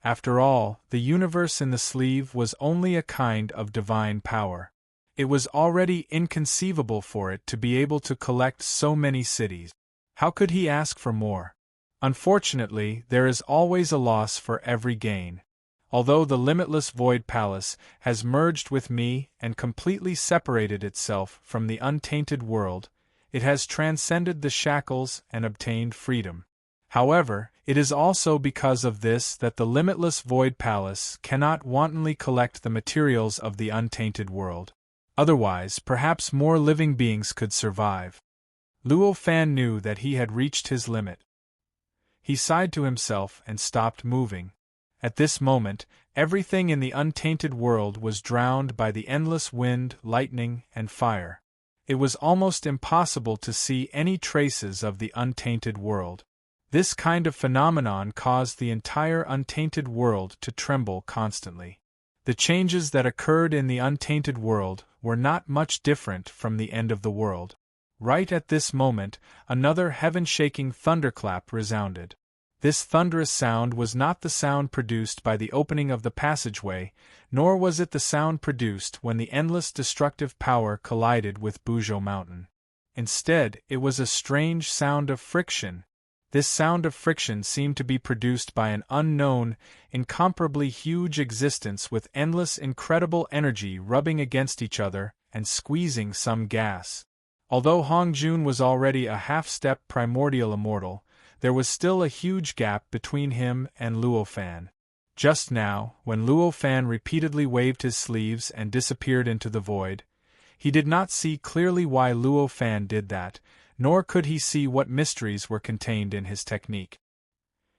After all, the universe in the sleeve was only a kind of divine power. It was already inconceivable for it to be able to collect so many cities. How could he ask for more? Unfortunately, there is always a loss for every gain. Although the limitless Void Palace has merged with me and completely separated itself from the untainted world, it has transcended the shackles and obtained freedom. However, it is also because of this that the limitless Void Palace cannot wantonly collect the materials of the untainted world. Otherwise, perhaps more living beings could survive. Luo Fan knew that he had reached his limit. He sighed to himself and stopped moving. At this moment, everything in the untainted world was drowned by the endless wind, lightning, and fire. It was almost impossible to see any traces of the untainted world. This kind of phenomenon caused the entire untainted world to tremble constantly. The changes that occurred in the untainted world were not much different from the end of the world. Right at this moment, another heaven-shaking thunderclap resounded. This thunderous sound was not the sound produced by the opening of the passageway, nor was it the sound produced when the endless destructive power collided with Buzhou Mountain. Instead, it was a strange sound of friction. This sound of friction seemed to be produced by an unknown, incomparably huge existence with endless incredible energy rubbing against each other and squeezing some gas. Although Hong Jun was already a half-step primordial immortal, there was still a huge gap between him and Luo Fan. Just now, when Luo Fan repeatedly waved his sleeves and disappeared into the void, he did not see clearly why Luo Fan did that, nor could he see what mysteries were contained in his technique.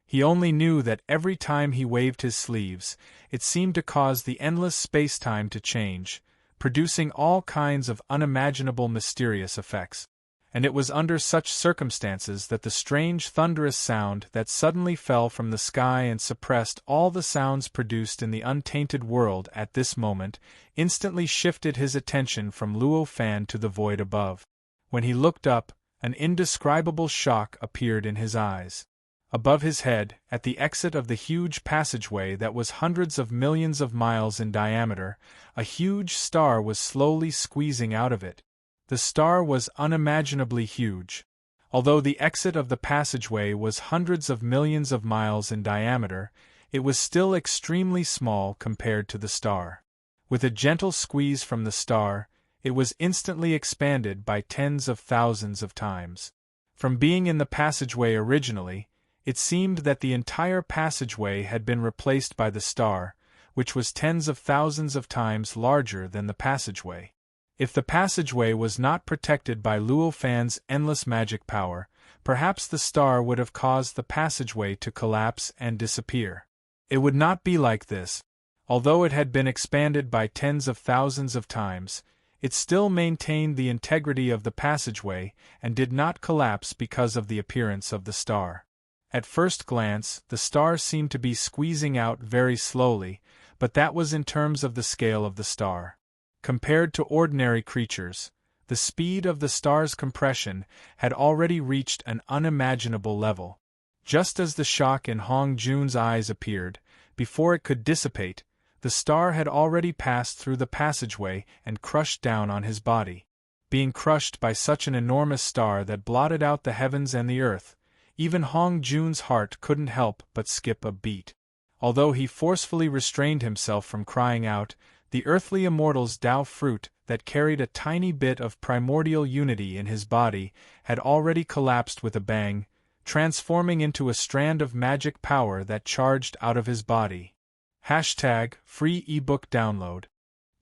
He only knew that every time he waved his sleeves, it seemed to cause the endless space-time to change, producing all kinds of unimaginable mysterious effects. And it was under such circumstances that the strange thunderous sound that suddenly fell from the sky and suppressed all the sounds produced in the untainted world at this moment instantly shifted his attention from Luo Fan to the void above. When he looked up, an indescribable shock appeared in his eyes. Above his head, at the exit of the huge passageway that was hundreds of millions of miles in diameter, a huge star was slowly squeezing out of it. The star was unimaginably huge. Although the exit of the passageway was hundreds of millions of miles in diameter, it was still extremely small compared to the star. With a gentle squeeze from the star, it was instantly expanded by tens of thousands of times. From being in the passageway originally, it seemed that the entire passageway had been replaced by the star, which was tens of thousands of times larger than the passageway. If the passageway was not protected by Luo Fan's endless magic power, perhaps the star would have caused the passageway to collapse and disappear. It would not be like this. Although it had been expanded by tens of thousands of times, it still maintained the integrity of the passageway and did not collapse because of the appearance of the star. At first glance, the star seemed to be squeezing out very slowly, but that was in terms of the scale of the star. Compared to ordinary creatures, the speed of the star's compression had already reached an unimaginable level. Just as the shock in Hong Jun's eyes appeared, before it could dissipate, the star had already passed through the passageway and crushed down on his body. Being crushed by such an enormous star that blotted out the heavens and the earth, even Hong Jun's heart couldn't help but skip a beat. Although he forcefully restrained himself from crying out, the earthly immortal's Tao fruit that carried a tiny bit of primordial unity in his body had already collapsed with a bang, transforming into a strand of magic power that charged out of his body. #free ebook download.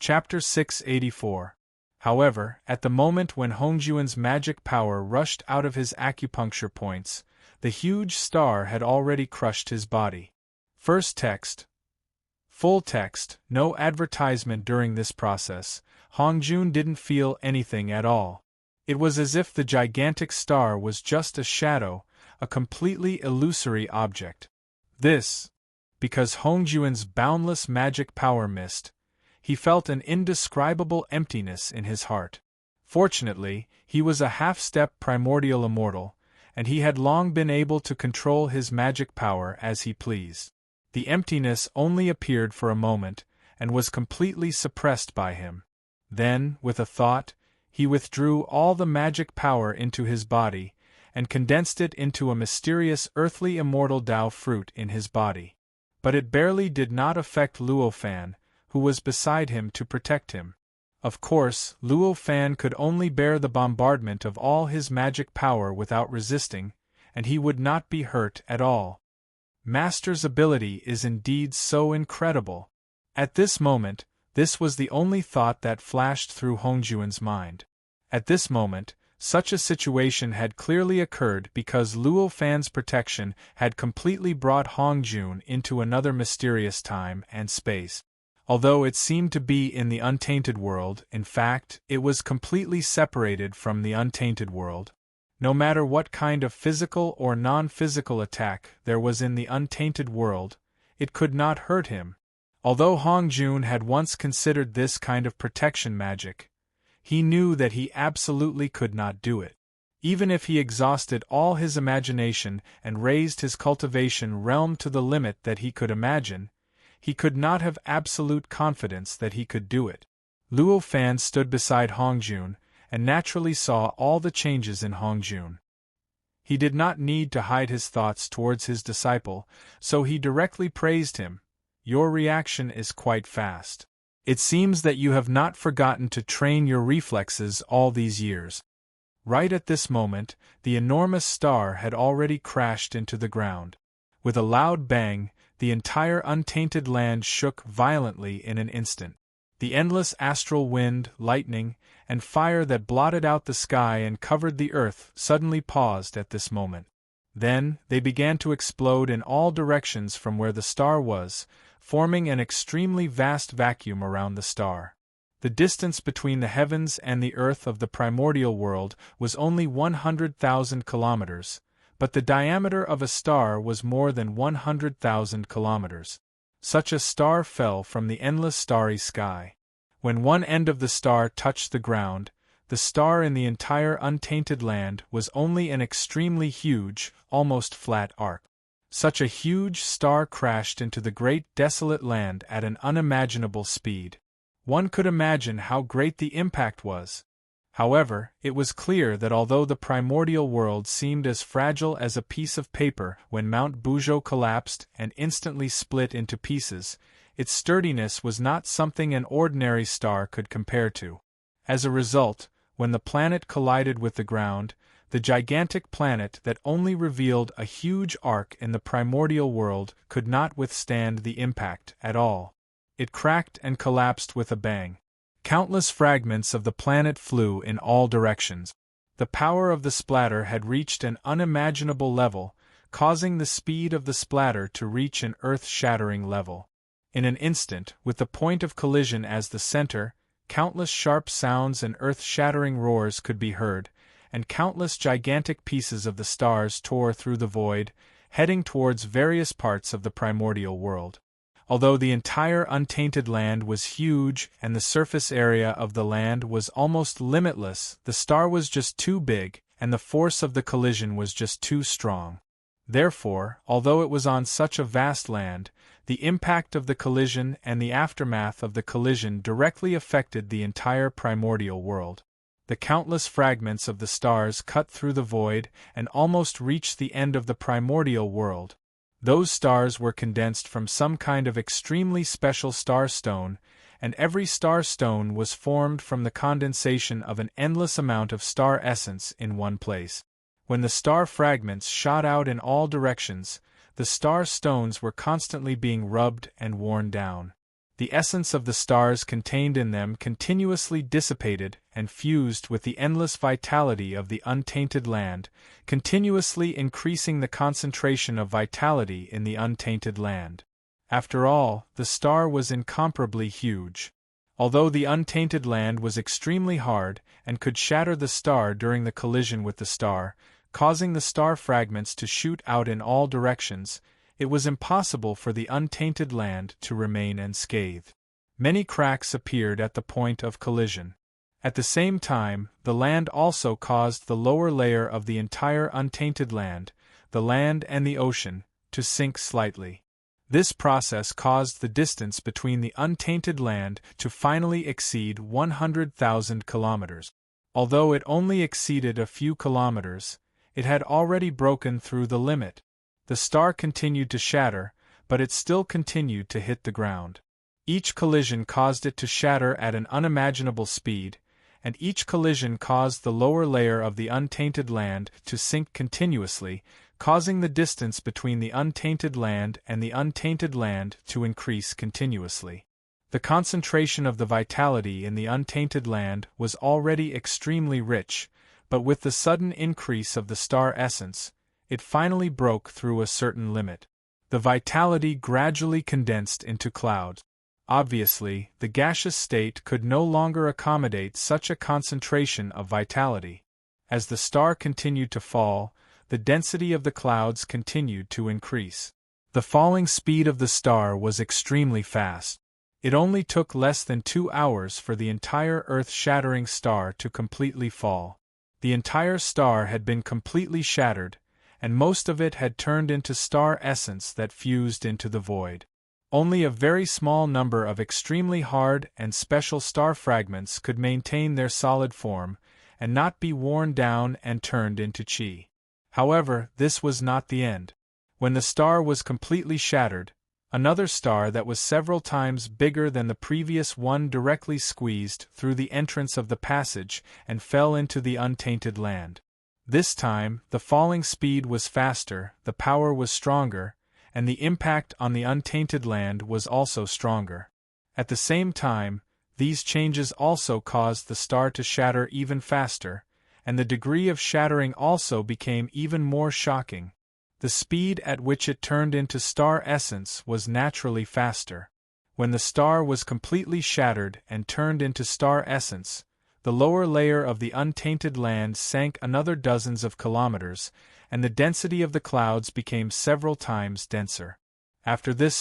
Chapter 684. However, at the moment when Hongjuan's magic power rushed out of his acupuncture points, the huge star had already crushed his body. First text. Full text, no advertisement during this process. Hongjun didn't feel anything at all. It was as if the gigantic star was just a shadow, a completely illusory object. This, because Hongjuan's boundless magic power missed, he felt an indescribable emptiness in his heart. Fortunately, he was a half-step primordial immortal, and he had long been able to control his magic power as he pleased. The emptiness only appeared for a moment, and was completely suppressed by him. Then, with a thought, he withdrew all the magic power into his body, and condensed it into a mysterious earthly immortal Tao fruit in his body. But it barely did not affect Luo Fan, who was beside him to protect him. Of course, Luo Fan could only bear the bombardment of all his magic power without resisting, and he would not be hurt at all. Master's ability is indeed so incredible. At this moment, this was the only thought that flashed through Hongjuan's mind. At this moment, such a situation had clearly occurred because Luo Fan's protection had completely brought Hongjun into another mysterious time and space. Although it seemed to be in the untainted world, in fact, it was completely separated from the untainted world. No matter what kind of physical or non-physical attack there was in the untainted world, it could not hurt him. Although Hongjun had once considered this kind of protection magic, he knew that he absolutely could not do it. Even if he exhausted all his imagination and raised his cultivation realm to the limit that he could imagine, he could not have absolute confidence that he could do it. Luo Fan stood beside Hongjun, and naturally saw all the changes in Hongjun. He did not need to hide his thoughts towards his disciple, so he directly praised him. Your reaction is quite fast. It seems that you have not forgotten to train your reflexes all these years. Right at this moment, the enormous star had already crashed into the ground. With a loud bang, the entire untainted land shook violently in an instant. The endless astral wind, lightning, and fire that blotted out the sky and covered the earth suddenly paused at this moment. Then, they began to explode in all directions from where the star was, forming an extremely vast vacuum around the star. The distance between the heavens and the earth of the primordial world was only 100,000 kilometers, but the diameter of a star was more than 100,000 kilometers. Such a star fell from the endless starry sky. When one end of the star touched the ground, the star in the entire untainted land was only an extremely huge, almost flat arc. Such a huge star crashed into the great desolate land at an unimaginable speed. One could imagine how great the impact was. However, it was clear that although the primordial world seemed as fragile as a piece of paper when Mount Buzhou collapsed and instantly split into pieces, its sturdiness was not something an ordinary star could compare to. As a result, when the planet collided with the ground, the gigantic planet that only revealed a huge arc in the primordial world could not withstand the impact at all. It cracked and collapsed with a bang. Countless fragments of the planet flew in all directions. The power of the splatter had reached an unimaginable level, causing the speed of the splatter to reach an earth-shattering level. In an instant, with the point of collision as the center, countless sharp sounds and earth-shattering roars could be heard, and countless gigantic pieces of the stars tore through the void, heading towards various parts of the primordial world. Although the entire untainted land was huge and the surface area of the land was almost limitless, the star was just too big, and the force of the collision was just too strong. Therefore, although it was on such a vast land, the impact of the collision and the aftermath of the collision directly affected the entire primordial world. The countless fragments of the stars cut through the void and almost reached the end of the primordial world. Those stars were condensed from some kind of extremely special star stone, and every star stone was formed from the condensation of an endless amount of star essence in one place. When the star fragments shot out in all directions, the star stones were constantly being rubbed and worn down. The essence of the stars contained in them continuously dissipated and fused with the endless vitality of the untainted land, continuously increasing the concentration of vitality in the untainted land. After all, the star was incomparably huge. Although the untainted land was extremely hard and could shatter the star during the collision with the star, causing the star fragments to shoot out in all directions, it was impossible for the untainted land to remain unscathed. Many cracks appeared at the point of collision. At the same time, the land also caused the lower layer of the entire untainted land, the land and the ocean, to sink slightly. This process caused the distance between the untainted land to finally exceed 100,000 kilometers. Although it only exceeded a few kilometers, it had already broken through the limit. The star continued to shatter, but it still continued to hit the ground. Each collision caused it to shatter at an unimaginable speed, and each collision caused the lower layer of the untainted land to sink continuously, causing the distance between the untainted land and the untainted land to increase continuously. The concentration of the vitality in the untainted land was already extremely rich, but with the sudden increase of the star essence, it finally broke through a certain limit. The vitality gradually condensed into clouds. Obviously, the gaseous state could no longer accommodate such a concentration of vitality. As the star continued to fall, the density of the clouds continued to increase. The falling speed of the star was extremely fast. It only took less than 2 hours for the entire earth-shattering star to completely fall. The entire star had been completely shattered, and most of it had turned into star essence that fused into the void. Only a very small number of extremely hard and special star fragments could maintain their solid form and not be worn down and turned into chi. However, this was not the end. When the star was completely shattered, another star that was several times bigger than the previous one directly squeezed through the entrance of the passage and fell into the untainted land. This time, the falling speed was faster, the power was stronger, and the impact on the untainted land was also stronger. At the same time, these changes also caused the star to shatter even faster, and the degree of shattering also became even more shocking. The speed at which it turned into star essence was naturally faster. When the star was completely shattered and turned into star essence, the lower layer of the untainted land sank another dozens of kilometers, and the density of the clouds became several times denser. After this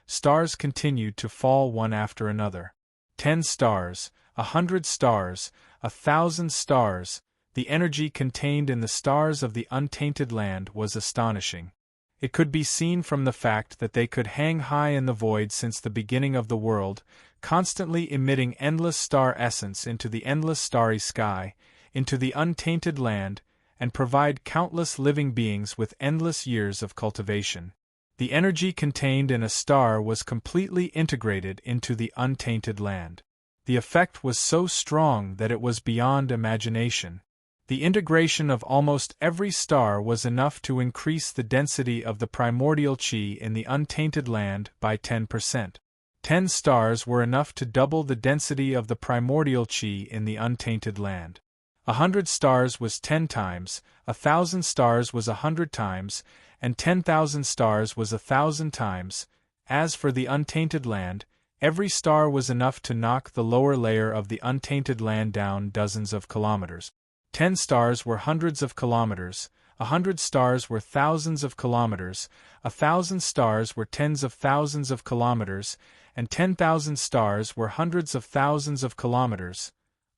stars continued to fall one after another. 10 stars, 100 stars, 1,000 stars. The energy contained in the stars of the untainted land was astonishing. It could be seen from the fact that they could hang high in the void since the beginning of the world, constantly emitting endless star essence into the endless starry sky, into the untainted land, and provide countless living beings with endless years of cultivation. The energy contained in a star was completely integrated into the untainted land. The effect was so strong that it was beyond imagination. The integration of almost every star was enough to increase the density of the primordial chi in the untainted land by 10%. 10 stars were enough to double the density of the primordial chi in the untainted land. 100 stars was 10 times, 1,000 stars was 100 times, and 10,000 stars was 1,000 times. As for the untainted land, every star was enough to knock the lower layer of the untainted land down dozens of kilometers. 10 stars were hundreds of kilometers, 100 stars were thousands of kilometers, 1,000 stars were tens of thousands of kilometers, and 10,000 stars were hundreds of thousands of kilometers.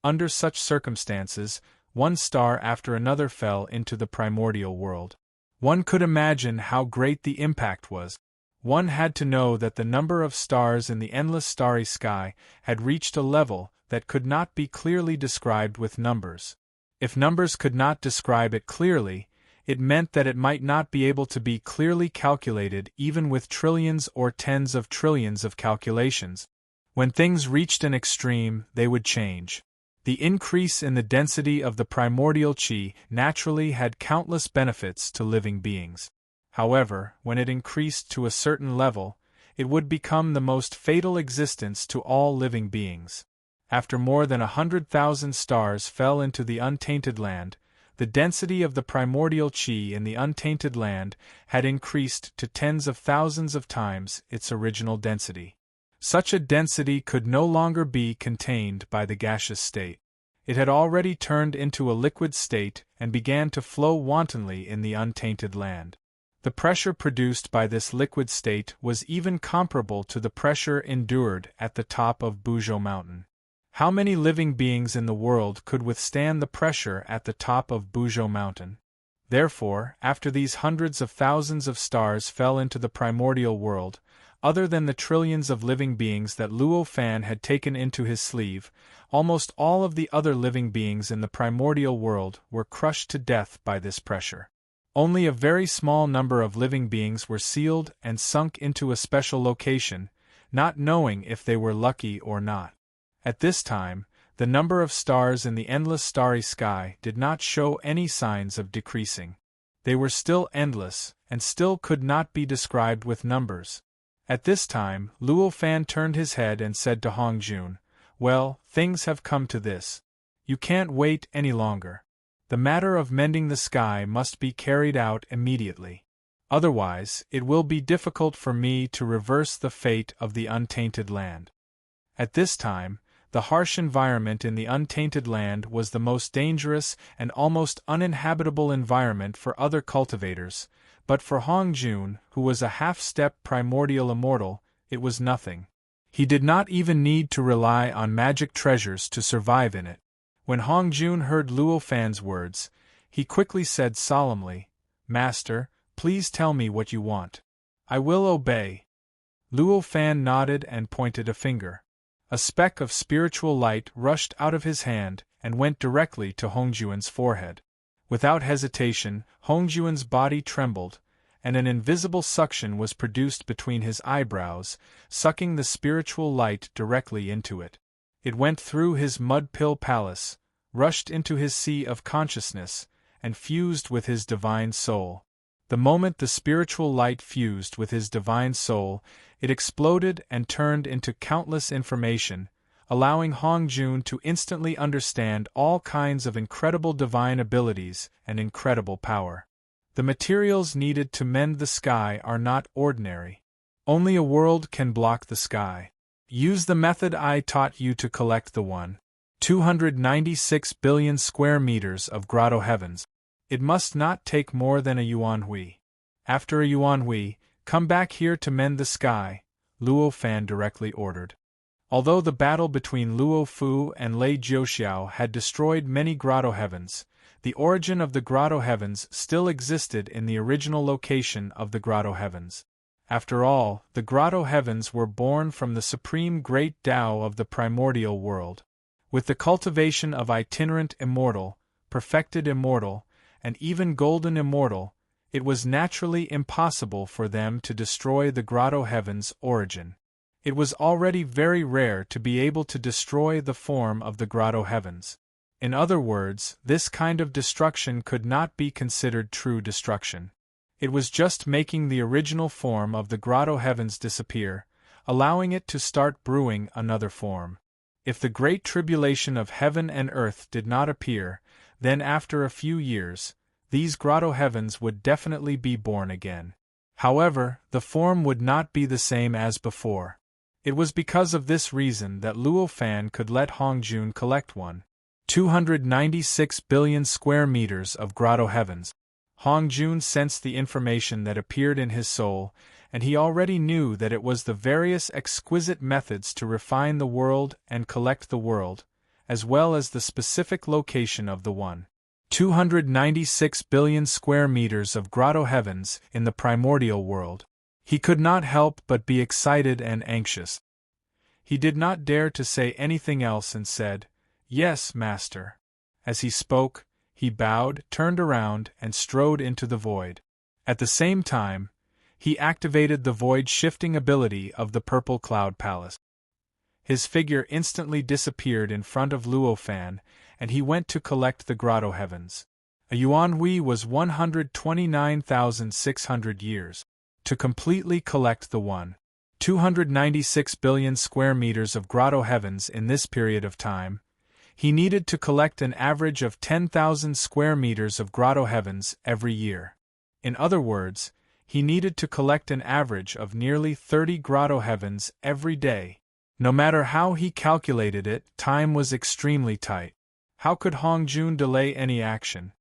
Under such circumstances, one star after another fell into the primordial world. One could imagine how great the impact was. One had to know that the number of stars in the endless starry sky had reached a level that could not be clearly described with numbers. If numbers could not describe it clearly, it meant that it might not be able to be clearly calculated even with trillions or tens of trillions of calculations. When things reached an extreme, they would change. The increase in the density of the primordial chi naturally had countless benefits to living beings. However, when it increased to a certain level, it would become the most fatal existence to all living beings. After more than 100,000 stars fell into the untainted land, the density of the primordial chi in the untainted land had increased to tens of thousands of times its original density. Such a density could no longer be contained by the gaseous state. It had already turned into a liquid state and began to flow wantonly in the untainted land. The pressure produced by this liquid state was even comparable to the pressure endured at the top of Buzhou Mountain. How many living beings in the world could withstand the pressure at the top of Buzhou Mountain? Therefore, after these hundreds of thousands of stars fell into the primordial world, other than the trillions of living beings that Luo Fan had taken into his sleeve, almost all of the other living beings in the primordial world were crushed to death by this pressure. Only a very small number of living beings were sealed and sunk into a special location, not knowing if they were lucky or not. At this time, the number of stars in the endless starry sky did not show any signs of decreasing. They were still endless, and still could not be described with numbers. At this time, Luo Fan turned his head and said to Hong Jun, "Well, things have come to this. You can't wait any longer. The matter of mending the sky must be carried out immediately. Otherwise, it will be difficult for me to reverse the fate of the untainted land." At this time, the harsh environment in the untainted land was the most dangerous and almost uninhabitable environment for other cultivators, but for Hong Jun, who was a half-step primordial immortal, it was nothing. He did not even need to rely on magic treasures to survive in it. When Hong Jun heard Luo Fan's words, he quickly said solemnly, "Master, please tell me what you want. I will obey." Luo Fan nodded and pointed a finger. A speck of spiritual light rushed out of his hand and went directly to Hongjuan's forehead. Without hesitation, Hongjuan's body trembled, and an invisible suction was produced between his eyebrows, sucking the spiritual light directly into it. It went through his mud pill palace, rushed into his sea of consciousness, and fused with his divine soul. The moment the spiritual light fused with his divine soul, it exploded and turned into countless information, allowing Hong Jun to instantly understand all kinds of incredible divine abilities and incredible power. The materials needed to mend the sky are not ordinary. Only a world can block the sky. Use the method I taught you to collect the 296 billion square meters of grotto heavens. It must not take more than a yuan hui. After a yuan hui, come back here to mend the sky, Luo Fan directly ordered. Although the battle between Luo Fu and Lei Jiuxiao had destroyed many grotto heavens, the origin of the grotto heavens still existed in the original location of the grotto heavens. After all, the grotto heavens were born from the supreme great Tao of the primordial world. With the cultivation of itinerant immortal, perfected immortal, and even golden immortal, it was naturally impossible for them to destroy the grotto heavens' origin. It was already very rare to be able to destroy the form of the grotto heavens. In other words, this kind of destruction could not be considered true destruction. It was just making the original form of the grotto heavens disappear, allowing it to start brewing another form. If the great tribulation of heaven and earth did not appear, then after a few years, these grotto heavens would definitely be born again. However, the form would not be the same as before. It was because of this reason that Luo Fan could let Hong Jun collect 296 billion square meters of grotto heavens. Hong Jun sensed the information that appeared in his soul, and he already knew that it was the various exquisite methods to refine the world and collect the world, as well as the specific location of the 296 billion square meters of grotto heavens in the primordial world. He could not help but be excited and anxious. He did not dare to say anything else and said, "Yes, master." As he spoke, he bowed, turned around, and strode into the void. At the same time, he activated the void-shifting ability of the Purple Cloud Palace. His figure instantly disappeared in front of Luo Fan, and he went to collect the grotto heavens. A yuan hui was 129,600 years. To completely collect the 296 billion square meters of grotto heavens in this period of time, he needed to collect an average of 10,000 square meters of grotto heavens every year. In other words, he needed to collect an average of nearly 30 grotto heavens every day. No matter how he calculated it, time was extremely tight. How could Hong Jun delay any action?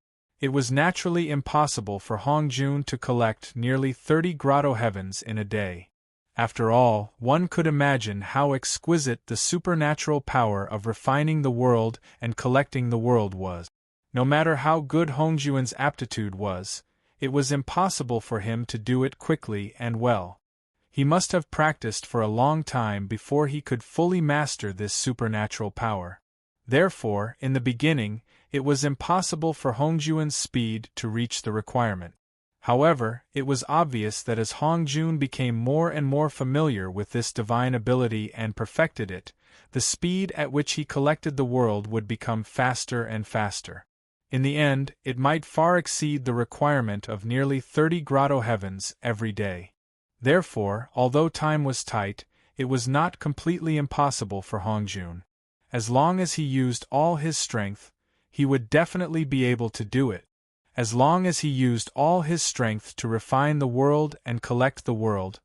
It was naturally impossible for Hong Jun to collect nearly 30 grotto heavens in a day. After all, one could imagine how exquisite the supernatural power of refining the world and collecting the world was. No matter how good Hong Jun's aptitude was, it was impossible for him to do it quickly and well. He must have practiced for a long time before he could fully master this supernatural power. Therefore, in the beginning, it was impossible for Hong Jun's speed to reach the requirement. However, it was obvious that as Hong Jun became more and more familiar with this divine ability and perfected it, the speed at which he collected the world would become faster and faster. In the end, it might far exceed the requirement of nearly 30 grotto heavens every day. Therefore, although time was tight, it was not completely impossible for Hong Jun. As long as he used all his strength, he would definitely be able to do it. As long as he used all his strength to refine the world and collect the world,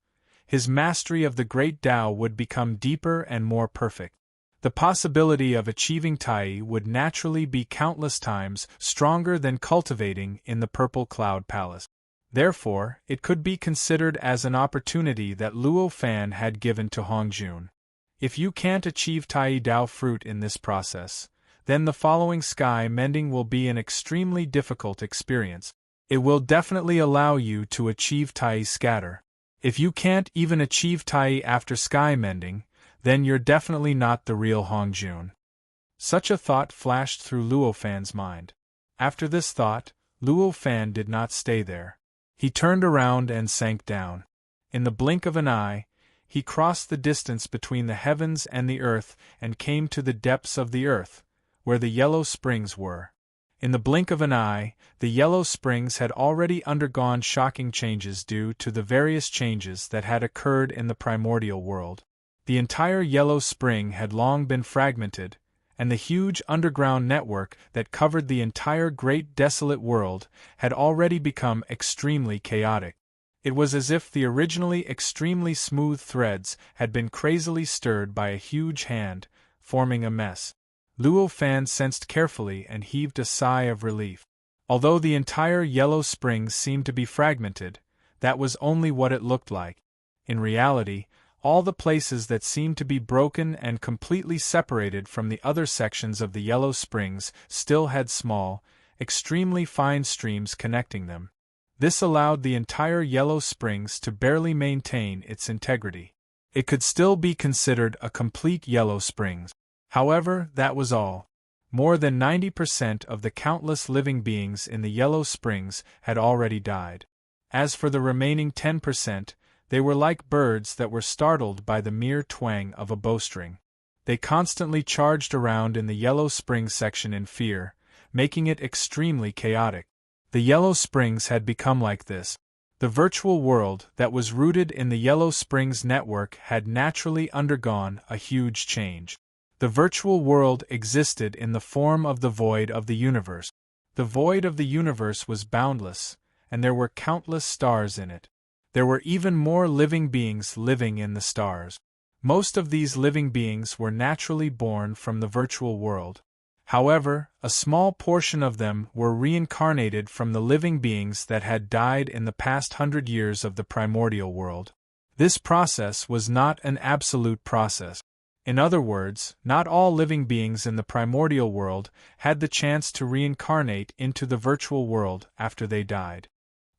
his mastery of the great Tao would become deeper and more perfect. The possibility of achieving Tai would naturally be countless times stronger than cultivating in the Purple Cloud Palace. Therefore, it could be considered as an opportunity that Luo Fan had given to Hong Jun. If you can't achieve Tai Dao fruit in this process, then the following sky mending will be an extremely difficult experience. It will definitely allow you to achieve Tai scatter. If you can't even achieve Tai after sky mending, then you're definitely not the real Hongjun. Such a thought flashed through Luo Fan's mind. After this thought, Luo Fan did not stay there. He turned around and sank down. In the blink of an eye, he crossed the distance between the heavens and the earth and came to the depths of the earth, where the yellow springs were. In the blink of an eye, the yellow springs had already undergone shocking changes due to the various changes that had occurred in the primordial world. The entire yellow spring had long been fragmented, and the huge underground network that covered the entire great desolate world had already become extremely chaotic. It was as if the originally extremely smooth threads had been crazily stirred by a huge hand, forming a mess. Luo Fan sensed carefully and heaved a sigh of relief. Although the entire yellow spring seemed to be fragmented, that was only what it looked like. In reality, all the places that seemed to be broken and completely separated from the other sections of the yellow springs still had small, extremely fine streams connecting them. This allowed the entire yellow springs to barely maintain its integrity. It could still be considered a complete yellow springs. However, that was all. More than 90% of the countless living beings in the yellow springs had already died. As for the remaining 10%, they were like birds that were startled by the mere twang of a bowstring. They constantly charged around in the yellow spring section in fear, making it extremely chaotic. The yellow springs had become like this. The virtual world that was rooted in the yellow springs network had naturally undergone a huge change. The virtual world existed in the form of the void of the universe. The void of the universe was boundless, and there were countless stars in it. There were even more living beings living in the stars. Most of these living beings were naturally born from the virtual world. However, a small portion of them were reincarnated from the living beings that had died in the past 100 years of the primordial world. This process was not an absolute process. In other words, not all living beings in the primordial world had the chance to reincarnate into the virtual world after they died.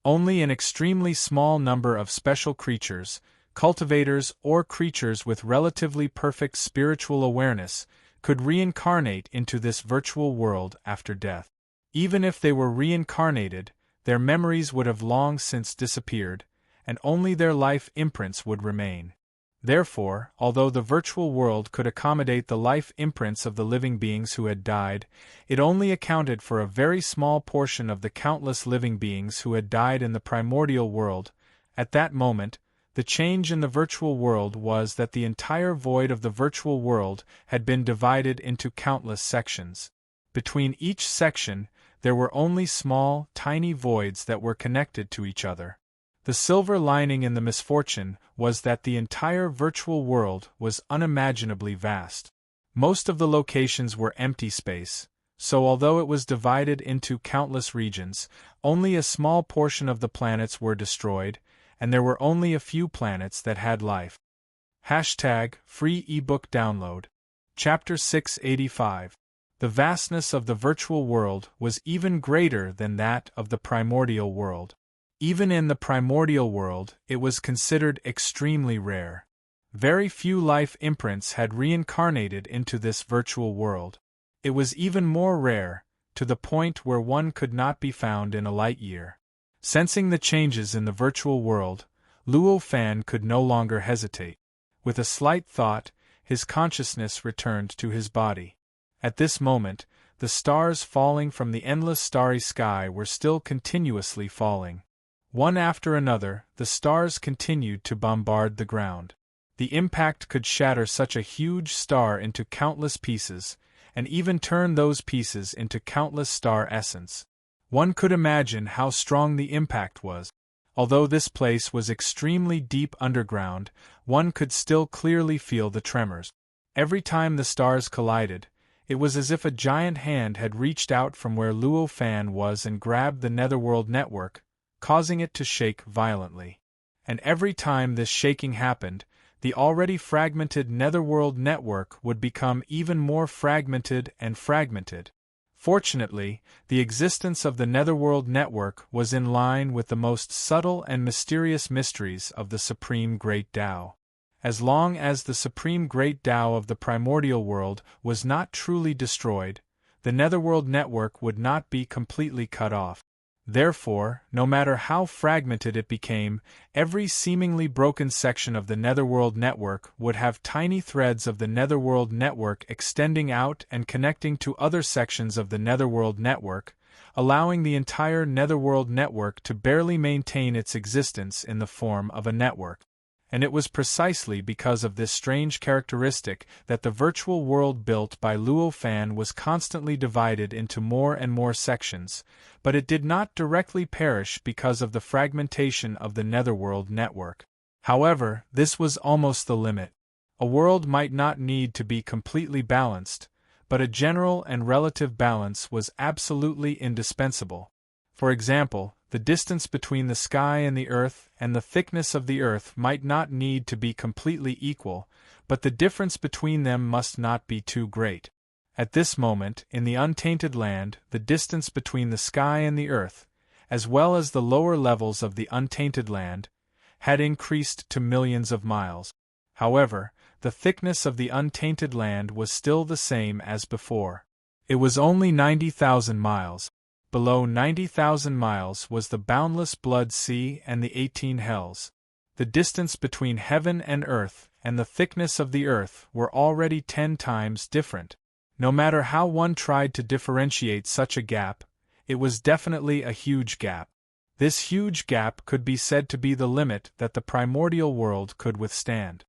Only an extremely small number of special creatures, cultivators or creatures with relatively perfect spiritual awareness, could reincarnate into this virtual world after death. Even if they were reincarnated, their memories would have long since disappeared, and only their life imprints would remain. Therefore, although the virtual world could accommodate the life imprints of the living beings who had died, it only accounted for a very small portion of the countless living beings who had died in the primordial world. At that moment, the change in the virtual world was that the entire void of the virtual world had been divided into countless sections. Between each section, there were only small, tiny voids that were connected to each other. The silver lining in the misfortune was that the entire virtual world was unimaginably vast. Most of the locations were empty space, so although it was divided into countless regions, only a small portion of the planets were destroyed, and there were only a few planets that had life. #Free ebook download. Chapter 685. The vastness of the virtual world was even greater than that of the primordial world. Even in the primordial world, it was considered extremely rare. Very few life imprints had reincarnated into this virtual world. It was even more rare, to the point where one could not be found in a light year. Sensing the changes in the virtual world, Luo Fan could no longer hesitate. With a slight thought, his consciousness returned to his body. At this moment, the stars falling from the endless starry sky were still continuously falling. One after another, the stars continued to bombard the ground. The impact could shatter such a huge star into countless pieces, and even turn those pieces into countless star essence. One could imagine how strong the impact was. Although this place was extremely deep underground, one could still clearly feel the tremors. Every time the stars collided, it was as if a giant hand had reached out from where Luo Fan was and grabbed the netherworld network, causing it to shake violently. And every time this shaking happened, the already fragmented netherworld network would become even more fragmented and fragmented. Fortunately, the existence of the netherworld network was in line with the most subtle and mysterious mysteries of the Supreme Great Tao. As long as the Supreme Great Tao of the primordial world was not truly destroyed, the netherworld network would not be completely cut off. Therefore, no matter how fragmented it became, every seemingly broken section of the netherworld network would have tiny threads of the netherworld network extending out and connecting to other sections of the netherworld network, allowing the entire netherworld network to barely maintain its existence in the form of a network. And it was precisely because of this strange characteristic that the virtual world built by Luo Fan was constantly divided into more and more sections, but it did not directly perish because of the fragmentation of the netherworld network. However, this was almost the limit. A world might not need to be completely balanced, but a general and relative balance was absolutely indispensable. For example, the distance between the sky and the earth and the thickness of the earth might not need to be completely equal, but the difference between them must not be too great. At this moment, in the untainted land, the distance between the sky and the earth, as well as the lower levels of the untainted land, had increased to millions of miles. However, the thickness of the untainted land was still the same as before. It was only 90,000 miles. Below 90,000 miles was the boundless blood sea and the 18 hells. The distance between heaven and earth and the thickness of the earth were already 10 times different. No matter how one tried to differentiate such a gap, it was definitely a huge gap. This huge gap could be said to be the limit that the primordial world could withstand.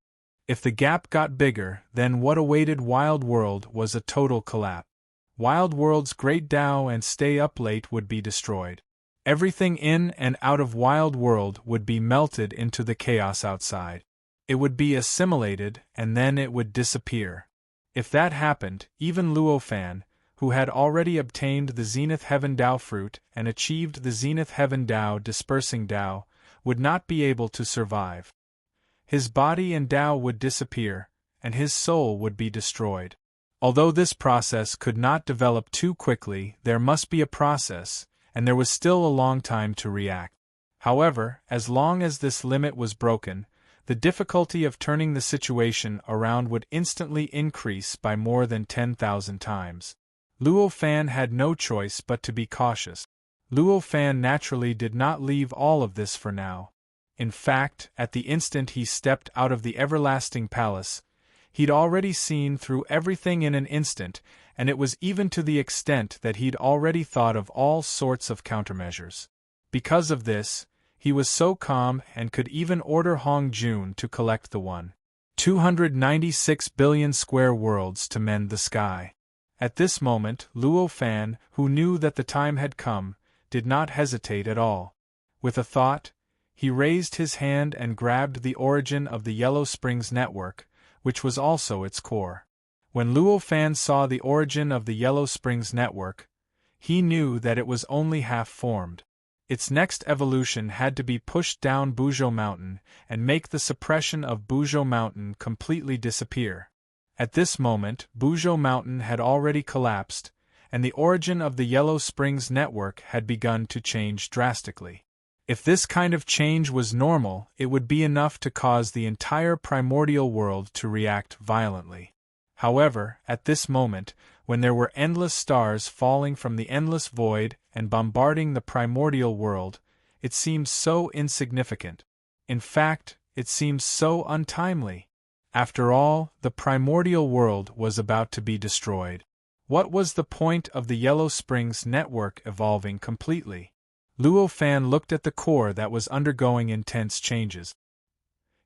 If the gap got bigger, then what awaited Wild World was a total collapse. Wild World's great Tao and stay up late would be destroyed. Everything in and out of Wild World would be melted into the chaos outside. It would be assimilated and then it would disappear. If that happened, even Luo Fan, who had already obtained the Zenith Heaven Tao fruit and achieved the Zenith Heaven Tao dispersing Tao, would not be able to survive. His body and Tao would disappear, and his soul would be destroyed. Although this process could not develop too quickly, there must be a process, and there was still a long time to react. However, as long as this limit was broken, the difficulty of turning the situation around would instantly increase by more than 10,000 times. Luo Fan had no choice but to be cautious. Luo Fan naturally did not leave all of this for now. In fact, at the instant he stepped out of the everlasting palace, he'd already seen through everything in an instant, and it was even to the extent that he'd already thought of all sorts of countermeasures. Because of this, he was so calm and could even order Hong Jun to collect the 296 billion square worlds to mend the sky. At this moment, Luo Fan, who knew that the time had come, did not hesitate at all. With a thought, he raised his hand and grabbed the origin of the Yellow Springs network, which was also its core. When Luo Fan saw the origin of the Yellow Springs network, he knew that it was only half-formed. Its next evolution had to be pushed down Buzhou Mountain and make the suppression of Buzhou Mountain completely disappear. At this moment, Buzhou Mountain had already collapsed, and the origin of the Yellow Springs network had begun to change drastically. If this kind of change was normal, it would be enough to cause the entire primordial world to react violently. However, at this moment, when there were endless stars falling from the endless void and bombarding the primordial world, it seemed so insignificant. In fact, it seemed so untimely. After all, the primordial world was about to be destroyed. What was the point of the Yellow Springs network evolving completely? Luo Fan looked at the core that was undergoing intense changes.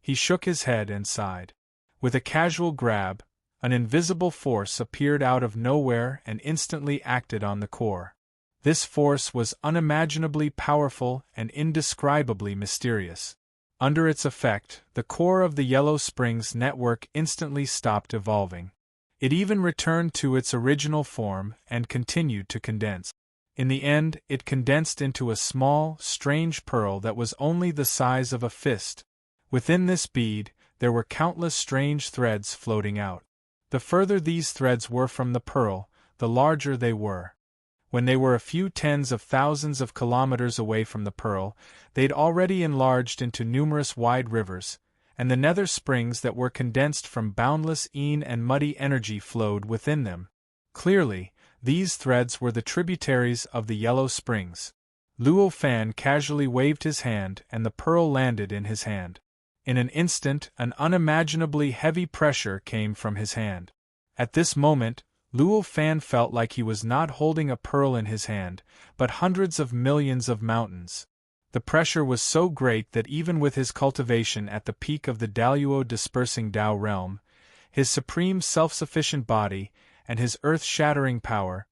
He shook his head and sighed. With a casual grab, an invisible force appeared out of nowhere and instantly acted on the core. This force was unimaginably powerful and indescribably mysterious. Under its effect, the core of the Yellow Springs network instantly stopped evolving. It even returned to its original form and continued to condense. In the end, it condensed into a small, strange pearl that was only the size of a fist. Within this bead, there were countless strange threads floating out. The further these threads were from the pearl, the larger they were. When they were a few tens of thousands of kilometers away from the pearl, they'd already enlarged into numerous wide rivers, and the nether springs that were condensed from boundless and muddy energy flowed within them. Clearly, these threads were the tributaries of the yellow springs. Luo Fan casually waved his hand and the pearl landed in his hand. In an instant, an unimaginably heavy pressure came from his hand. At this moment, Luo Fan felt like he was not holding a pearl in his hand, but hundreds of millions of mountains. The pressure was so great that even with his cultivation at the peak of the Daluo dispersing Tao realm, his supreme self-sufficient body, and his earth-shattering power,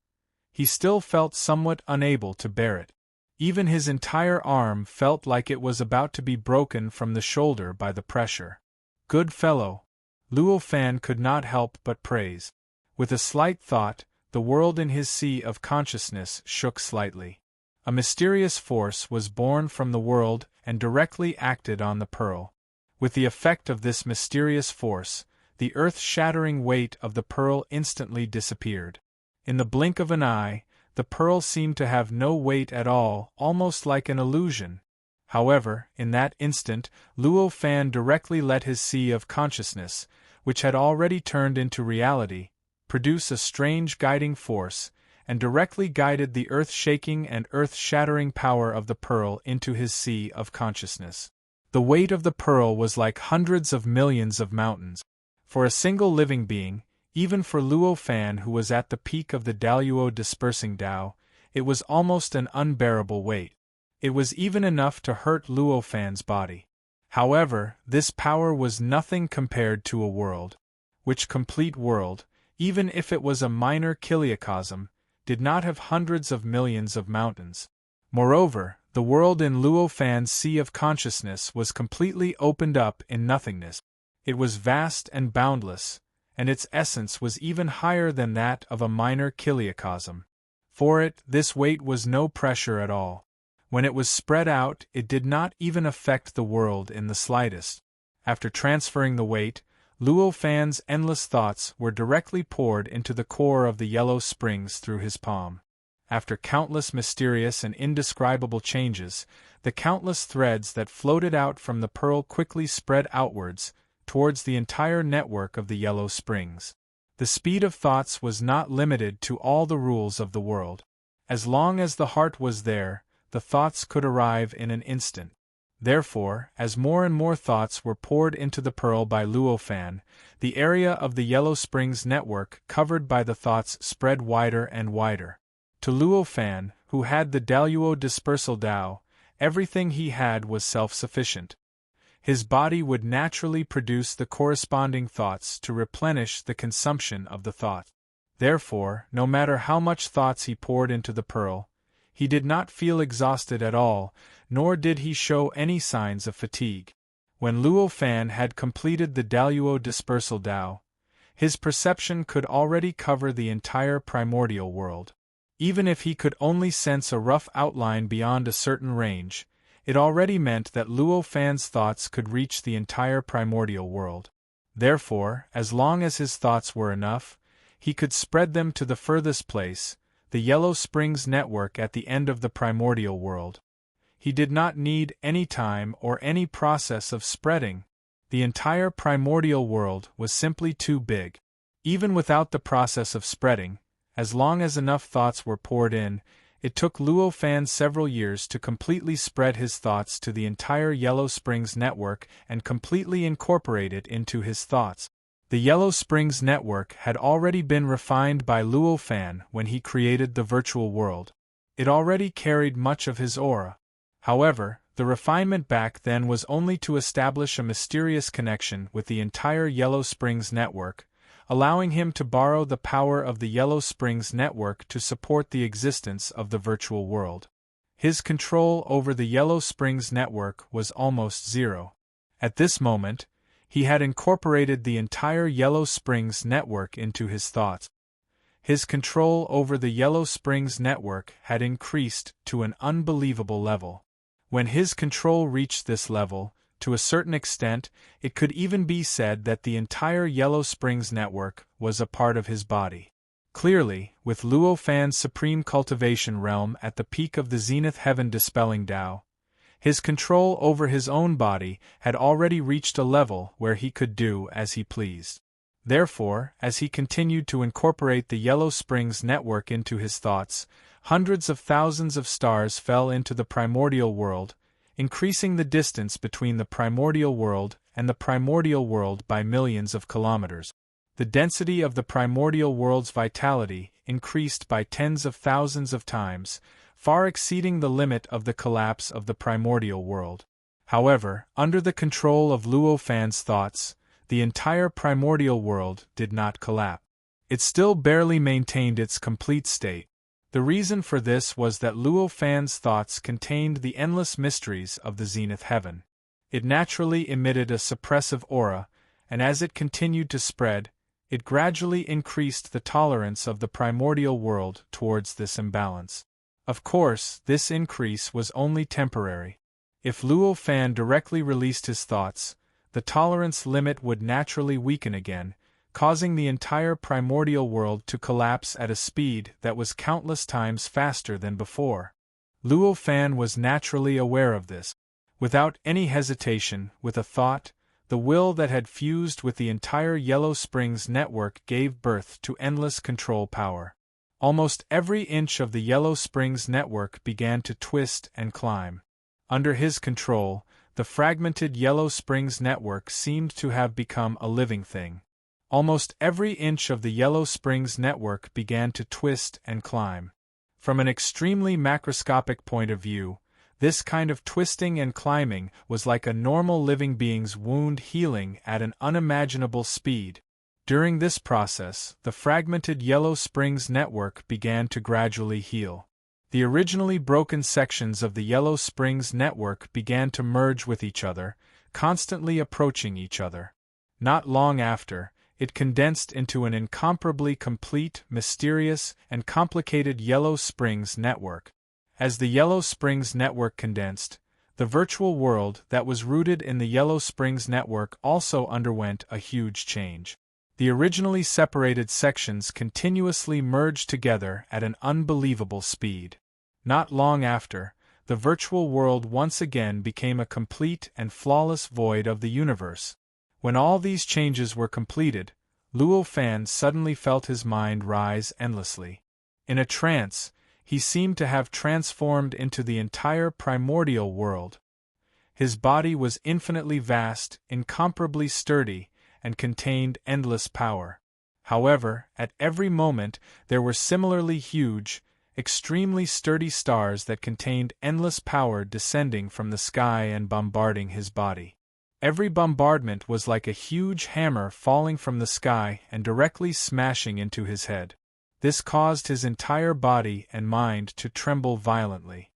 he still felt somewhat unable to bear it. Even his entire arm felt like it was about to be broken from the shoulder by the pressure. Good fellow! Luo Fan could not help but praise. With a slight thought, the world in his sea of consciousness shook slightly. A mysterious force was born from the world and directly acted on the pearl. With the effect of this mysterious force, the earth-shattering weight of the pearl instantly disappeared. In the blink of an eye, the pearl seemed to have no weight at all, almost like an illusion. However, in that instant, Luo Fan directly let his sea of consciousness, which had already turned into reality, produce a strange guiding force, and directly guided the earth-shaking and earth-shattering power of the pearl into his sea of consciousness. The weight of the pearl was like hundreds of millions of mountains. For a single living being, even for Luo Fan who was at the peak of the Daluo dispersing Tao, it was almost an unbearable weight. It was even enough to hurt Luo Fan's body. However, this power was nothing compared to a world. Which complete world, even if it was a minor kiliacosm, did not have hundreds of millions of mountains. Moreover, the world in Luo Fan's sea of consciousness was completely opened up in nothingness. It was vast and boundless, and its essence was even higher than that of a minor kiliacosm. For it, this weight was no pressure at all. When it was spread out, it did not even affect the world in the slightest. After transferring the weight, Luo Fan's endless thoughts were directly poured into the core of the yellow springs through his palm. After countless mysterious and indescribable changes, the countless threads that floated out from the pearl quickly spread outwards, towards the entire network of the yellow springs. The speed of thoughts was not limited to all the rules of the world. As long as the heart was there, the thoughts could arrive in an instant. Therefore, as more and more thoughts were poured into the pearl by Luo Fan, the area of the yellow springs network covered by the thoughts spread wider and wider. To Luo Fan, who had the Daluo dispersal Tao, everything he had was self-sufficient. His body would naturally produce the corresponding thoughts to replenish the consumption of the thought. Therefore, no matter how much thoughts he poured into the pearl, he did not feel exhausted at all, nor did he show any signs of fatigue. When Luo Fan had completed the Daluo dispersal Tao, his perception could already cover the entire primordial world. Even if he could only sense a rough outline beyond a certain range, it already meant that Luo Fan's thoughts could reach the entire primordial world. Therefore, as long as his thoughts were enough, he could spread them to the furthest place, the yellow springs network at the end of the primordial world. He did not need any time or any process of spreading. The entire primordial world was simply too big. Even without the process of spreading, as long as enough thoughts were poured in, it took Luo Fan several years to completely spread his thoughts to the entire Yellow Springs network and completely incorporate it into his thoughts. The Yellow Springs network had already been refined by Luo Fan when he created the virtual world. It already carried much of his aura. However, the refinement back then was only to establish a mysterious connection with the entire Yellow Springs network, allowing him to borrow the power of the Yellow Springs network to support the existence of the virtual world. His control over the Yellow Springs network was almost zero. At this moment, he had incorporated the entire Yellow Springs network into his thoughts. His control over the Yellow Springs network had increased to an unbelievable level. When his control reached this level, to a certain extent, it could even be said that the entire Yellow Springs network was a part of his body. Clearly, with Luo Fan's supreme cultivation realm at the peak of the zenith heaven dispelling Tao, his control over his own body had already reached a level where he could do as he pleased. Therefore, as he continued to incorporate the Yellow Springs network into his thoughts, hundreds of thousands of stars fell into the primordial world, increasing the distance between the primordial world and the primordial world by millions of kilometers. The density of the primordial world's vitality increased by tens of thousands of times, far exceeding the limit of the collapse of the primordial world. However, under the control of Luo Fan's thoughts, the entire primordial world did not collapse. It still barely maintained its complete state. The reason for this was that Luo Fan's thoughts contained the endless mysteries of the zenith heaven. It naturally emitted a suppressive aura, and as it continued to spread, it gradually increased the tolerance of the primordial world towards this imbalance. Of course, this increase was only temporary. If Luo Fan directly released his thoughts, the tolerance limit would naturally weaken again, causing the entire primordial world to collapse at a speed that was countless times faster than before. Luo Fan was naturally aware of this. Without any hesitation, with a thought, the will that had fused with the entire Yellow Springs network gave birth to endless control power. Almost every inch of the Yellow Springs network began to twist and climb. Under his control, the fragmented Yellow Springs network seemed to have become a living thing. Almost every inch of the Yellow Springs network began to twist and climb. From an extremely macroscopic point of view, this kind of twisting and climbing was like a normal living being's wound healing at an unimaginable speed. During this process, the fragmented Yellow Springs network began to gradually heal. The originally broken sections of the Yellow Springs network began to merge with each other, constantly approaching each other. Not long after, it condensed into an incomparably complete, mysterious, and complicated Yellow Springs network. As the Yellow Springs network condensed, the virtual world that was rooted in the Yellow Springs network also underwent a huge change. The originally separated sections continuously merged together at an unbelievable speed. Not long after, the virtual world once again became a complete and flawless void of the universe. When all these changes were completed, Luo Fan suddenly felt his mind rise endlessly. In a trance, he seemed to have transformed into the entire primordial world. His body was infinitely vast, incomparably sturdy, and contained endless power. However, at every moment there were similarly huge, extremely sturdy stars that contained endless power descending from the sky and bombarding his body. Every bombardment was like a huge hammer falling from the sky and directly smashing into his head. This caused his entire body and mind to tremble violently.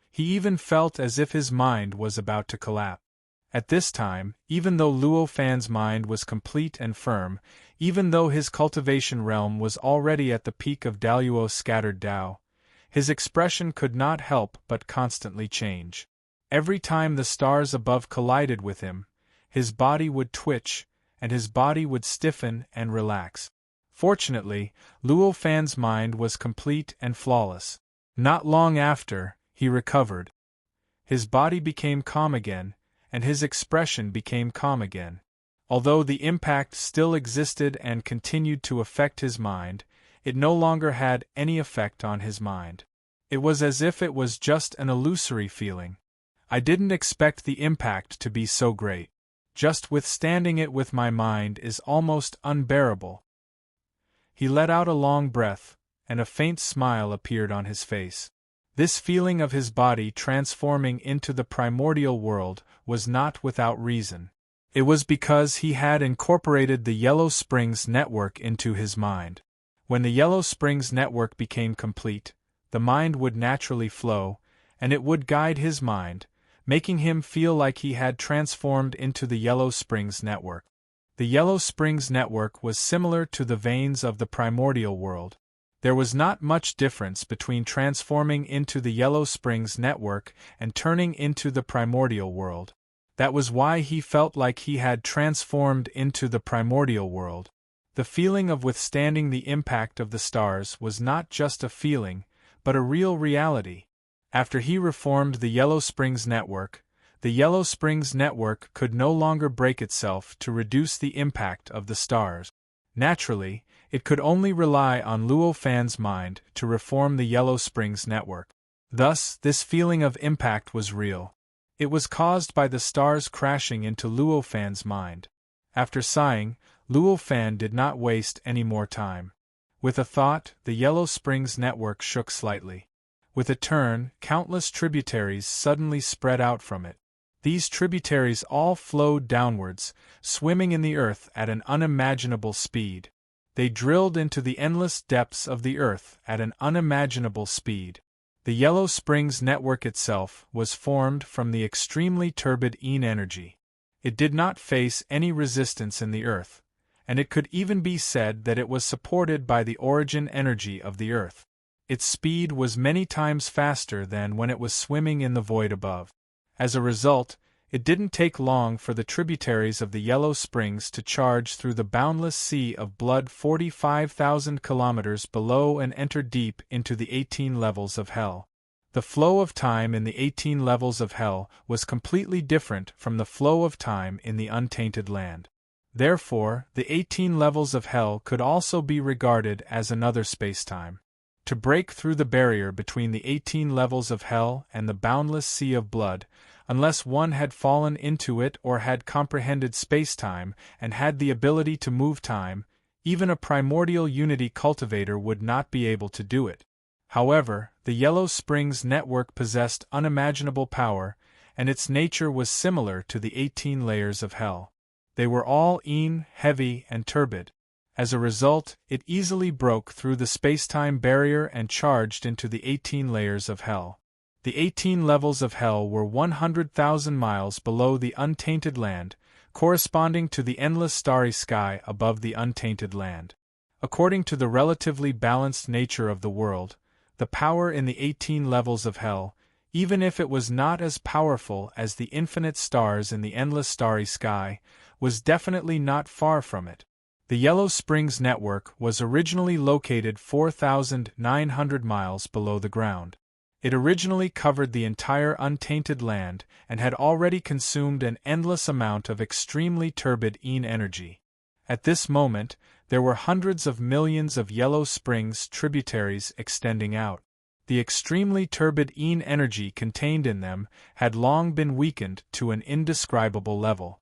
He even felt as if his mind was about to collapse. At this time, even though Luo Fan's mind was complete and firm, even though his cultivation realm was already at the peak of Daluo's scattered Tao, his expression could not help but constantly change. Every time the stars above collided with him, his body would twitch, and his body would stiffen and relax. Fortunately, Luo Fan's mind was complete and flawless. Not long after, he recovered. His body became calm again, and his expression became calm again. Although the impact still existed and continued to affect his mind, it no longer had any effect on his mind. It was as if it was just an illusory feeling. I didn't expect the impact to be so great. Just withstanding it with my mind is almost unbearable. He let out a long breath, and a faint smile appeared on his face. This feeling of his body transforming into the primordial world was not without reason. It was because he had incorporated the Yellow Springs network into his mind. When the Yellow Springs network became complete, the mind would naturally flow, and it would guide his mind, making him feel like he had transformed into the Yellow Springs network. The Yellow Springs network was similar to the veins of the primordial world. There was not much difference between transforming into the Yellow Springs network and turning into the primordial world. That was why he felt like he had transformed into the primordial world. The feeling of withstanding the impact of the stars was not just a feeling, but a real reality. After he reformed the Yellow Springs network, the Yellow Springs network could no longer break itself to reduce the impact of the stars. Naturally, it could only rely on Luo Fan's mind to reform the Yellow Springs network. Thus, this feeling of impact was real. It was caused by the stars crashing into Luo Fan's mind. After sighing, Luo Fan did not waste any more time. With a thought, the Yellow Springs network shook slightly. With a turn, countless tributaries suddenly spread out from it. These tributaries all flowed downwards, swimming in the earth at an unimaginable speed. They drilled into the endless depths of the earth at an unimaginable speed. The Yellow Springs network itself was formed from the extremely turbid Yin energy. It did not face any resistance in the earth, and it could even be said that it was supported by the origin energy of the earth. Its speed was many times faster than when it was swimming in the void above. As a result, it didn't take long for the tributaries of the Yellow Springs to charge through the boundless sea of blood 45,000 kilometers below and enter deep into the 18 levels of hell. The flow of time in the 18 levels of hell was completely different from the flow of time in the untainted land. Therefore, the 18 levels of hell could also be regarded as another spacetime. To break through the barrier between the 18 levels of hell and the boundless sea of blood, unless one had fallen into it or had comprehended spacetime and had the ability to move time, even a primordial unity cultivator would not be able to do it. However, the Yellow Springs network possessed unimaginable power, and its nature was similar to the 18 layers of hell. They were all Yin, heavy, and turbid. As a result, it easily broke through the spacetime barrier and charged into the 18 layers of hell. The 18 levels of hell were 100,000 miles below the untainted land, corresponding to the endless starry sky above the untainted land. According to the relatively balanced nature of the world, the power in the 18 levels of hell, even if it was not as powerful as the infinite stars in the endless starry sky, was definitely not far from it. The Yellow Springs network was originally located 4,900 miles below the ground. It originally covered the entire untainted land and had already consumed an endless amount of extremely turbid Yin energy. At this moment, there were hundreds of millions of Yellow Springs tributaries extending out. The extremely turbid Yin energy contained in them had long been weakened to an indescribable level.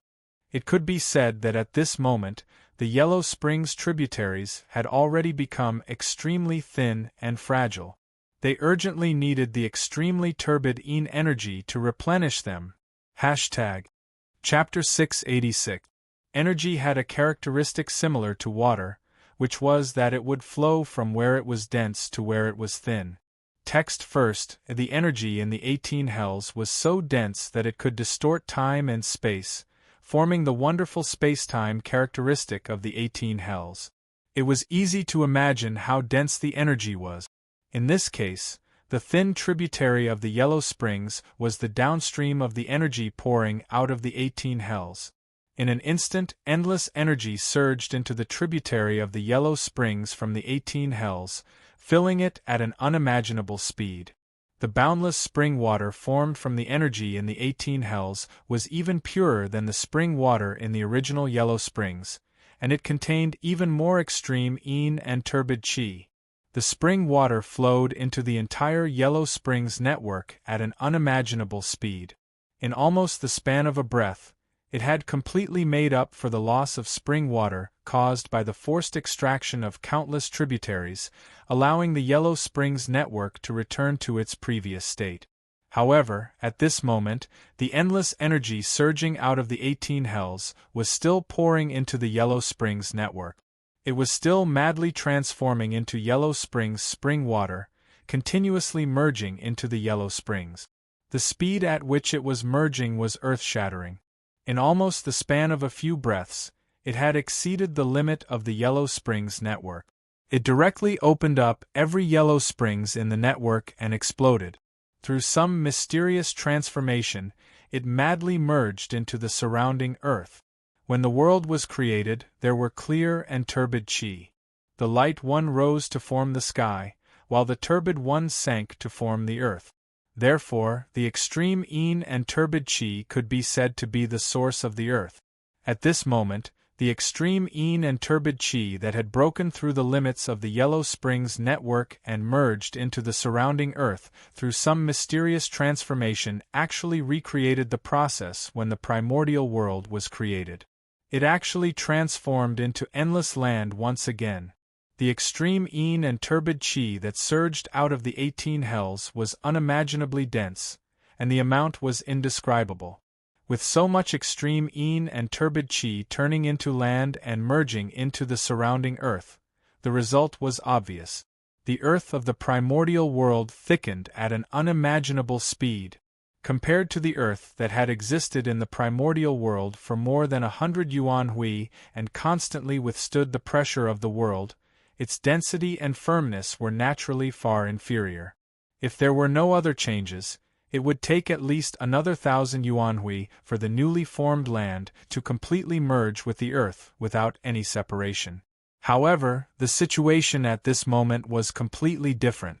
It could be said that at this moment, the Yellow Springs tributaries had already become extremely thin and fragile. They urgently needed the extremely turbid Yin energy to replenish them. Chapter 686. Energy had a characteristic similar to water, which was that it would flow from where it was dense to where it was thin. Text first, the energy in the 18 hells was so dense that it could distort time and space, forming the wonderful spacetime characteristic of the 18 hells. It was easy to imagine how dense the energy was. In this case, the thin tributary of the Yellow Springs was the downstream of the energy pouring out of the 18 hells. In an instant, endless energy surged into the tributary of the Yellow Springs from the 18 hells, filling it at an unimaginable speed. The boundless spring water formed from the energy in the 18 hells was even purer than the spring water in the original Yellow Springs, and it contained even more extreme Yin and turbid Qi. The spring water flowed into the entire Yellow Springs network at an unimaginable speed. In almost the span of a breath, it had completely made up for the loss of spring water caused by the forced extraction of countless tributaries, allowing the Yellow Springs network to return to its previous state. However, at this moment, the endless energy surging out of the 18 hells was still pouring into the Yellow Springs network. It was still madly transforming into Yellow Springs spring water, continuously merging into the Yellow Springs. The speed at which it was merging was earth-shattering. In almost the span of a few breaths, it had exceeded the limit of the Yellow Springs network. It directly opened up every Yellow Springs in the network and exploded. Through some mysterious transformation, it madly merged into the surrounding earth. When the world was created, there were clear and turbid chi. The light one rose to form the sky, while the turbid one sank to form the earth. Therefore, the extreme yin and turbid chi could be said to be the source of the earth. At this moment, the extreme yin and turbid chi that had broken through the limits of the Yellow Springs network and merged into the surrounding earth through some mysterious transformation actually recreated the process when the primordial world was created. It actually transformed into endless land once again. The extreme yin and turbid chi that surged out of the 18 hells was unimaginably dense, and the amount was indescribable. With so much extreme yin and turbid chi turning into land and merging into the surrounding earth, the result was obvious. The earth of the primordial world thickened at an unimaginable speed. Compared to the earth that had existed in the primordial world for more than 100 yuan hui and constantly withstood the pressure of the world, its density and firmness were naturally far inferior. If there were no other changes, it would take at least another 1,000 yuan hui for the newly formed land to completely merge with the earth without any separation. However, the situation at this moment was completely different.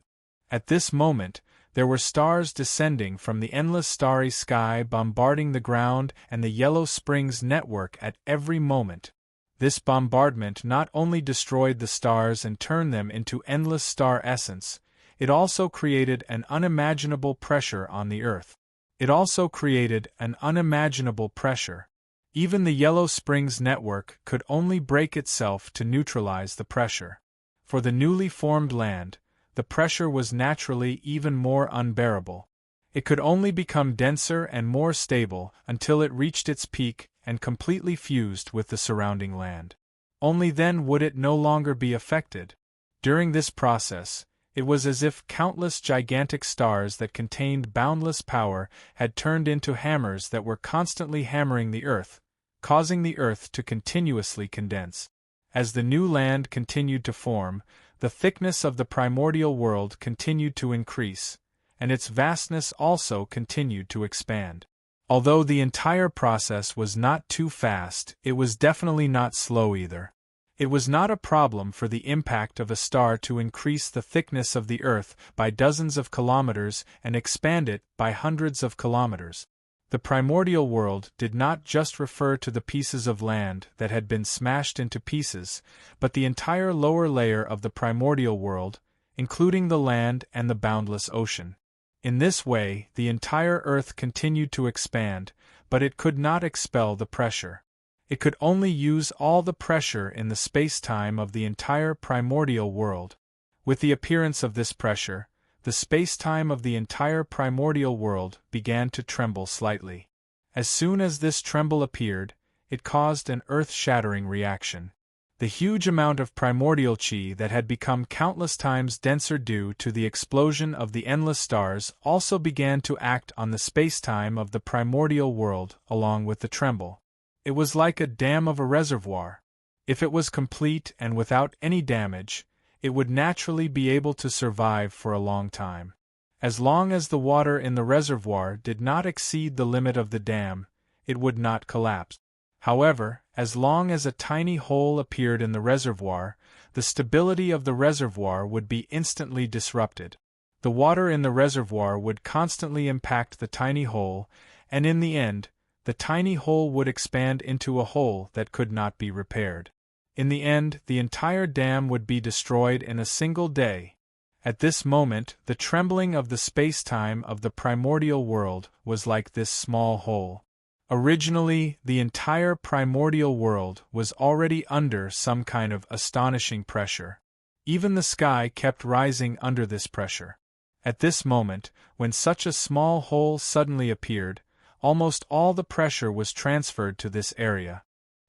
At this moment, there were stars descending from the endless starry sky bombarding the ground and the Yellow Springs network at every moment. This bombardment not only destroyed the stars and turned them into endless star essence, it also created an unimaginable pressure on the earth. Even the Yellow Springs network could only break itself to neutralize the pressure. For the newly formed land, the pressure was naturally even more unbearable. It could only become denser and more stable until it reached its peak and completely fused with the surrounding land. Only then would it no longer be affected. During this process, it was as if countless gigantic stars that contained boundless power had turned into hammers that were constantly hammering the earth, causing the earth to continuously condense. As the new land continued to form, the thickness of the primordial world continued to increase, and its vastness also continued to expand. Although the entire process was not too fast, it was definitely not slow either. It was not a problem for the impact of a star to increase the thickness of the Earth by dozens of kilometers and expand it by hundreds of kilometers. The primordial world did not just refer to the pieces of land that had been smashed into pieces, but the entire lower layer of the primordial world, including the land and the boundless ocean. In this way, the entire Earth continued to expand, but it could not expel the pressure. It could only use all the pressure in the space-time of the entire primordial world. With the appearance of this pressure, the space-time of the entire primordial world began to tremble slightly. As soon as this tremble appeared, it caused an earth-shattering reaction. The huge amount of primordial chi that had become countless times denser due to the explosion of the endless stars also began to act on the space-time of the primordial world along with the tremble. It was like a dam of a reservoir. If it was complete and without any damage, it would naturally be able to survive for a long time. As long as the water in the reservoir did not exceed the limit of the dam, it would not collapse. However, as long as a tiny hole appeared in the reservoir, the stability of the reservoir would be instantly disrupted. The water in the reservoir would constantly impact the tiny hole, and in the end, the tiny hole would expand into a hole that could not be repaired. In the end, the entire dam would be destroyed in a single day. At this moment, the trembling of the space-time of the primordial world was like this small hole. Originally, the entire primordial world was already under some kind of astonishing pressure. Even the sky kept rising under this pressure. At this moment, when such a small hole suddenly appeared, almost all the pressure was transferred to this area.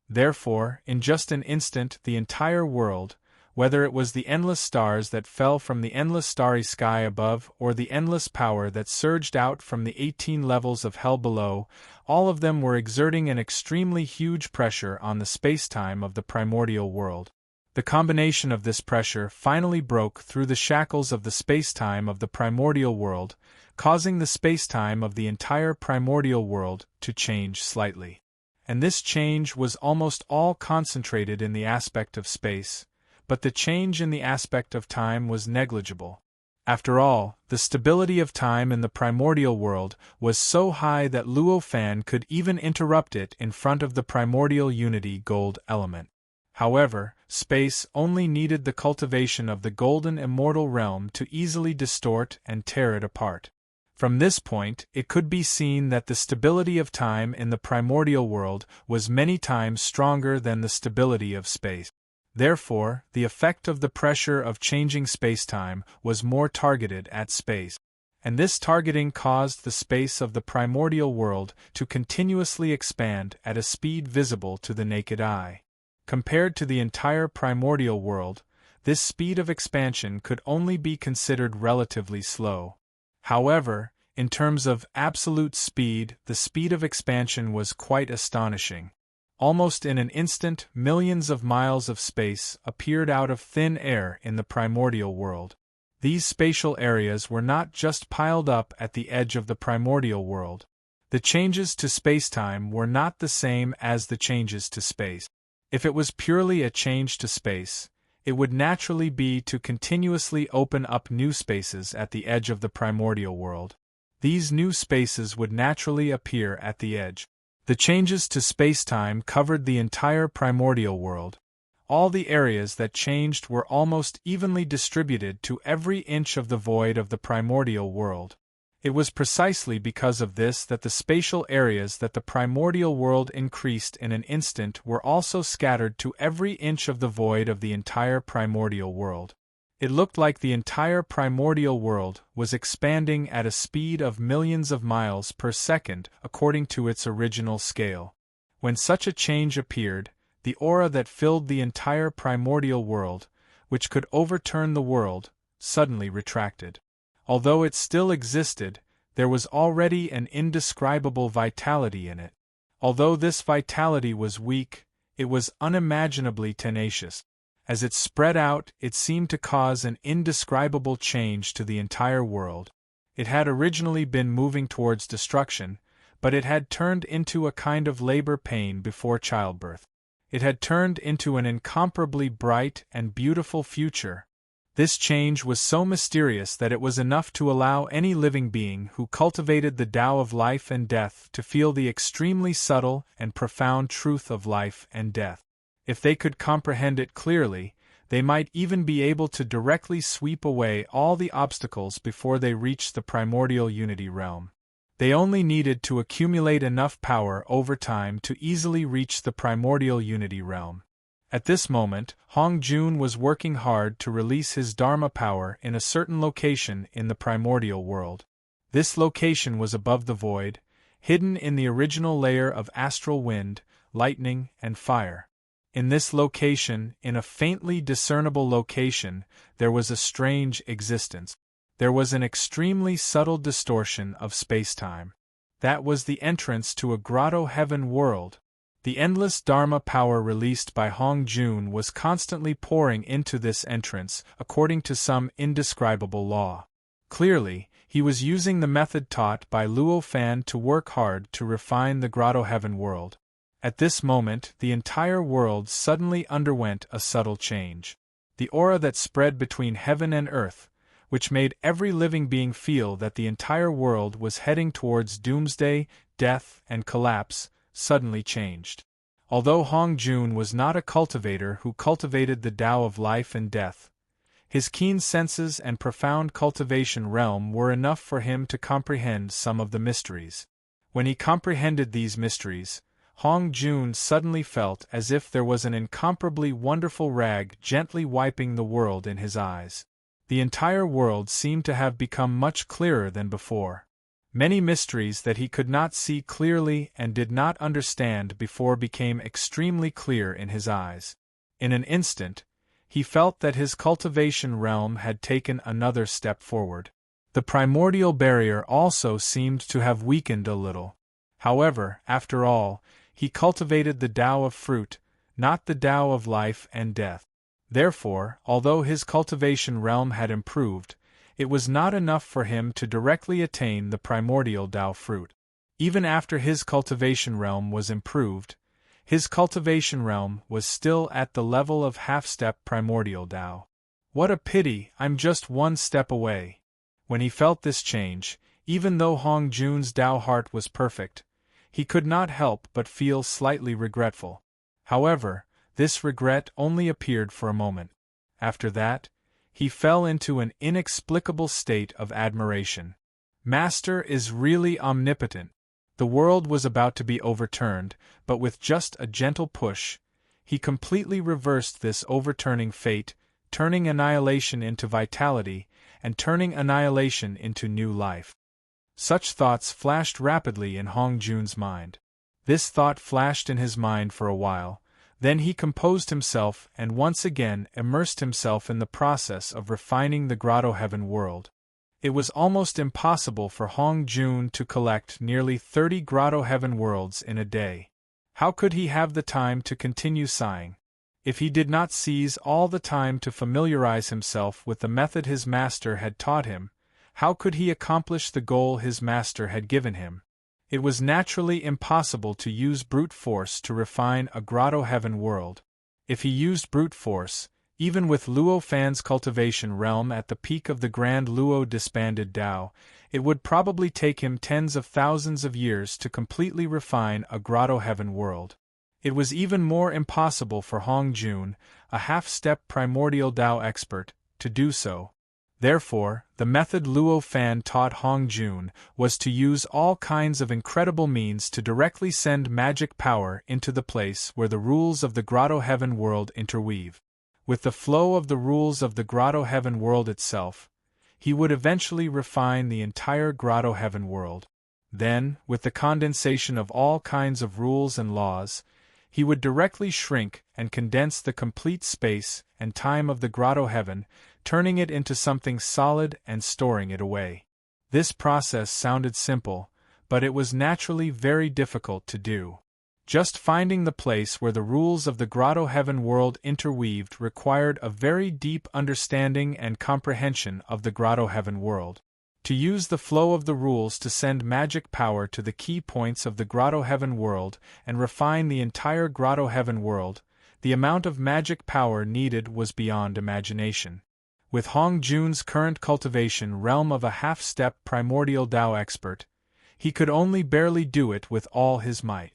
Therefore, in just an instant the entire world, whether it was the endless stars that fell from the endless starry sky above or the endless power that surged out from the 18 levels of hell below, all of them were exerting an extremely huge pressure on the space-time of the primordial world. The combination of this pressure finally broke through the shackles of the space-time of the primordial world, causing the spacetime of the entire primordial world to change slightly. And this change was almost all concentrated in the aspect of space, but the change in the aspect of time was negligible. After all, the stability of time in the primordial world was so high that Luo Fan could even interrupt it in front of the primordial unity gold element. However, space only needed the cultivation of the golden immortal realm to easily distort and tear it apart. From this point, it could be seen that the stability of time in the primordial world was many times stronger than the stability of space. Therefore, the effect of the pressure of changing spacetime was more targeted at space. And this targeting caused the space of the primordial world to continuously expand at a speed visible to the naked eye. Compared to the entire primordial world, this speed of expansion could only be considered relatively slow. However, in terms of absolute speed, the speed of expansion was quite astonishing. Almost in an instant, millions of miles of space appeared out of thin air in the primordial world. These spatial areas were not just piled up at the edge of the primordial world. The changes to spacetime were not the same as the changes to space. If it was purely a change to space, it would naturally be to continuously open up new spaces at the edge of the primordial world. These new spaces would naturally appear at the edge. The changes to spacetime covered the entire primordial world. All the areas that changed were almost evenly distributed to every inch of the void of the primordial world. It was precisely because of this that the spatial areas that the primordial world increased in an instant were also scattered to every inch of the void of the entire primordial world. It looked like the entire primordial world was expanding at a speed of millions of miles per second according to its original scale. When such a change appeared, the aura that filled the entire primordial world, which could overturn the world, suddenly retracted. Although it still existed, there was already an indescribable vitality in it. Although this vitality was weak, it was unimaginably tenacious. As it spread out, it seemed to cause an indescribable change to the entire world. It had originally been moving towards destruction, but it had turned into a kind of labor pain before childbirth. It had turned into an incomparably bright and beautiful future. This change was so mysterious that it was enough to allow any living being who cultivated the Tao of life and death to feel the extremely subtle and profound truth of life and death. If they could comprehend it clearly, they might even be able to directly sweep away all the obstacles before they reached the primordial unity realm. They only needed to accumulate enough power over time to easily reach the primordial unity realm. At this moment, Hong Jun was working hard to release his Dharma power in a certain location in the primordial world. This location was above the void, hidden in the original layer of astral wind, lightning, and fire. In this location, in a faintly discernible location, there was a strange existence. There was an extremely subtle distortion of spacetime. That was the entrance to a grotto heaven world. The endless Dharma power released by Hong Jun was constantly pouring into this entrance according to some indescribable law. Clearly, he was using the method taught by Luo Fan to work hard to refine the grotto heaven world. At this moment, the entire world suddenly underwent a subtle change. The aura that spread between heaven and earth, which made every living being feel that the entire world was heading towards doomsday, death, and collapse, suddenly changed. Although Hong Jun was not a cultivator who cultivated the Tao of life and death, his keen senses and profound cultivation realm were enough for him to comprehend some of the mysteries. When he comprehended these mysteries, Hong Jun suddenly felt as if there was an incomparably wonderful rag gently wiping the world in his eyes. The entire world seemed to have become much clearer than before. Many mysteries that he could not see clearly and did not understand before became extremely clear in his eyes. In an instant, he felt that his cultivation realm had taken another step forward. The primordial barrier also seemed to have weakened a little. However, after all, he cultivated the Tao of fruit, not the Tao of life and death. Therefore, although his cultivation realm had improved, It was not enough for him to directly attain the primordial Tao fruit. Even after his cultivation realm was improved, his cultivation realm was still at the level of half-step primordial Tao. What a pity, I'm just one step away. When he felt this change, even though Hong Jun's Tao heart was perfect, he could not help but feel slightly regretful. However, this regret only appeared for a moment. After that, he fell into an inexplicable state of admiration. Master is really omnipotent. The world was about to be overturned, but with just a gentle push, he completely reversed this overturning fate, turning annihilation into vitality, and turning annihilation into new life. Such thoughts flashed rapidly in Hong Jun's mind. This thought flashed in his mind for a while, then he composed himself and once again immersed himself in the process of refining the Grotto Heaven world. It was almost impossible for Hong Jun to collect nearly 30 Grotto Heaven worlds in a day. How could he have the time to continue sighing? If he did not seize all the time to familiarize himself with the method his master had taught him, how could he accomplish the goal his master had given him? It was naturally impossible to use brute force to refine a Grotto Heaven world. If he used brute force, even with Luo Fan's cultivation realm at the peak of the Grand Luo disbanded Tao, it would probably take him tens of thousands of years to completely refine a Grotto Heaven world. It was even more impossible for Hong Jun, a half-step primordial Tao expert, to do so. Therefore, the method Luo Fan taught Hong Jun was to use all kinds of incredible means to directly send magic power into the place where the rules of the Grotto Heaven world interweave. With the flow of the rules of the Grotto Heaven world itself, he would eventually refine the entire Grotto Heaven world. Then, with the condensation of all kinds of rules and laws, he would directly shrink and condense the complete space and time of the Grotto Heaven, turning it into something solid and storing it away. This process sounded simple, but it was naturally very difficult to do. Just finding the place where the rules of the Grotto Heaven world interweaved required a very deep understanding and comprehension of the Grotto Heaven world. To use the flow of the rules to send magic power to the key points of the Grotto Heaven world and refine the entire Grotto Heaven world, the amount of magic power needed was beyond imagination. With Hong Jun's current cultivation realm of a half-step primordial Tao expert, he could only barely do it with all his might.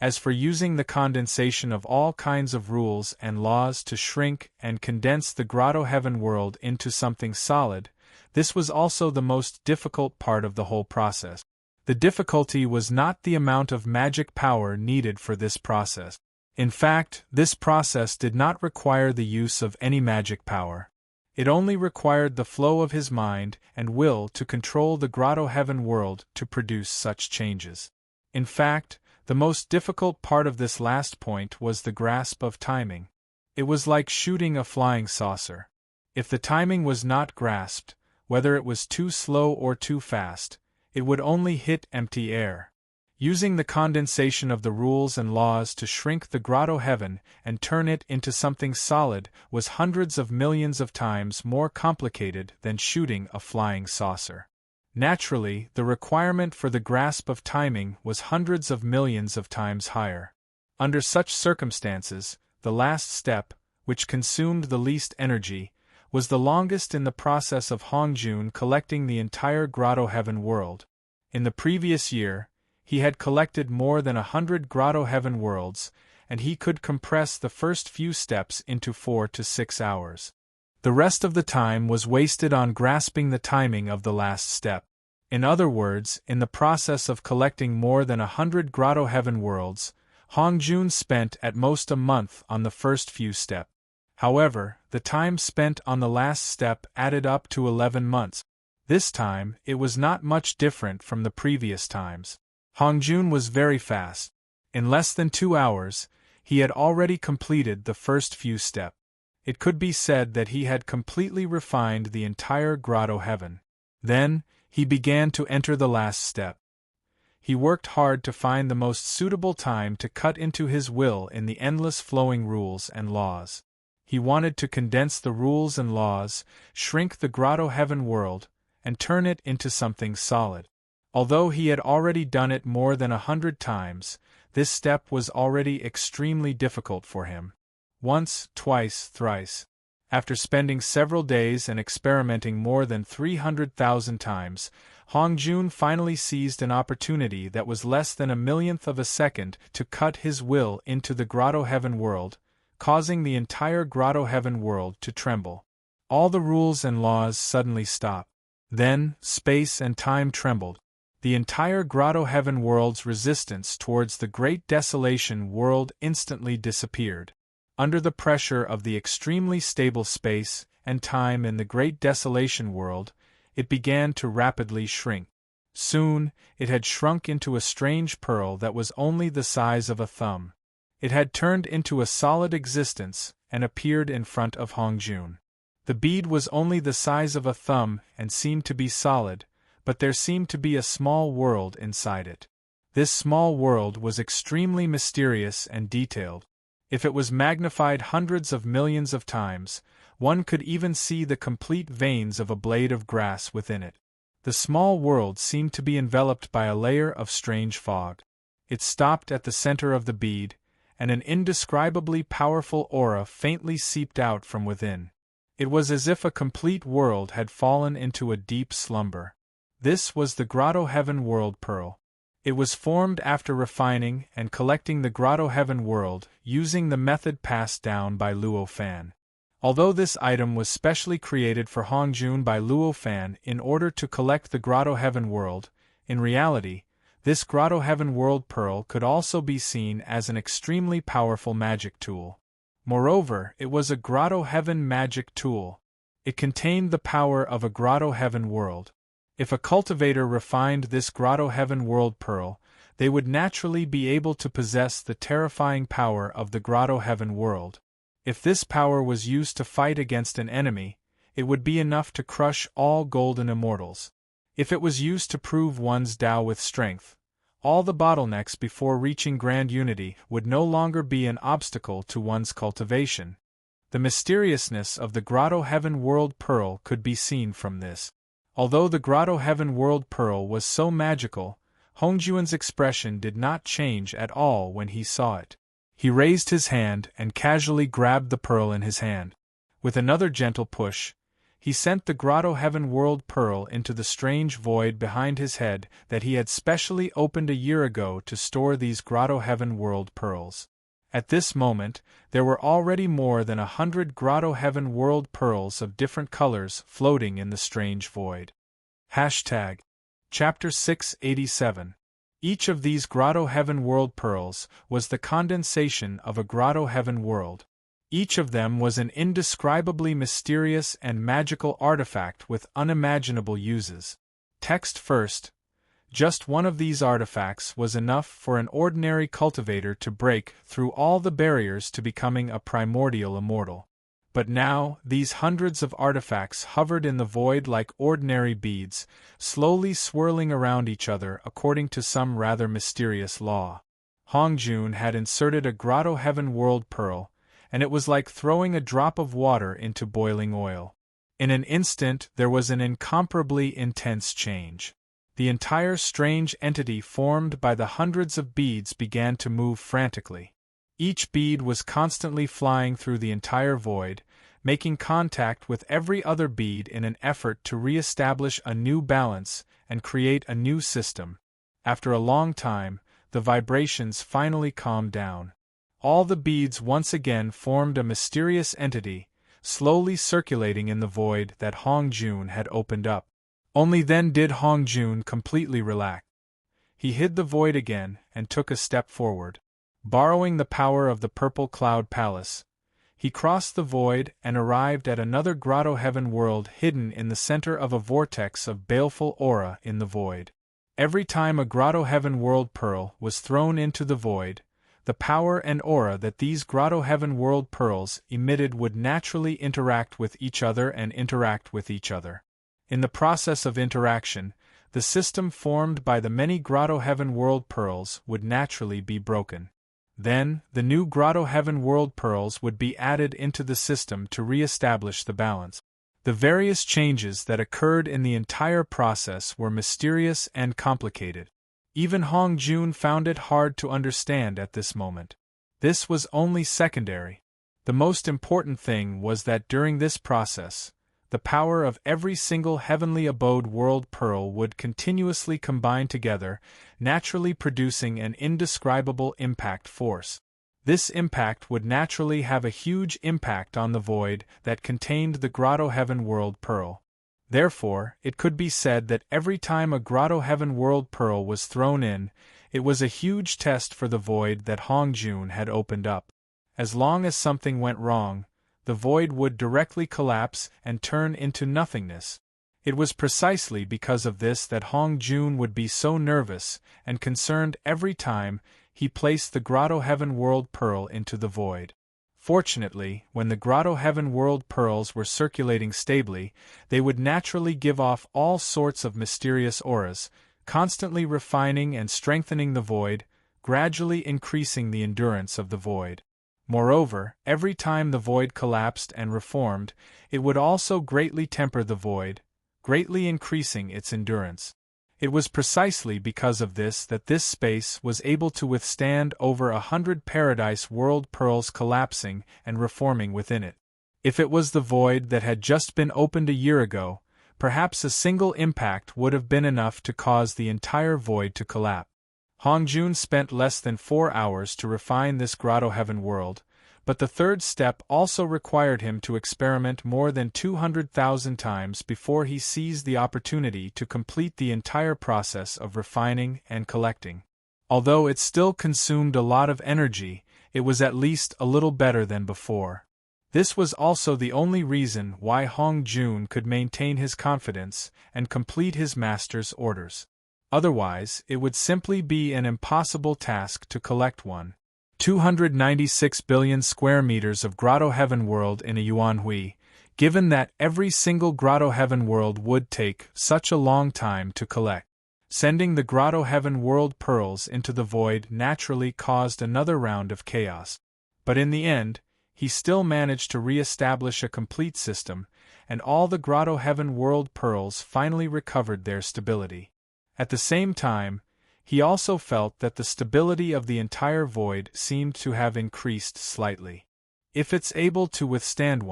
As for using the condensation of all kinds of rules and laws to shrink and condense the Grotto Heaven world into something solid, this was also the most difficult part of the whole process. The difficulty was not the amount of magic power needed for this process. In fact, this process did not require the use of any magic power. It only required the flow of his mind and will to control the Grotto Heaven world to produce such changes. In fact, the most difficult part of this last point was the grasp of timing. It was like shooting a flying saucer. If the timing was not grasped, whether it was too slow or too fast, it would only hit empty air. Using the condensation of the rules and laws to shrink the Grotto Heaven and turn it into something solid was hundreds of millions of times more complicated than shooting a flying saucer. Naturally, the requirement for the grasp of timing was hundreds of millions of times higher. Under such circumstances, the last step, which consumed the least energy, was the longest in the process of Hong Jun collecting the entire Grotto Heaven world. In the previous year, he had collected more than 100 Grotto Heaven worlds, and he could compress the first few steps into 4 to 6 hours. The rest of the time was wasted on grasping the timing of the last step. In other words, in the process of collecting more than 100 Grotto Heaven worlds, Hong Jun spent at most a month on the first few steps. However, the time spent on the last step added up to 11 months. This time, it was not much different from the previous times. Hong Jun was very fast. In less than 2 hours, he had already completed the first few steps. It could be said that he had completely refined the entire Grotto Heaven. Then, he began to enter the last step. He worked hard to find the most suitable time to cut into his will in the endless flowing rules and laws. He wanted to condense the rules and laws, shrink the grotto heaven world, and turn it into something solid. Although he had already done it more than 100 times, this step was already extremely difficult for him. Once, twice, thrice. After spending several days and experimenting more than 300,000 times, Hongjun finally seized an opportunity that was less than a millionth of a second to cut his will into the grotto heaven world, causing the entire grotto heaven world to tremble. All the rules and laws suddenly stopped. Then, space and time trembled. The entire grotto heaven world's resistance towards the great desolation world instantly disappeared. Under the pressure of the extremely stable space and time in the great desolation world, it began to rapidly shrink. Soon, it had shrunk into a strange pearl that was only the size of a thumb. It had turned into a solid existence and appeared in front of Hongjun. The bead was only the size of a thumb and seemed to be solid, but there seemed to be a small world inside it. This small world was extremely mysterious and detailed. If it was magnified hundreds of millions of times, one could even see the complete veins of a blade of grass within it. The small world seemed to be enveloped by a layer of strange fog. It stopped at the center of the bead, and an indescribably powerful aura faintly seeped out from within. It was as if a complete world had fallen into a deep slumber. This was the grotto heaven world pearl. It was formed after refining and collecting the grotto heaven world using the method passed down by Luo Fan. Although this item was specially created for Hongjun by Luo Fan in order to collect the grotto heaven world, in reality, this grotto heaven world pearl could also be seen as an extremely powerful magic tool. Moreover, it was a grotto heaven magic tool. It contained the power of a grotto heaven world. If a cultivator refined this grotto heaven world pearl, they would naturally be able to possess the terrifying power of the grotto heaven world. If this power was used to fight against an enemy, it would be enough to crush all golden immortals. If it was used to prove one's Tao with strength, all the bottlenecks before reaching grand unity would no longer be an obstacle to one's cultivation. The mysteriousness of the grotto heaven world pearl could be seen from this. Although the grotto heaven world pearl was so magical, Hongjun's expression did not change at all when he saw it. He raised his hand and casually grabbed the pearl in his hand. With another gentle push, he sent the grotto heaven world pearl into the strange void behind his head that he had specially opened a year ago to store these grotto heaven world pearls. At this moment, there were already more than 100 grotto heaven world pearls of different colors floating in the strange void. Chapter 687. Each of these grotto heaven world pearls was the condensation of a grotto heaven world. Each of them was an indescribably mysterious and magical artifact with unimaginable uses. Text first. Just one of these artifacts was enough for an ordinary cultivator to break through all the barriers to becoming a primordial immortal. But now, these hundreds of artifacts hovered in the void like ordinary beads, slowly swirling around each other according to some rather mysterious law. Hongjun had inserted a grotto heaven world pearl, and it was like throwing a drop of water into boiling oil. In an instant there was an incomparably intense change. The entire strange entity formed by the hundreds of beads began to move frantically. Each bead was constantly flying through the entire void, making contact with every other bead in an effort to re-establish a new balance and create a new system. After a long time, the vibrations finally calmed down. All the beads once again formed a mysterious entity, slowly circulating in the void that Hongjun had opened up. Only then did Hongjun completely relax. He hid the void again and took a step forward. Borrowing the power of the Purple Cloud Palace, he crossed the void and arrived at another grotto heaven world hidden in the center of a vortex of baleful aura in the void. Every time a grotto heaven world pearl was thrown into the void, the power and aura that these grotto heaven world pearls emitted would naturally interact with each other and interact with each other. In the process of interaction, the system formed by the many grotto heaven world pearls would naturally be broken. Then, the new Grotto Heaven World pearls would be added into the system to re-establish the balance. The various changes that occurred in the entire process were mysterious and complicated. Even Hong Jun found it hard to understand at this moment. This was only secondary. The most important thing was that during this process, the power of every single heavenly abode world pearl would continuously combine together, naturally producing an indescribable impact force. This impact would naturally have a huge impact on the void that contained the Grotto Heaven World Pearl. Therefore, it could be said that every time a Grotto Heaven World Pearl was thrown in, it was a huge test for the void that Hong Jun had opened up. As long as something went wrong, the void would directly collapse and turn into nothingness. It was precisely because of this that Hong Jun would be so nervous and concerned every time he placed the Grotto Heaven World Pearl into the void. Fortunately, when the Grotto Heaven World Pearls were circulating stably, they would naturally give off all sorts of mysterious auras, constantly refining and strengthening the void, gradually increasing the endurance of the void. Moreover, every time the void collapsed and reformed, it would also greatly temper the void, greatly increasing its endurance. It was precisely because of this that this space was able to withstand over 100 Paradise World Pearls collapsing and reforming within it. If it was the void that had just been opened a year ago, perhaps a single impact would have been enough to cause the entire void to collapse. Hong Jun spent less than 4 hours to refine this Grotto Heaven world, but the third step also required him to experiment more than 200,000 times before he seized the opportunity to complete the entire process of refining and collecting. Although it still consumed a lot of energy, it was at least a little better than before. This was also the only reason why Hong Jun could maintain his confidence and complete his master's orders. Otherwise, it would simply be an impossible task to collect 296 billion square meters of Grotto Heaven World in a Yuanhui, given that every single Grotto Heaven World would take such a long time to collect. Sending the Grotto Heaven World pearls into the void naturally caused another round of chaos. But in the end, he still managed to re-establish a complete system, and all the Grotto Heaven World pearls finally recovered their stability. At the same time, he also felt that the stability of the entire void seemed to have increased slightly. If it's able to withstand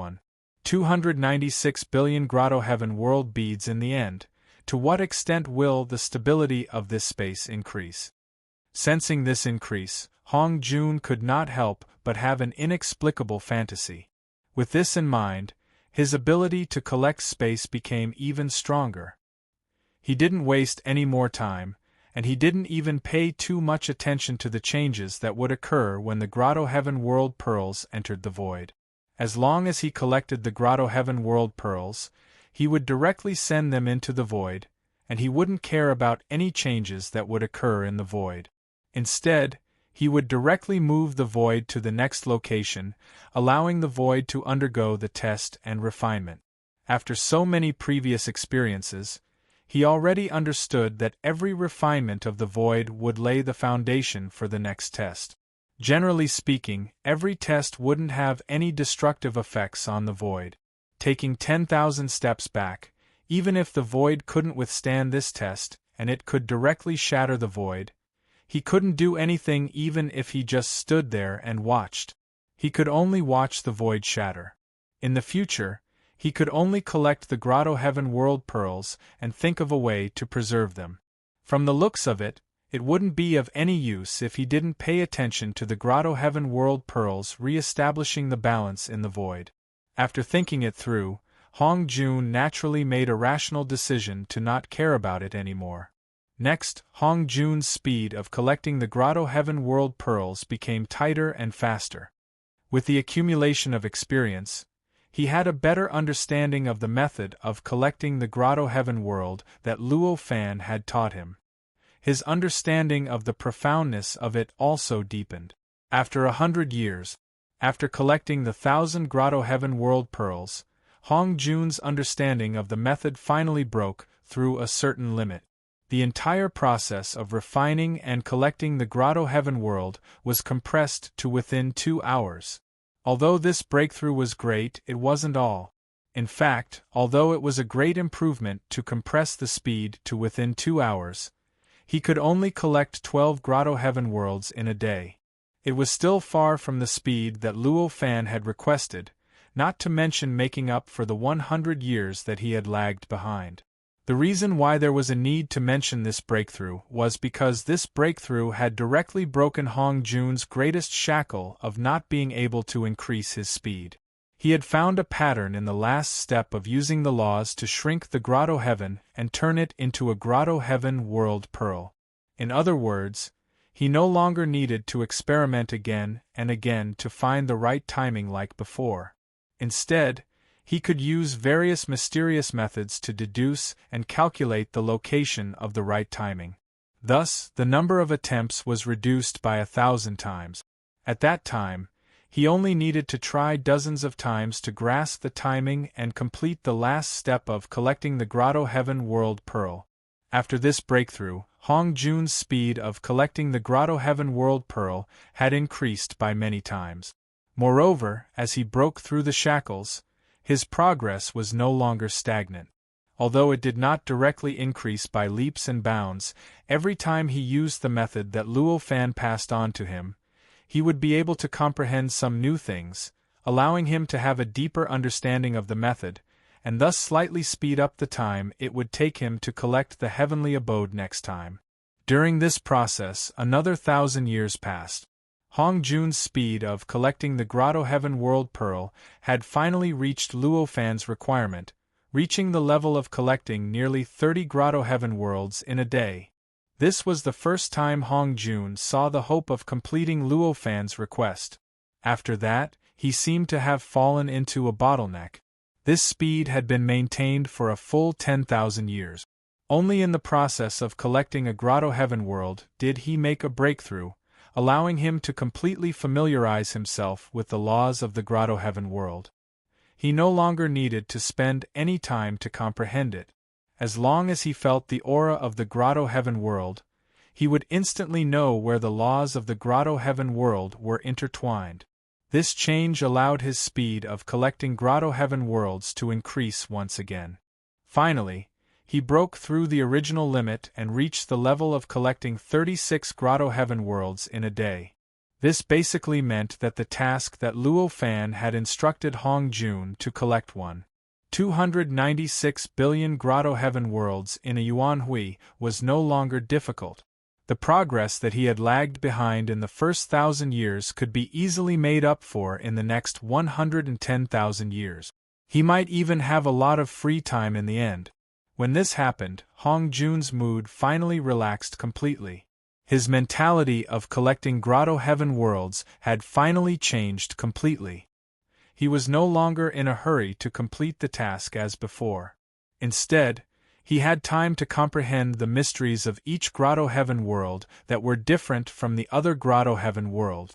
296 billion Grotto Heaven World beads in the end, to what extent will the stability of this space increase? Sensing this increase, Hong Jun could not help but have an inexplicable fantasy. With this in mind, his ability to collect space became even stronger. He didn't waste any more time, and he didn't even pay too much attention to the changes that would occur when the Grotto Heaven World pearls entered the void. As long as he collected the Grotto Heaven World pearls, he would directly send them into the void, and he wouldn't care about any changes that would occur in the void. Instead, he would directly move the void to the next location, allowing the void to undergo the test and refinement. After so many previous experiences, he already understood that every refinement of the void would lay the foundation for the next test. Generally speaking, every test wouldn't have any destructive effects on the void. Taking 10,000 steps back, even if the void couldn't withstand this test, and it could directly shatter the void, he couldn't do anything even if he just stood there and watched. He could only watch the void shatter. In the future, he could only collect the Grotto Heaven World pearls and think of a way to preserve them. From the looks of it, it wouldn't be of any use if he didn't pay attention to the Grotto Heaven World pearls re-establishing the balance in the void. After thinking it through, Hong Jun naturally made a rational decision to not care about it anymore. Next, Hong Jun's speed of collecting the Grotto Heaven World pearls became tighter and faster. With the accumulation of experience, he had a better understanding of the method of collecting the Grotto Heaven World that Luo Fan had taught him. His understanding of the profoundness of it also deepened. After 100 years, after collecting the 1,000 Grotto Heaven World pearls, Hong Jun's understanding of the method finally broke through a certain limit. the entire process of refining and collecting the Grotto Heaven world was compressed to within 2 hours. Although this breakthrough was great, it wasn't all. In fact, although it was a great improvement to compress the speed to within 2 hours, he could only collect 12 Grotto Heaven worlds in a day. It was still far from the speed that Luo Fan had requested, not to mention making up for the 100 years that he had lagged behind. The reason why there was a need to mention this breakthrough was because this breakthrough had directly broken Hong Jun's greatest shackle of not being able to increase his speed. He had found a pattern in the last step of using the laws to shrink the Grotto Heaven and turn it into a Grotto Heaven world pearl. In other words, he no longer needed to experiment again and again to find the right timing like before. Instead, he could use various mysterious methods to deduce and calculate the location of the right timing. Thus, the number of attempts was reduced by 1,000 times. At that time, he only needed to try dozens of times to grasp the timing and complete the last step of collecting the Grotto Heaven world pearl. After this breakthrough, Hong Jun's speed of collecting the Grotto Heaven world pearl had increased by many times. Moreover, as he broke through the shackles, his progress was no longer stagnant. Although it did not directly increase by leaps and bounds, every time he used the method that Luo Fan passed on to him, he would be able to comprehend some new things, allowing him to have a deeper understanding of the method, and thus slightly speed up the time it would take him to collect the heavenly abode next time. During this process, another 1,000 years passed. Hong Jun's speed of collecting the Grotto Heaven world pearl had finally reached Luo Fan's requirement, reaching the level of collecting nearly 30 Grotto Heaven worlds in a day. This was the first time Hong Jun saw the hope of completing Luo Fan's request. After that, he seemed to have fallen into a bottleneck. This speed had been maintained for a full 10,000 years. Only in the process of collecting a Grotto Heaven world did he make a breakthrough, allowing him to completely familiarize himself with the laws of the Grotto Heaven world. He no longer needed to spend any time to comprehend it. As long as he felt the aura of the Grotto Heaven world, he would instantly know where the laws of the Grotto Heaven world were intertwined. This change allowed his speed of collecting Grotto Heaven worlds to increase once again. Finally, he broke through the original limit and reached the level of collecting 36 Grotto Heaven worlds in a day. This basically meant that the task that Luo Fan had instructed Hong Jun to collect 296 billion Grotto Heaven worlds in a Yuan Hui was no longer difficult. The progress that he had lagged behind in the first 1,000 years could be easily made up for in the next 110,000 years. He might even have a lot of free time in the end. When this happened, Hong Jun's mood finally relaxed completely. His mentality of collecting Grotto Heaven worlds had finally changed completely. He was no longer in a hurry to complete the task as before. Instead, he had time to comprehend the mysteries of each Grotto Heaven world that were different from the other Grotto Heaven world.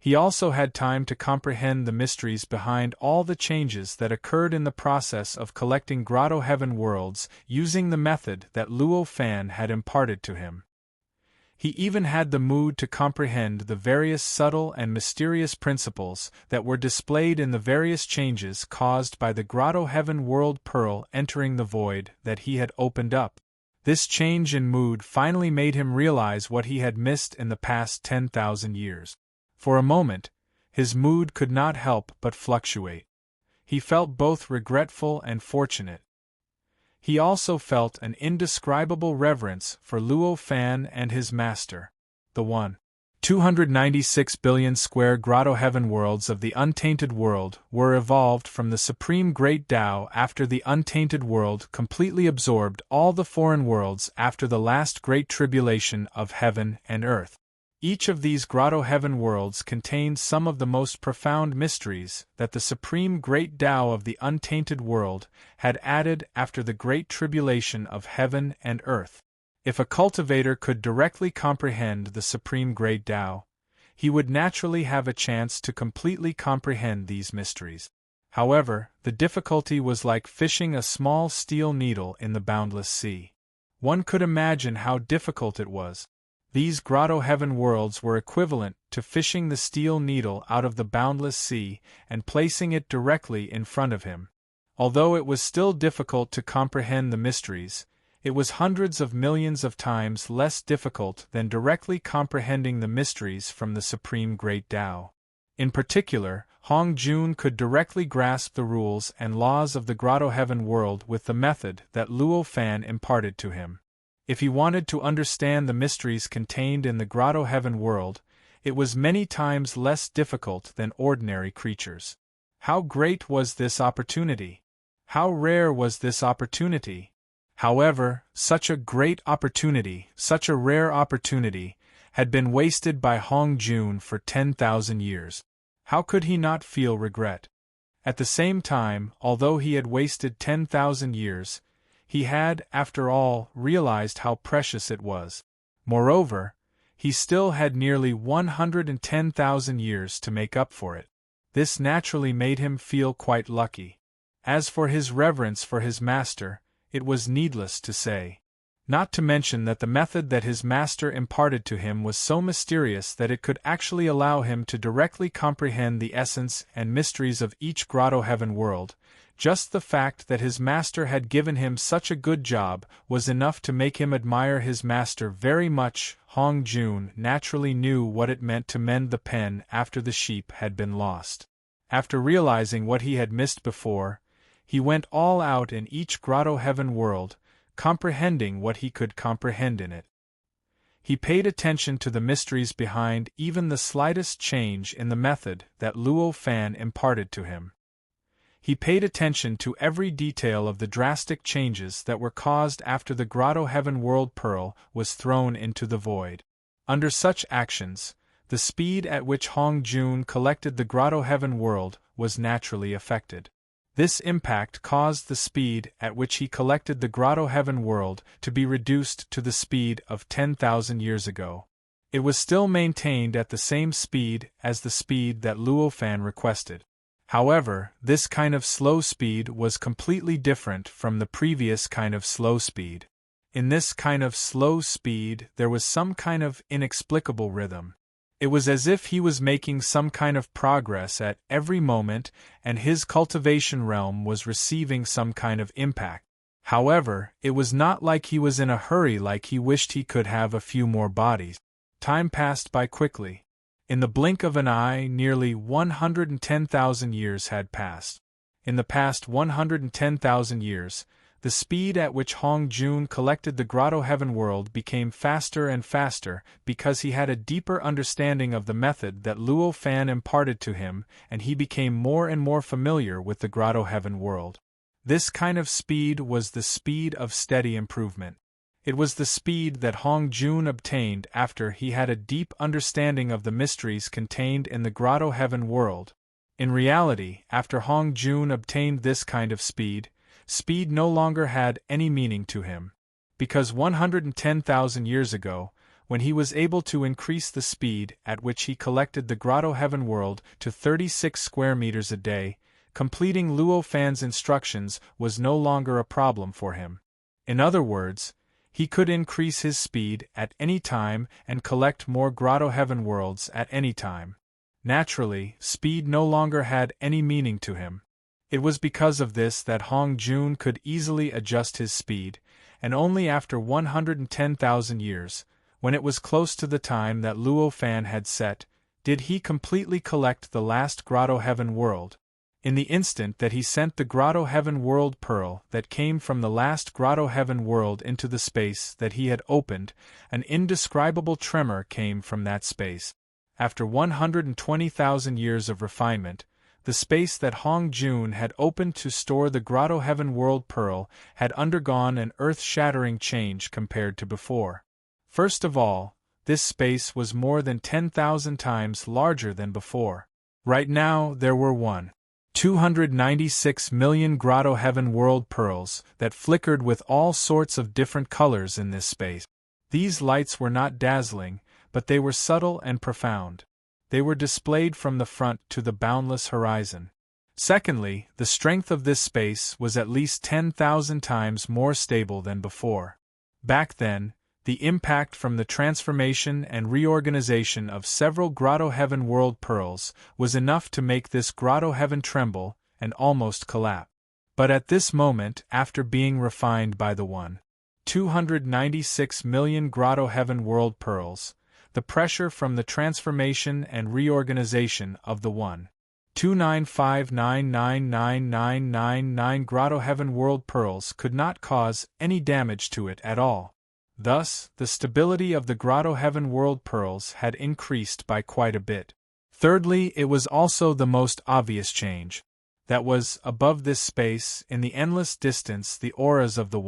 He also had time to comprehend the mysteries behind all the changes that occurred in the process of collecting Grotto Heaven worlds using the method that Luo Fan had imparted to him. He even had the mood to comprehend the various subtle and mysterious principles that were displayed in the various changes caused by the Grotto Heaven world pearl entering the void that he had opened up. This change in mood finally made him realize what he had missed in the past 10,000 years. For a moment, his mood could not help but fluctuate. He felt both regretful and fortunate. He also felt an indescribable reverence for Luo Fan and his master. The 296 billion square Grotto Heaven worlds of the untainted world were evolved from the supreme great Tao after the untainted world completely absorbed all the foreign worlds after the last great tribulation of heaven and earth. Each of these Grotto Heaven worlds contained some of the most profound mysteries that the supreme great Tao of the untainted world had added after the great tribulation of heaven and earth. If a cultivator could directly comprehend the supreme great Tao, he would naturally have a chance to completely comprehend these mysteries. However, the difficulty was like fishing a small steel needle in the boundless sea. One could imagine how difficult it was. These grotto heaven worlds were equivalent to fishing the steel needle out of the boundless sea and placing it directly in front of him. Although it was still difficult to comprehend the mysteries, it was hundreds of millions of times less difficult than directly comprehending the mysteries from the Supreme Great Tao. In particular, Hong Jun could directly grasp the rules and laws of the grotto heaven world with the method that Luo Fan imparted to him. If he wanted to understand the mysteries contained in the grotto heaven world, it was many times less difficult than ordinary creatures. How great was this opportunity! How rare was this opportunity! However, such a great opportunity, such a rare opportunity, had been wasted by Hong Jun for 10,000 years. How could he not feel regret? At the same time, although he had wasted 10,000 years, he had, after all, realized how precious it was. Moreover, he still had nearly 110,000 years to make up for it. This naturally made him feel quite lucky. As for his reverence for his master, it was needless to say. Not to mention that the method that his master imparted to him was so mysterious that it could actually allow him to directly comprehend the essence and mysteries of each grotto heaven world. Just the fact that his master had given him such a good job was enough to make him admire his master very much. Hong Jun naturally knew what it meant to mend the pen after the sheep had been lost. After realizing what he had missed before, he went all out in each grotto heaven world, comprehending what he could comprehend in it. He paid attention to the mysteries behind even the slightest change in the method that Luo Fan imparted to him. He paid attention to every detail of the drastic changes that were caused after the grotto heaven world pearl was thrown into the void. Under such actions, the speed at which Hong Jun collected the grotto heaven world was naturally affected. This impact caused the speed at which he collected the grotto heaven world to be reduced to the speed of 10,000 years ago. It was still maintained at the same speed as the speed that Luo Fan requested. However, this kind of slow speed was completely different from the previous kind of slow speed. In this kind of slow speed there was some kind of inexplicable rhythm. It was as if he was making some kind of progress at every moment and his cultivation realm was receiving some kind of impact. However, it was not like he was in a hurry like he wished he could have a few more bodies. Time passed by quickly. In the blink of an eye, nearly 110,000 years had passed. In the past 110,000 years, the speed at which Hong Jun collected the grotto heaven world became faster and faster because he had a deeper understanding of the method that Luo Fan imparted to him, and he became more and more familiar with the grotto heaven world. This kind of speed was the speed of steady improvement. It was the speed that Hong Jun obtained after he had a deep understanding of the mysteries contained in the grotto heaven world. In reality, after Hong Jun obtained this kind of speed no longer had any meaning to him. Because 110,000 years ago, when he was able to increase the speed at which he collected the grotto heaven world to 36 square meters a day, completing Luo Fan's instructions was no longer a problem for him. In other words, he could increase his speed at any time and collect more grotto heaven worlds at any time. Naturally, speed no longer had any meaning to him. It was because of this that Hong Jun could easily adjust his speed, and only after 110,000 years, when it was close to the time that Luo Fan had set, did he completely collect the last grotto heaven world. In the instant that he sent the grotto heaven world pearl that came from the last grotto heaven world into the space that he had opened, an indescribable tremor came from that space. After 120,000 years of refinement, the space that Hong Jun had opened to store the grotto heaven world pearl had undergone an earth-shattering change compared to before. First of all, this space was more than 10,000 times larger than before. Right now there were 296 million grotto heaven world pearls that flickered with all sorts of different colors in this space. These lights were not dazzling, but they were subtle and profound. They were displayed from the front to the boundless horizon. Secondly, the strength of this space was at least 10,000 times more stable than before. Back then, the impact from the transformation and reorganization of several Grotto Heaven World Pearls was enough to make this Grotto Heaven tremble and almost collapse. But at this moment, after being refined by the 296 million Grotto Heaven World Pearls, the pressure from the transformation and reorganization of the 295,999,999 Grotto Heaven World Pearls could not cause any damage to it at all. Thus, the stability of the Grotto Heaven World Pearls had increased by quite a bit. Thirdly, it was also the most obvious change. That was, above this space, in the endless distance, the auras of the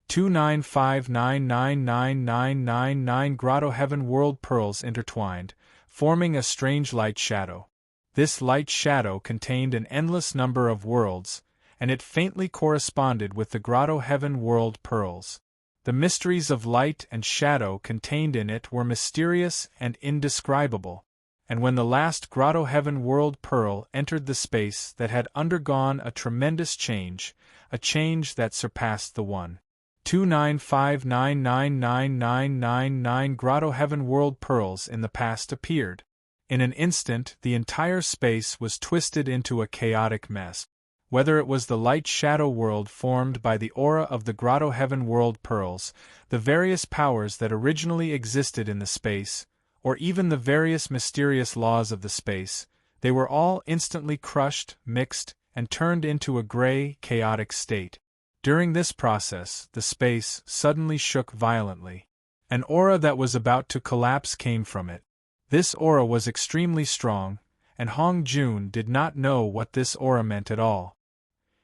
295,999,999 Grotto Heaven World Pearls intertwined, forming a strange light shadow. This light shadow contained an endless number of worlds, and it faintly corresponded with the Grotto Heaven World Pearls. The mysteries of light and shadow contained in it were mysterious and indescribable, and when the last Grotto Heaven World Pearl entered the space that had undergone a tremendous change, a change that surpassed the 295,999,999 Grotto Heaven World Pearls in the past appeared. In an instant, the entire space was twisted into a chaotic mess. Whether it was the light-shadow world formed by the aura of the Grotto Heaven World Pearls, the various powers that originally existed in the space, or even the various mysterious laws of the space, they were all instantly crushed, mixed, and turned into a gray, chaotic state. During this process, the space suddenly shook violently. An aura that was about to collapse came from it. This aura was extremely strong, and Hong Jun did not know what this aura meant at all.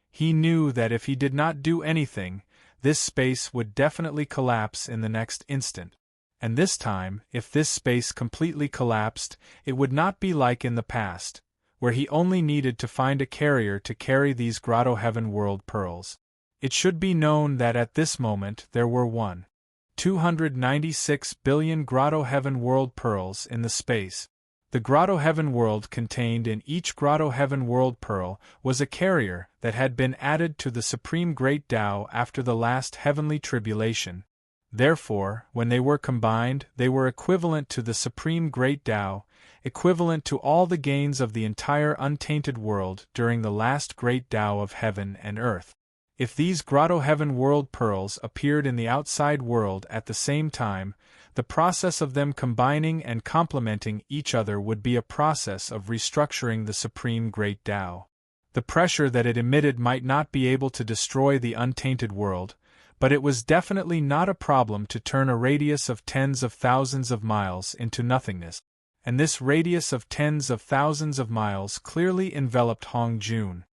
He knew that if he did not do anything, this space would definitely collapse in the next instant. And this time, if this space completely collapsed, it would not be like in the past, where he only needed to find a carrier to carry these Grotto Heaven World Pearls. It should be known that at this moment there were 296 billion Grotto Heaven World Pearls in the space. The Grotto Heaven World contained in each Grotto Heaven World Pearl was a carrier that had been added to the Supreme Great Tao after the last heavenly tribulation. Therefore, when they were combined, they were equivalent to the Supreme Great Tao, equivalent to all the gains of the entire untainted world during the last Great Tao of heaven and earth. If these Grotto Heaven World Pearls appeared in the outside world at the same time, the process of them combining and complementing each other would be a process of restructuring the Supreme Great Tao. The pressure that it emitted might not be able to destroy the untainted world, but it was definitely not a problem to turn a radius of tens of thousands of miles into nothingness, and this radius of tens of thousands of miles clearly enveloped Hong Jun.